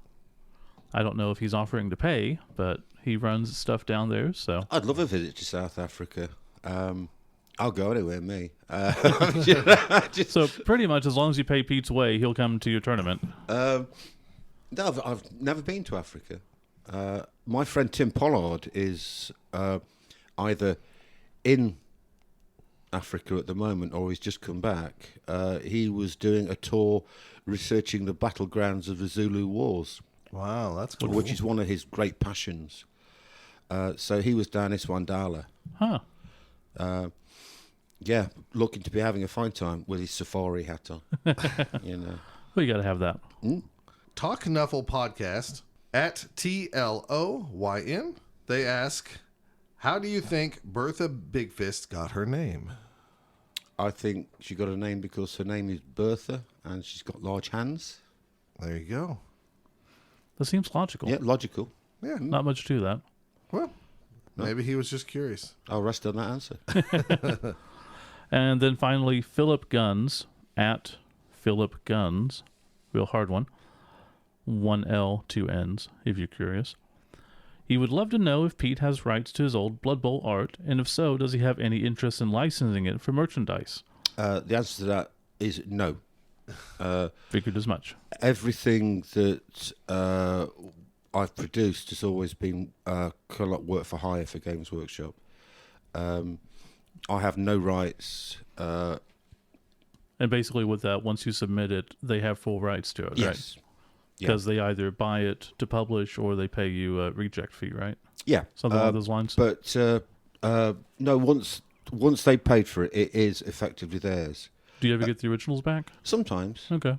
I don't know if he's offering to pay, but he runs stuff down there, so. I'd love a visit to South Africa. I'll go anywhere, me. So pretty much as long as you pay Pete's way, he'll come to your tournament. No, I've never been to Africa. My friend Tim Pollard is either in Africa at the moment or he's just come back. He was doing a tour researching the battlegrounds of the Zulu Wars, Wow, that's cool. which is one of his great passions. So he was down Iswandala. Huh. Yeah, looking to be having a fine time with his safari hat on. You know. Well, you got to have that. Talk Knuffle podcast at TLOYN. They ask, how do you think Bertha Big Fist got her name? I think she got a name because her name is Bertha and she's got large hands. There you go. That seems logical. Yeah, logical. Yeah. Not much to that. Well, maybe he was just curious. I'll rest on that answer. And then finally, Philip Guns at Philip Guns. Real hard one. 1 L, 2 N's, if you're curious. He would love to know if Pete has rights to his old Blood Bowl art, and if so, does he have any interest in licensing it for merchandise? The answer to that is no. Figured as much. Everything that I've produced has always been kind of like work for hire for Games Workshop. I have no rights. And basically with that, once you submit it, they have full rights to it, right? Yes. Yeah. Because they either buy it to publish or they pay you a reject fee, right? Yeah. Something along those lines. But no, once they paid for it, it is effectively theirs. Do you ever get the originals back? Sometimes. Okay.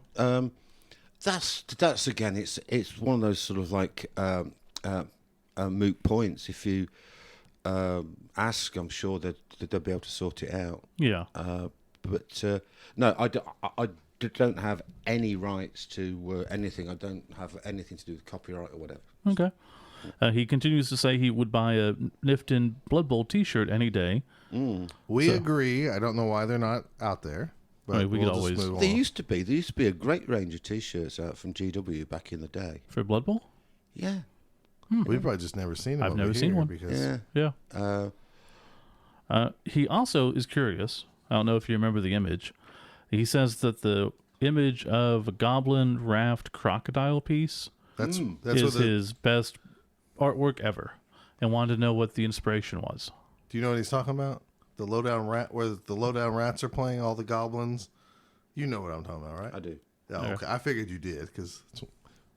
That's again, it's one of those sort of like moot points. If you ask, I'm sure that they'll be able to sort it out. Yeah. But no, I don't have any rights to anything. I don't have anything to do with copyright or whatever. Okay. He continues to say he would buy a Knifton Blood Bowl T-shirt any day. We agree. I don't know why they're not out there. But I mean, we could we'll just always- move There on. used to be a great range of T-shirts out from GW back in the day. For Blood Bowl? Yeah, We've probably just never seen them. I've over never seen here one. Because yeah. Yeah. He also is curious. I don't know if you remember the image. He says that the image of a goblin raft crocodile piece that's is what the, his best artwork ever, and wanted to know what the inspiration was. Do you know what he's talking about? The lowdown rat, where the lowdown rats are playing all the goblins. You know what I'm talking about, right? I do. Oh, Yeah. okay. I figured you did because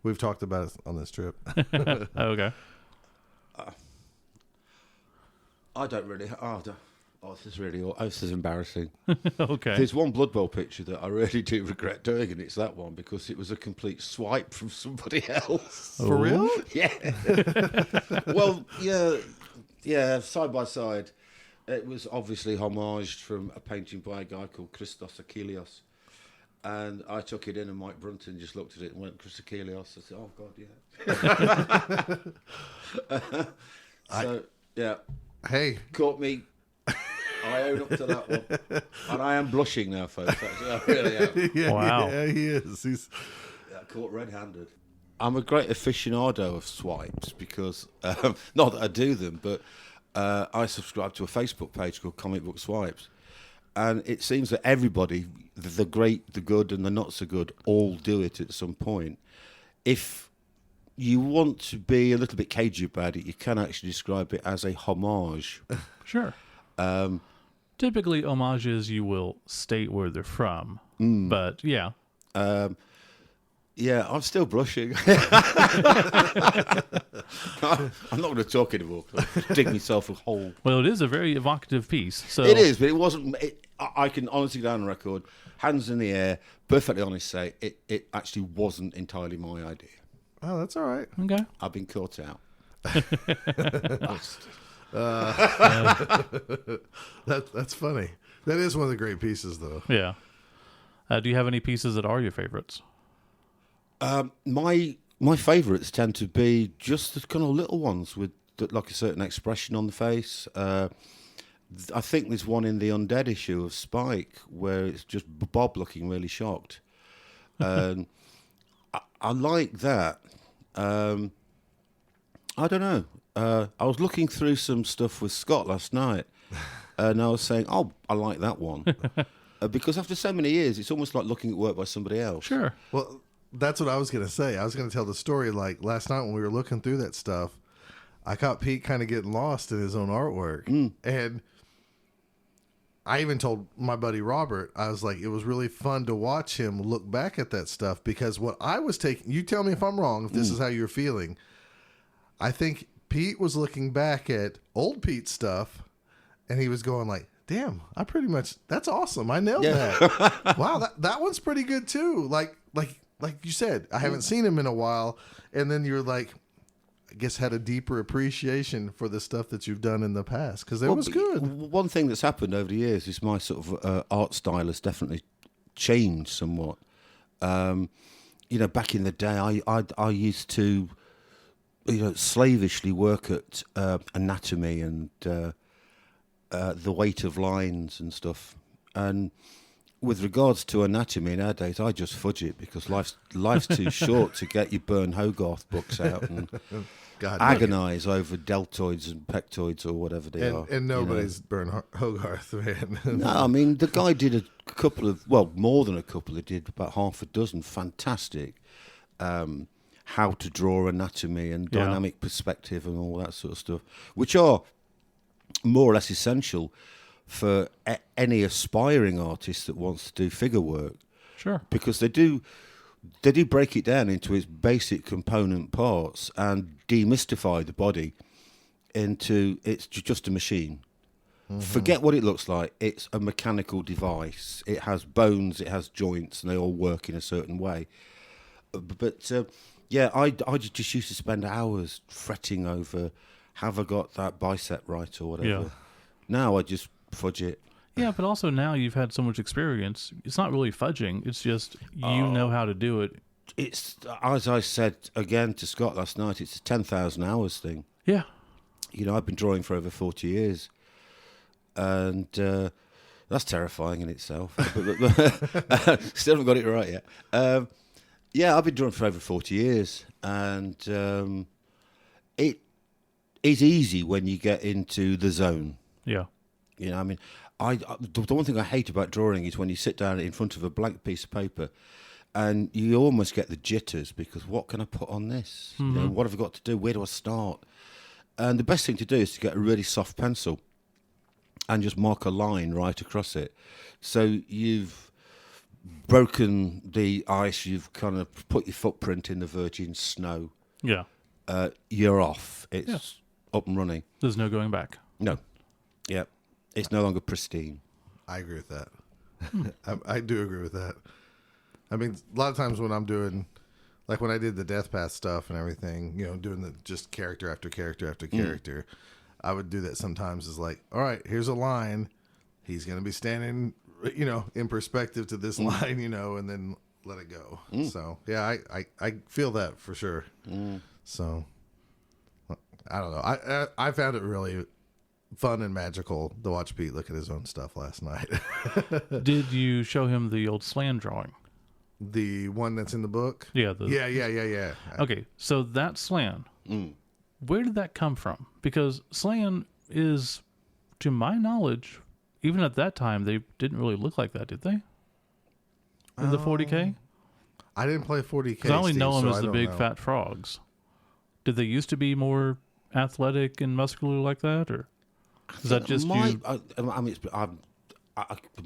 we've talked about it on this trip. Okay. I don't really. This is embarrassing. Okay. There's one Blood Bowl picture that I really do regret doing, and it's that one because it was a complete swipe from somebody else. For real? Yeah. Well, yeah, side by side. It was obviously homaged from a painting by a guy called Christos Achilleos. And I took it in and Mike Brunton just looked at it and went, Chris Achilleos. I said, oh, God, yeah. So, yeah. Hey, Caught me. I own up to that one. And I am blushing now, folks. Actually, I really am. yeah, Wow. yeah, he is. He's Yeah, caught red-handed. I'm a great aficionado of swipes because, not that I do them, but I subscribe to a Facebook page called Comic Book Swipes. And it seems that everybody, the great, the good, and the not so good, all do it at some point. If you want to be a little bit cagey about it, you can actually describe it as a homage. Sure. Typically, homages you will state where they're from, but yeah. Yeah, I'm still blushing. I'm not going to talk anymore. 'Cause I'll dig myself a hole. Well, it is a very evocative piece. So It is, but it wasn't. I can honestly go on record, hands in the air, perfectly honest, say it actually wasn't entirely my idea. Oh, that's all right. Okay. I've been caught out. That's funny. That is one of the great pieces, though. Yeah. Do you have any pieces that are your favorites? My favourites tend to be just the kind of little ones with like a certain expression on the face. I think there's one in the Undead issue of Spike where it's just Bob looking really shocked. I like that. I don't know. I was looking through some stuff with Scott last night, and I was saying, "Oh, I like that one," because after so many years, it's almost like looking at work by somebody else. Sure. Well, that's what I was going to say. I was going to tell the story like last night when we were looking through that stuff. I caught Pete kind of getting lost in his own artwork, and I even told my buddy Robert, I was like, it was really fun to watch him look back at that stuff because what I was taking, you tell me if I'm wrong, if this is how you're feeling. I think Pete was looking back at old Pete's stuff and he was going like, damn, I pretty much, that's awesome. I nailed that. Wow. That one's pretty good too. Like you said, I haven't seen him in a while. And then you're like, I guess had a deeper appreciation for the stuff that you've done in the past because it was good. One thing that's happened over the years is my sort of art style has definitely changed somewhat. Back in the day, I used to, slavishly work at anatomy and the weight of lines and stuff. And with regards to anatomy nowadays, I just fudge it because life's too short to get your Bern Hogarth books out and agonise over deltoids and pectoids or whatever they are. And nobody's Bern Hogarth, man. No, I mean, the guy did a couple of, well, more than a couple. He did about half a dozen fantastic how to draw anatomy and dynamic perspective and all that sort of stuff, which are more or less essential for any aspiring artist that wants to do figure work. Sure. Because they do break it down into its basic component parts and demystify the body into it's just a machine. Mm-hmm. Forget what it looks like. It's a mechanical device. It has bones, it has joints, and they all work in a certain way. But I just used to spend hours fretting over, have I got that bicep right or whatever. Yeah. Now I just fudge it. Yeah, but also now you've had so much experience. It's not really fudging. It's just you know how to do it. It's, as I said again to Scott last night, it's a 10,000 hours thing. Yeah. I've been drawing for over 40 years. And that's terrifying in itself. Still haven't got it right yet. I've been drawing for over 40 years. And it is easy when you get into the zone. Yeah. The one thing I hate about drawing is when you sit down in front of a blank piece of paper and you almost get the jitters because what can I put on this? Mm-hmm. What have I got to do? Where do I start? And the best thing to do is to get a really soft pencil and just mark a line right across it. So you've broken the ice, you've kind of put your footprint in the virgin snow. Yeah. You're off. It's up and running. There's no going back. No. Yeah. It's no longer pristine. I agree with that. I do agree with that. I mean, a lot of times when I'm doing, like when I did the Death Path stuff and everything, doing the just character after character after character, I would do that sometimes. Is like, all right, here's a line. He's going to be standing, in perspective to this line, and then let it go. So, yeah, I feel that for sure. So, I don't know. I found it really fun and magical to watch Pete look at his own stuff last night. Did you show him the old slan drawing? The one that's in the book? Yeah. Yeah. Okay, so that slan, where did that come from? Because slan is, to my knowledge, even at that time, they didn't really look like that, did they? In the 40K? I didn't play 40K. Because I only know them so as the big fat frogs. Did they used to be more athletic and muscular like that, or is that just you? I can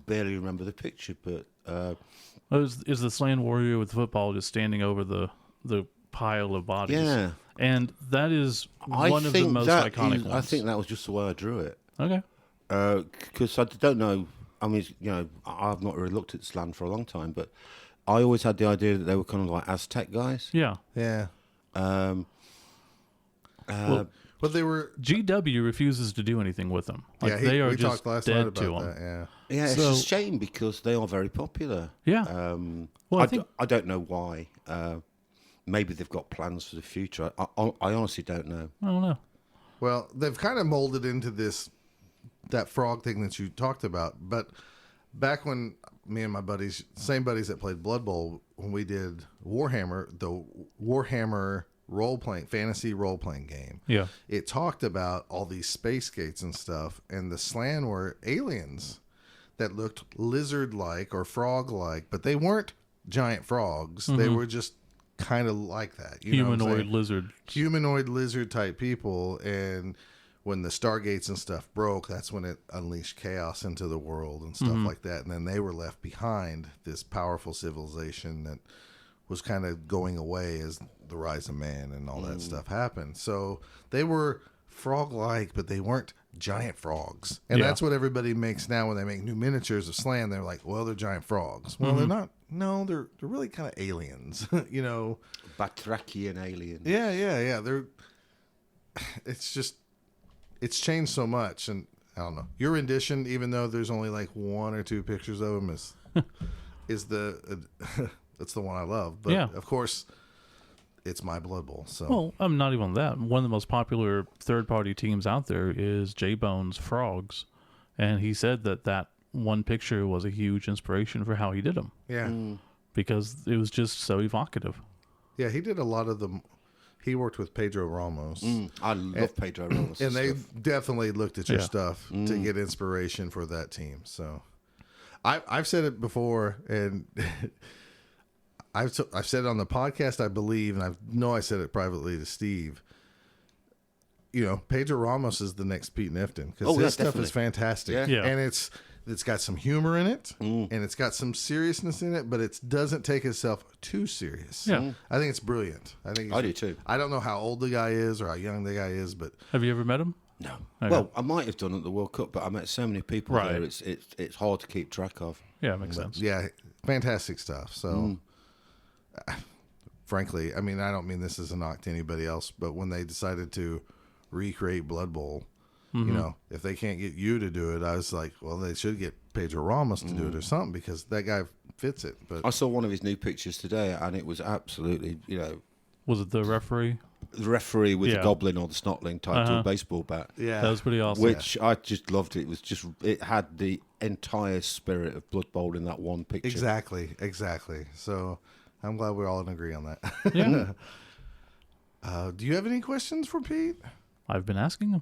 barely remember the picture, but is the slan warrior with football just standing over the pile of bodies? Yeah, and that is one of the most iconic ones. I think that was just the way I drew it. Okay, because I don't know. I mean, I've not really looked at this land for a long time, but I always had the idea that they were kind of like Aztec guys. Yeah. Yeah. But they were. GW refuses to do anything with them. Like, Yeah, they are we just talked last night dead about to them. that. Yeah. Yeah, it's So- a shame because they are very popular. Yeah. Well, I think I don't know why. Maybe they've got plans for the future. I honestly don't know. I don't know. Well, they've kind of molded into that frog thing that you talked about. But back when me and my buddies, same buddies that played Blood Bowl, when we did Warhammer, the Warhammer fantasy role playing game. Yeah. It talked about all these space gates and stuff, and the Slan were aliens that looked lizard-like or frog-like, but they weren't giant frogs. They were just kind of like that. You know what I'm Humanoid saying? lizard. Humanoid lizard type people, and when the stargates and stuff broke, that's when it unleashed chaos into the world and stuff like that. And then they were left behind, this powerful civilization that was kind of going away as the rise of man and all that stuff happened. So they were frog-like, but they weren't giant frogs. And Yeah. that's what everybody makes now when they make new miniatures of Slan. They're like, well, they're giant frogs. Well, they're not. No, they're really kind of aliens, you know. Batrachian aliens. Yeah. It's changed so much, and I don't know. Your rendition, even though there's only like 1 or 2 pictures of them, is that's the one I love. But Yeah. of course, it's my Blood Bowl. So Well, I'm not even that. One of the most popular third-party teams out there is J-Bone's Frogs, and he said that one picture was a huge inspiration for how he did them yeah, because it was just so evocative. yeah, he did a lot of them. He worked with Pedro Ramos, I love Pedro Ramos. and they stuff. definitely looked at your Yeah. stuff to get inspiration for that team. So I've said it before, and I've said it on the podcast, I believe, and I said it privately to Steve. You know, Pedro Ramos is the next Pete Knifton because Oh, yeah, his stuff definitely. is fantastic. Yeah. Yeah. And it's got some humor in it, and it's got some seriousness in it, but it doesn't take itself too serious. Yeah. I think it's brilliant. I do too. I don't know how old the guy is or how young the guy is, but Have you ever met him? No. Okay. Well, I might have done at the World Cup, but I met so many people Right. there. It's hard to keep track of. Yeah, it makes sense. yeah, fantastic stuff. So, frankly, I mean, I don't mean this as a knock to anybody else, but when they decided to recreate Blood Bowl, you know, if they can't get you to do it, I was like, well, they should get Pedro Ramos to do it or something because that guy fits it. But I saw one of his new pictures today, and it was absolutely, Was it the referee? the referee with Yeah. the goblin or the snotling tied to a baseball bat. yeah, That was pretty awesome. Which I just loved. It was just, it had the entire spirit of Blood Bowl in that one picture. exactly. So I'm glad we're all in agree on that. Yeah. Do you have any questions for Pete? I've been asking him.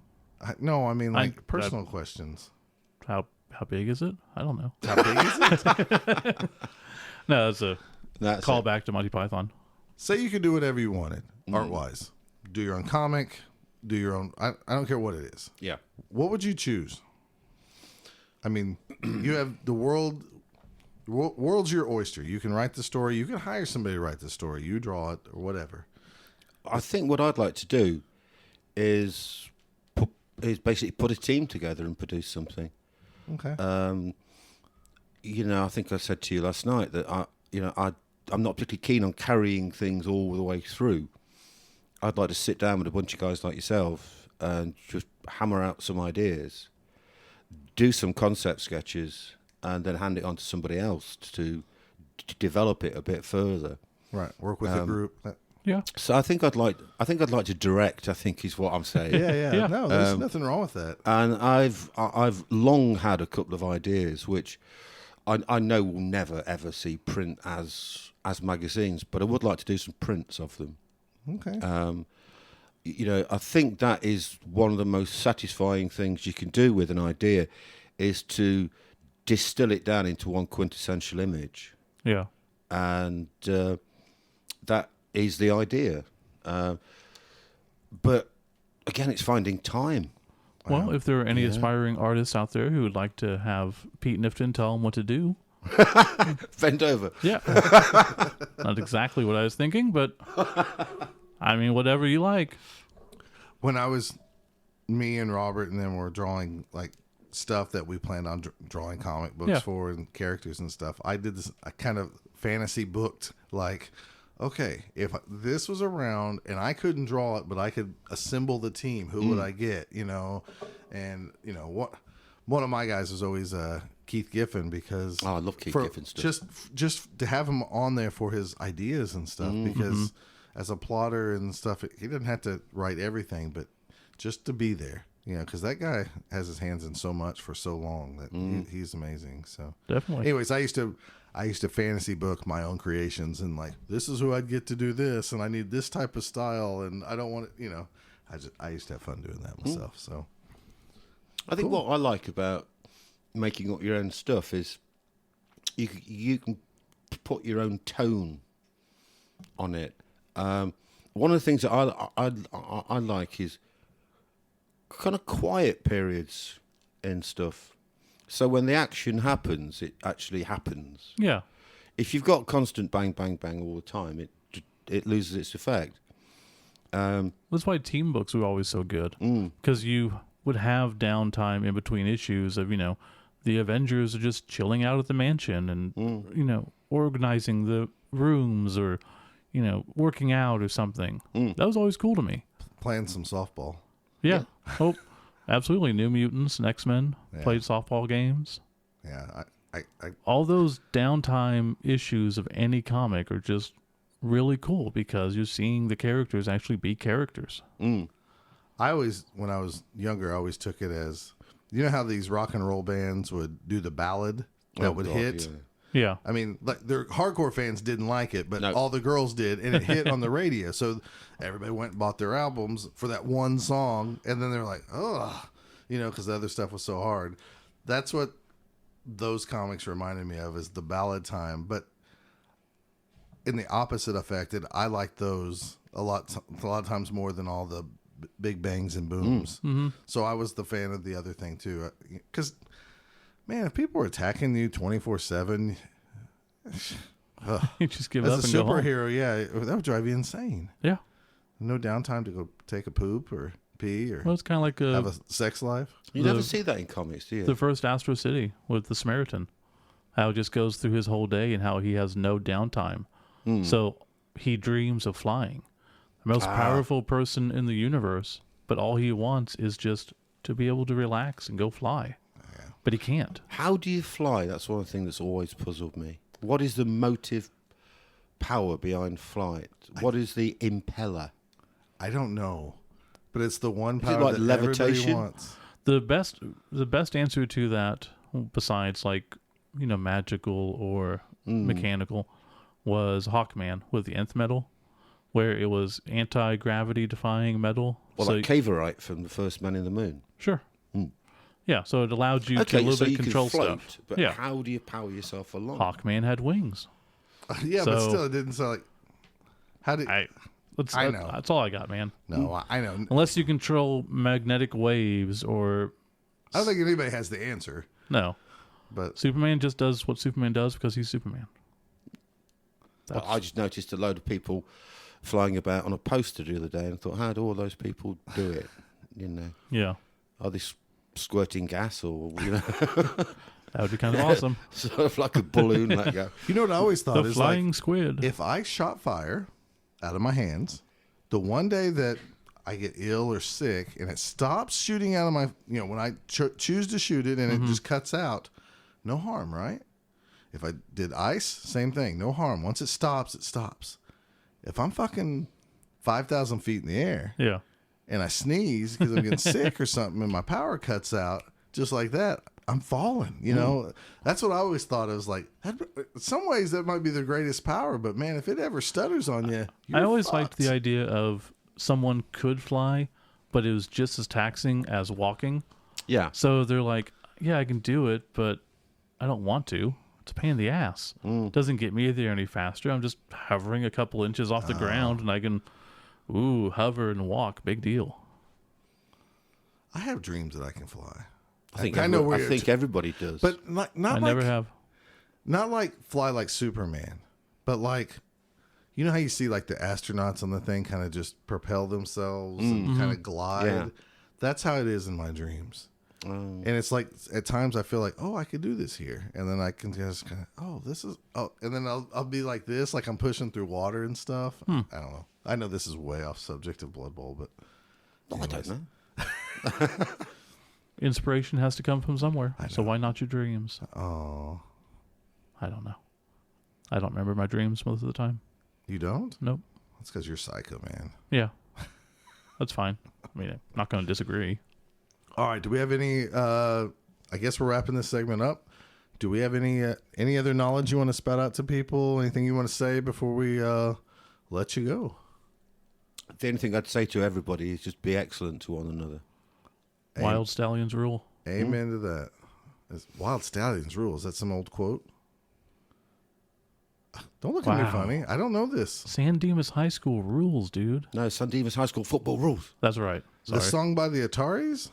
No, I mean like I- personal questions. How big is it? I don't know. How big is it? No, that's a That's call it. back to Monty Python. Say you could do whatever you wanted, art-wise. Do your own comic, do your own... I don't care what it is. Yeah. What would you choose? I mean, you have the world... World's your oyster. You can write the story. You can hire somebody to write the story. You draw it or whatever. I think what I'd like to do is basically put a team together and produce something. Okay. I think I said to you last night that I'm not particularly keen on carrying things all the way through. I'd like to sit down with a bunch of guys like yourself and just hammer out some ideas, do some concept sketches, and then hand it on to somebody else to develop it a bit further. Right. Work with a group. Yeah. So I think I'd like to direct. I think is what I'm saying. Yeah. No, there's nothing wrong with that. And I've long had a couple of ideas which I know will never ever see print as magazines, but I would like to do some prints of them. Okay. I think that is one of the most satisfying things you can do with an idea, is to distill it down into one quintessential image, Yeah. and that is the idea. But again, it's finding time. Well, if there are any aspiring artists out there who would like to have Pete Knifton tell them what to do, Bend over. yeah. Not exactly what I was thinking, but I mean, whatever you like. When me and Robert and them were drawing like stuff that we planned on drawing comic books for and characters and stuff. I did this. I kind of fantasy booked like, okay, if this was around and I couldn't draw it, but I could assemble the team, who would I get? You know, and you know what? One of my guys was always Keith Giffen because I love Keith Giffen stuff. Just to have him on there for his ideas and stuff because as a plotter and stuff, he didn't have to write everything, but just to be there. You know, because that guy has his hands in so much for so long that he's amazing. So Definitely. Anyways, I used to fantasy book my own creations and like, this is who I'd get to do this, and I need this type of style, and I don't want it. You know, I used to have fun doing that myself. So I think what I like about making up your own stuff is you can put your own tone on it. One of the things that I like is kind of quiet periods and stuff. So when the action happens, it actually happens. Yeah. If you've got constant bang, bang, bang all the time, it loses its effect. That's why team books were always so good. Because you would have downtime in between issues of, you know, the Avengers are just chilling out at the mansion and, you know, organizing the rooms or, you know, working out or something. That was always cool to me. playing some softball. Yeah. Oh, absolutely. New Mutants and X-Men played softball games. Yeah. I All those downtime issues of any comic are just really cool because you're seeing the characters actually be characters. I always, when I was younger, I always took it as, you know how these rock and roll bands would do the ballad that would hit? Yeah. I mean, like their hardcore fans didn't like it, but No. all the girls did, and it hit on the radio. So everybody went and bought their albums for that one song, and then they're like, ugh, you know, because the other stuff was so hard. That's what those comics reminded me of, is the ballad time. But in the opposite effect, I like those a lot of times more than all the big bangs and booms. So I was the fan of the other thing too, because man, if people were attacking you 24/7, You just give as up a and go home. superhero, yeah, that would drive you insane. Yeah. No downtime to go take a poop or pee or Well, it's kind of like have a sex life. You never see that in comics, do you? the first Astro City with the Samaritan. How it just goes through his whole day and how he has no downtime. So he dreams of flying. The most powerful person in the universe, but all he wants is just to be able to relax and go fly. But he can't. How do you fly? That's one thing that's always puzzled me. What is the motive power behind flight? What is the impeller? I don't know, but it's the one Is it power like that levitation? everybody wants. The best answer to that, besides like, you know, magical or mechanical, was Hawkman with the nth metal, where it was anti-gravity defying metal. Well, so like Cavorite from the first Man in the Moon. Sure. Yeah, so it allowed you to a Okay, little so bit you control can float, stuff. but Yeah. how do you power yourself along? Hawkman had wings. Yeah, but So- still, it didn't sound like. How did? I know. That's all I got, man. No, I know. Unless you control magnetic waves or I don't think anybody has the answer. no. But Superman just does what Superman does because he's Superman. But I just noticed a load of people flying about on a poster the other day and thought, how do all those people do it? You know, Yeah. are they squirting gas or, you know, That would be kind of awesome. sort of like a balloon let go? you know what I always thought The is flying like, squid. if I shot fire out of my hands, the one day that I get ill or sick and it stops shooting out of my, you know, when I choose to shoot it and it just cuts out, no harm, right? If I did ice, same thing, no harm. Once it stops, it stops. If I'm fucking 5,000 feet in the air Yeah. and I sneeze because I'm getting sick or something and my power cuts out, just like that, I'm falling, you know? That's what I always thought. I was like, in some ways that might be the greatest power, but man, if it ever stutters on you, I always fucked. liked the idea of someone could fly, but it was just as taxing as walking. Yeah. So they're like, yeah, I can do it, but I don't want to. It's a pain in the ass. Doesn't get me there any faster. I'm just hovering a couple inches off the ground and I can, hover and walk. Big deal. I have dreams that I can fly. I think, I know where I you're think everybody does. But not I like, never have. not like fly like Superman, but like, you know how you see like the astronauts on the thing kind of just propel themselves and kind of glide? Yeah. That's how it is in my dreams. And it's like at times I feel like, oh, I could do this here, and then I can just kind of, and then I'll be like this, like I'm pushing through water and stuff. I don't know. I know this is way off subject of Blood Bowl, but I don't know. Inspiration has to come from somewhere. So why not your dreams? Oh, I don't know. I don't remember my dreams most of the time. you don't? Nope. That's because you're psycho, man. Yeah. That's fine. I mean, I'm not going to disagree. All right. Do we have any? I guess we're wrapping this segment up. Do we have any other knowledge you want to spout out to people? Anything you want to say before we let you go? The only thing I'd say to everybody is just be excellent to one another. Wild Stallions rule. Amen to that. Wild Stallions rule. Is that some old quote? Don't look at me funny. I don't know this. San Dimas High School rules, dude. No, San Dimas High School football rules. That's right. Sorry. The song by the Ataris?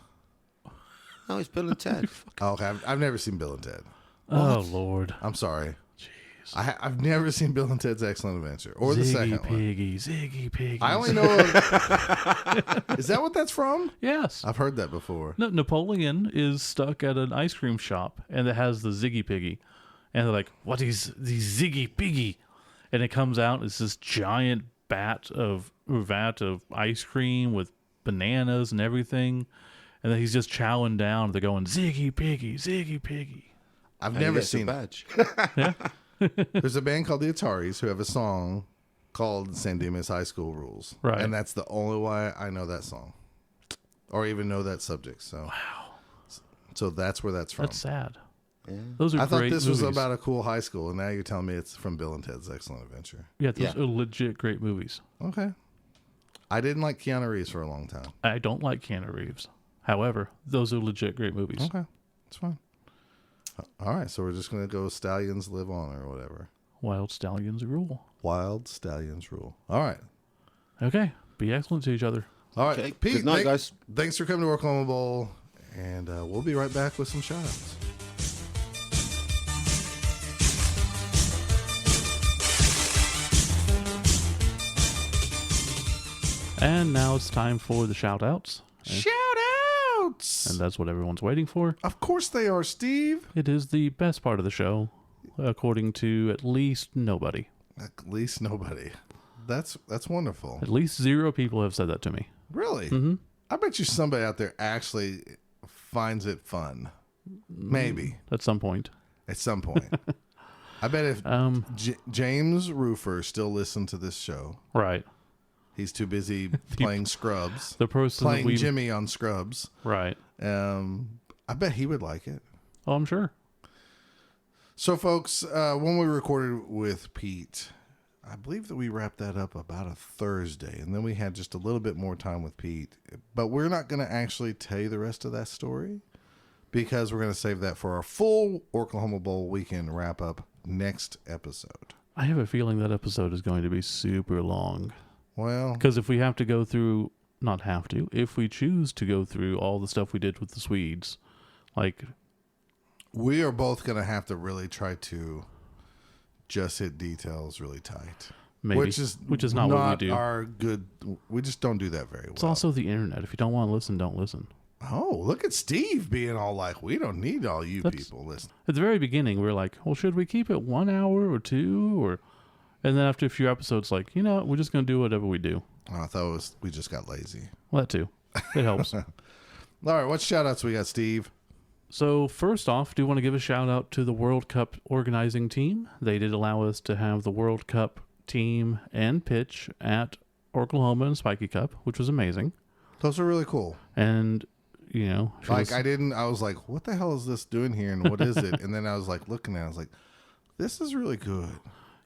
No, it's Bill and Ted. Oh, okay. I've never seen Bill and Ted. Oh, Lord. I'm sorry. Jeez. I've never seen Bill and Ted's Excellent Adventure or the second Ziggy Piggy. one. I only know. Is that what that's from? Yes. I've heard that before. No, Napoleon is stuck at an ice cream shop, and it has the Ziggy Piggy. And they're like, what is the Ziggy Piggy? And it comes out, it's this giant vat of ice cream with bananas and everything. And then he's just chowing down. They're going, Ziggy Piggy, Ziggy Piggy. I've And he never gets a seen it. badge. Yeah. There's a band called the Ataris who have a song called San Dimas High School Rules. Right. And that's the only way I know that song or even know that subject. So, Wow. So that's where that's from. That's sad. Yeah. Those are I thought great this movies. was about a cool high school, and now you're telling me it's from Bill and Ted's Excellent Adventure. Yeah, those Yeah. are legit great movies. Okay. I didn't like Keanu Reeves for a long time. I don't like Keanu Reeves. However, those are legit great movies. Okay. It's fine. All right. So we're just going to go Stallions Live On or whatever. Wild Stallions rule. Wild Stallions Rule. All right. Okay. Be excellent to each other. All right. Okay. Pete, Good night, guys. Thanks for coming to Orclahoma Bowl, and we'll be right back with some shout-outs. And now it's time for the shout-outs. Shout-outs! And that's what everyone's waiting for. Of course they are, Steve. It is the best part of the show, according to at least nobody. At least nobody. That's wonderful. At least 0 people have said that to me. Really? Mm-hmm. I bet you somebody out there actually finds it fun. Maybe. At some point. At some point. I bet if James Roofer still listened to this show, Right. he's too busy playing Scrubs. The person that Playing we... Jimmy on Scrubs. Right. I bet he would like it. Oh, I'm sure. So, folks, when we recorded with Pete, I believe that we wrapped that up about a Thursday, and then we had just a little bit more time with Pete. But we're not going to actually tell you the rest of that story because we're going to save that for our full Orclahoma Bowl weekend wrap-up next episode. I have a feeling that episode is going to be super long. Well, Because if we have to go through... Not have to. If we choose to go through all the stuff we did with the Swedes, like... we are both going to have to really try to just hit details really tight. Maybe. Which is not what we do. Our good. We just don't do that very well. It's also the internet. If you don't want to listen, don't listen. Oh, look at Steve being all like, we don't need all you people listening. At the very beginning, we were like, well, should we keep it 1 hour or 2? Or, and then after a few episodes, like, you know what? We're just going to do whatever we do. Oh, I thought we just got lazy. Well, that too. It helps. All right, what shout outs we got, Steve? So first off, do want to give a shout out to the World Cup organizing team. They did allow us to have the World Cup team and pitch at Orclahoma and Spiky Cup, which was amazing. Those are really cool. And, you know, Like, I was like, what the hell is this doing here and what is it? And then I was like looking at it, I was like, this is really good.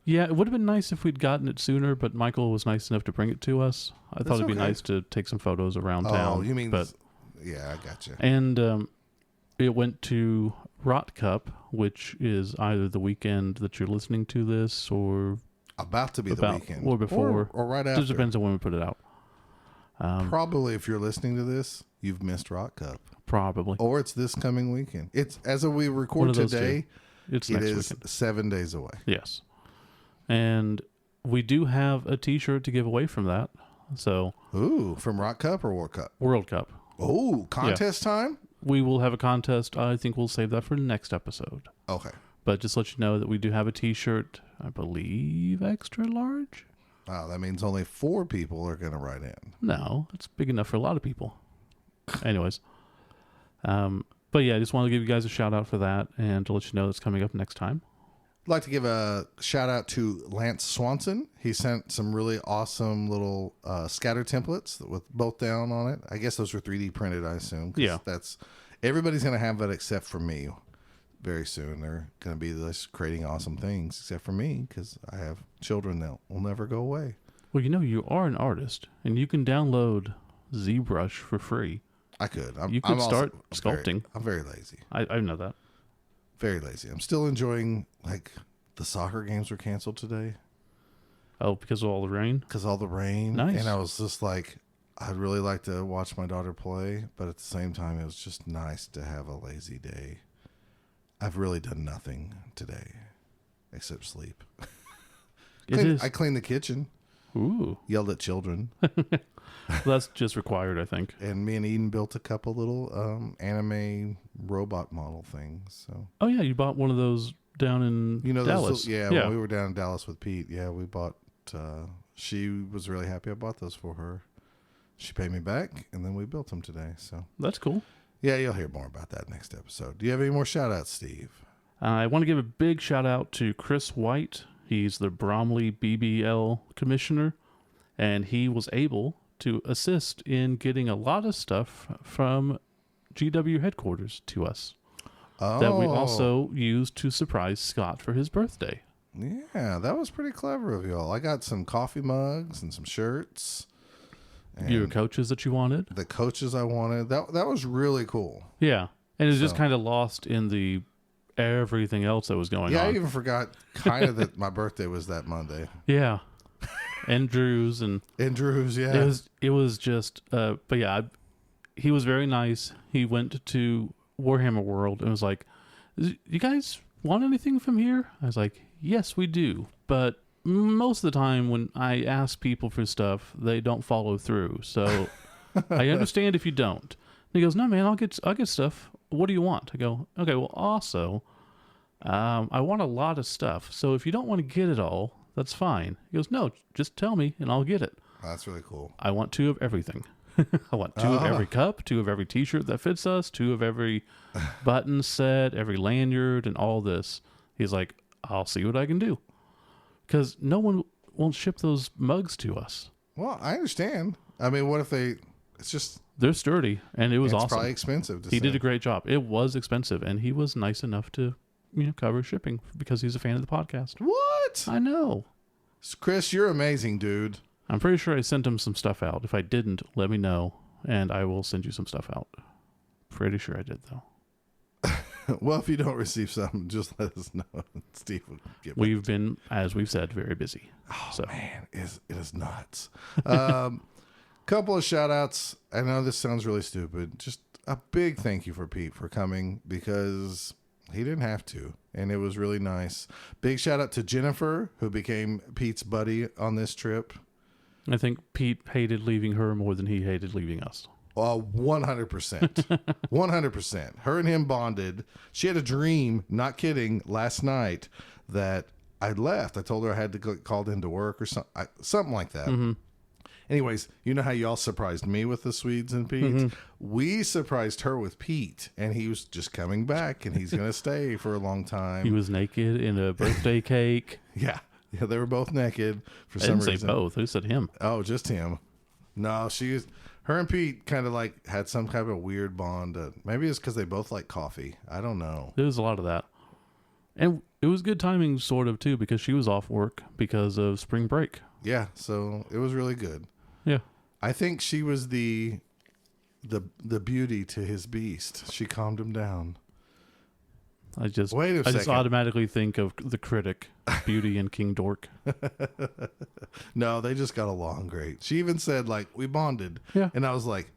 yeah, it would have been nice if we'd gotten it sooner, but Michael was nice enough to bring it to us. I thought it'd be okay. nice to take some photos around town. Oh, you mean, but, yeah, I got you. and it went to Rot Cup, which is either the weekend that you're listening to this or About to be the about weekend. or before. Or right It after. just depends on when we put it out. Probably if you're listening to this, you've missed Rock Cup. Probably. Or it's this coming weekend. It's as of we One record of those today, It's it next is weekend. 7 days away. Yes. And we do have a t-shirt to give away from that. So, Ooh, from Rock Cup or War Cup? World Cup. Oh, contest time? we will have a contest. I think we'll save that for the next episode. Okay. But just let you know that we do have a T-shirt, I believe, extra large. Wow, that means only 4 people are going to write in. No, it's big enough for a lot of people. Anyways. But yeah, I just want to give you guys a shout out for that and to let you know that's coming up next time. I'd like to give a shout out to Lance Swanson. He sent some really awesome little scatter templates with both down on it. I guess those were 3D printed, I assume. Yeah. Everybody's going to have that except for me very soon. They're going to be just creating awesome things except for me because I have children that will never go away. Well, you are an artist and you can download ZBrush for free. I could. You could start sculpting. I'm very lazy. I know that. Very lazy. I'm still enjoying, the soccer games were canceled today. Oh, because of all the rain? Because all the rain. Nice. And I was just like, I'd really like to watch my daughter play, but at the same time, it was just nice to have a lazy day. I've really done nothing today except sleep. I cleaned the kitchen. Ooh. Yelled at children. That's just required, I think. And me and Eden built a couple little anime robot model things. So. Oh, yeah. You bought one of those down in Dallas. When we were down in Dallas with Pete, we bought, she was really happy I bought those for her. She paid me back, and then we built them today. So that's cool. Yeah, you'll hear more about that next episode. Do you have any more shout-outs, Steve? I want to give a big shout-out to Chris White. He's the Bromley BBL commissioner, and he was able to assist in getting a lot of stuff from GW headquarters to us that we also used to surprise Scott for his birthday. Yeah, that was pretty clever of y'all. I got some coffee mugs and some shirts. Your coaches that you wanted? The coaches I wanted. That was really cool. Yeah. And it was just kind of lost in the everything else that was going on. Yeah, I even forgot kind of that my birthday was that Monday. Yeah. And Drew's yeah. It was just but yeah, he was very nice. He went to Warhammer World and was like, "You guys want anything from here?" I was like, "Yes, we do." But most of the time when I ask people for stuff, they don't follow through. So I understand if you don't. And he goes, "No, man, I'll get stuff. What do you want?" I go, "Okay, well, also, I want a lot of stuff. So if you don't want to get it all, that's fine." He goes, "No, just tell me and I'll get it." That's really cool. I want 2 of everything. I want 2 of every cup, 2 of every T-shirt that fits us, 2 of every button set, every lanyard, and all this. He's like, "I'll see what I can do." Because no one won't ship those mugs to us. Well, I understand. I mean, what if it's just... They're sturdy, and it was awesome. It's probably expensive. He did a great job. It was expensive, and he was nice enough to cover shipping because he's a fan of the podcast. What? I know. Chris, you're amazing, dude. I'm pretty sure I sent him some stuff out. If I didn't, let me know, and I will send you some stuff out. Pretty sure I did, though. Well, if you don't receive something, just let us know. Steve will get back. We've been, as we've said, very busy. Man, it is nuts. Couple of shout outs. I know this sounds really stupid. Just a big thank you for Pete for coming because he didn't have to, and it was really nice. Big shout out to Jennifer, who became Pete's buddy on this trip. I think Pete hated leaving her more than he hated leaving us. 100%. 100%. Her and him bonded. She had a dream, not kidding, last night that I left. I told her I had to get called into work or something like that. Mm-hmm. Anyways, you know how y'all surprised me with the Swedes and Pete? Mm-hmm. We surprised her with Pete, and he was just coming back, and he's going to stay for a long time. He was naked in a birthday cake. Yeah, they were both naked for some reason. I didn't say both. Who said him? Oh, just him. No, her and Pete kind of had some kind of a weird bond. Maybe it's because they both like coffee. I don't know. There was a lot of that. And it was good timing, sort of, too, because she was off work because of spring break. Yeah, so it was really good. Yeah. I think she was the beauty to his beast. She calmed him down. I just second. Automatically think of the critic, Beauty and King Dork. No, they just got along great. She even said, we bonded. Yeah. And I was like,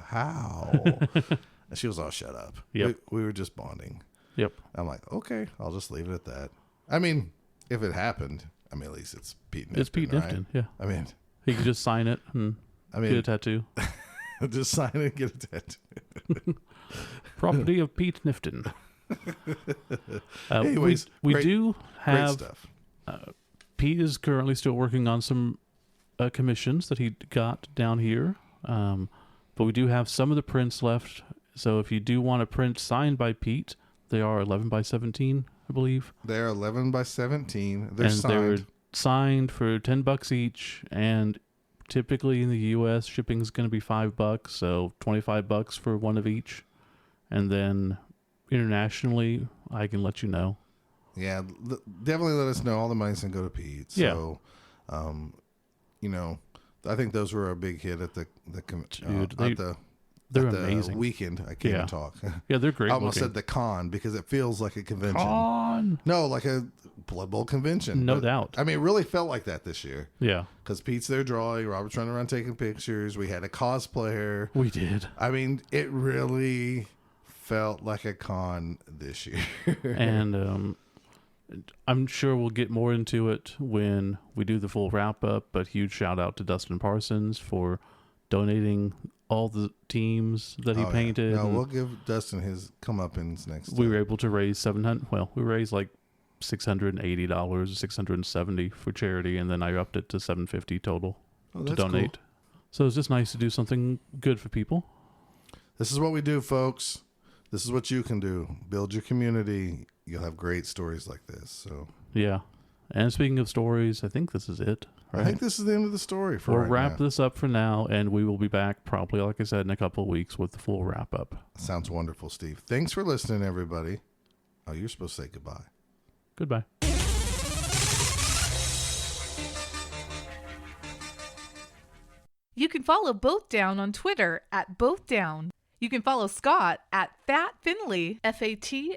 how? And she was all, shut up. Yep. We were just bonding. Yep. I'm like, okay, I'll just leave it at that. I mean, if it happened, at least it's Pete Knifton. It's Pete Knifton, right? Yeah. He could just sign it and get a tattoo. Just sign it and get a tattoo. property of Pete Knifton. Anyways, we great- do Great have stuff. Pete is currently still working on some commissions that he got down here, but we do have some of the prints left. So if you do want a print signed by Pete, they are 11 by 17, I believe. They're 11 by 17. They're and signed. they're signed for $10 each, and typically in the U.S. shipping is going to be $5, so $25 for one of each, and then internationally, I can let you know. Yeah, definitely let us know. All the money's going to go to Pete. So, you know, I think those were a big hit at the They're at the amazing. weekend. I can't Yeah. even talk. Yeah, they're great I almost looking. said the con because it feels like a convention. Con. No, like a Blood Bowl convention. No But, doubt. I mean, it really felt like that this year Yeah, because Pete's there drawing. Robert's running around taking pictures. We had a cosplayer. we did. I mean, it really felt like a con this year. And I'm sure we'll get more into it when we do the full wrap up, but huge shout out to Dustin Parsons for donating all the teams that he Oh, yeah. painted. No, and we'll give Dustin his comeuppance next we time. were able to raise we raised like $680, $670 for charity, and then I upped it to $750 total Oh, to that's cool. donate. So it's just nice to do something good for people. This is what we do, folks. This is what you can do. Build your community. You'll have great stories like this. So Yeah. And speaking of stories, I think this is it. Right? I think this is the end of the story for We'll right wrap now. this up for now, and we will be back probably, like I said, in a couple of weeks with the full wrap up. Sounds wonderful, Steve. Thanks for listening, everybody. Oh, you're supposed to say goodbye. Goodbye. You can follow Both Down on Twitter at Both Down. You can follow Scott at Fat Finley, FATFINLEY,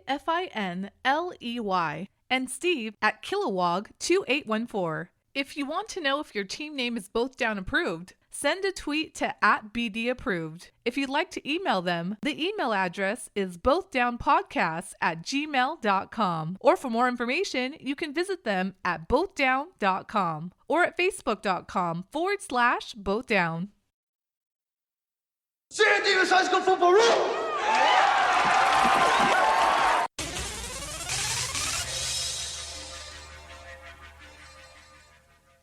and Steve at Kilowog2814. If you want to know if your team name is Both Down approved, send a tweet to @BDapproved. If you'd like to email them, the email address is bothdownpodcasts@gmail.com. Or for more information, you can visit them at bothdown.com or at facebook.com/bothdown. San Diego High School Football Room!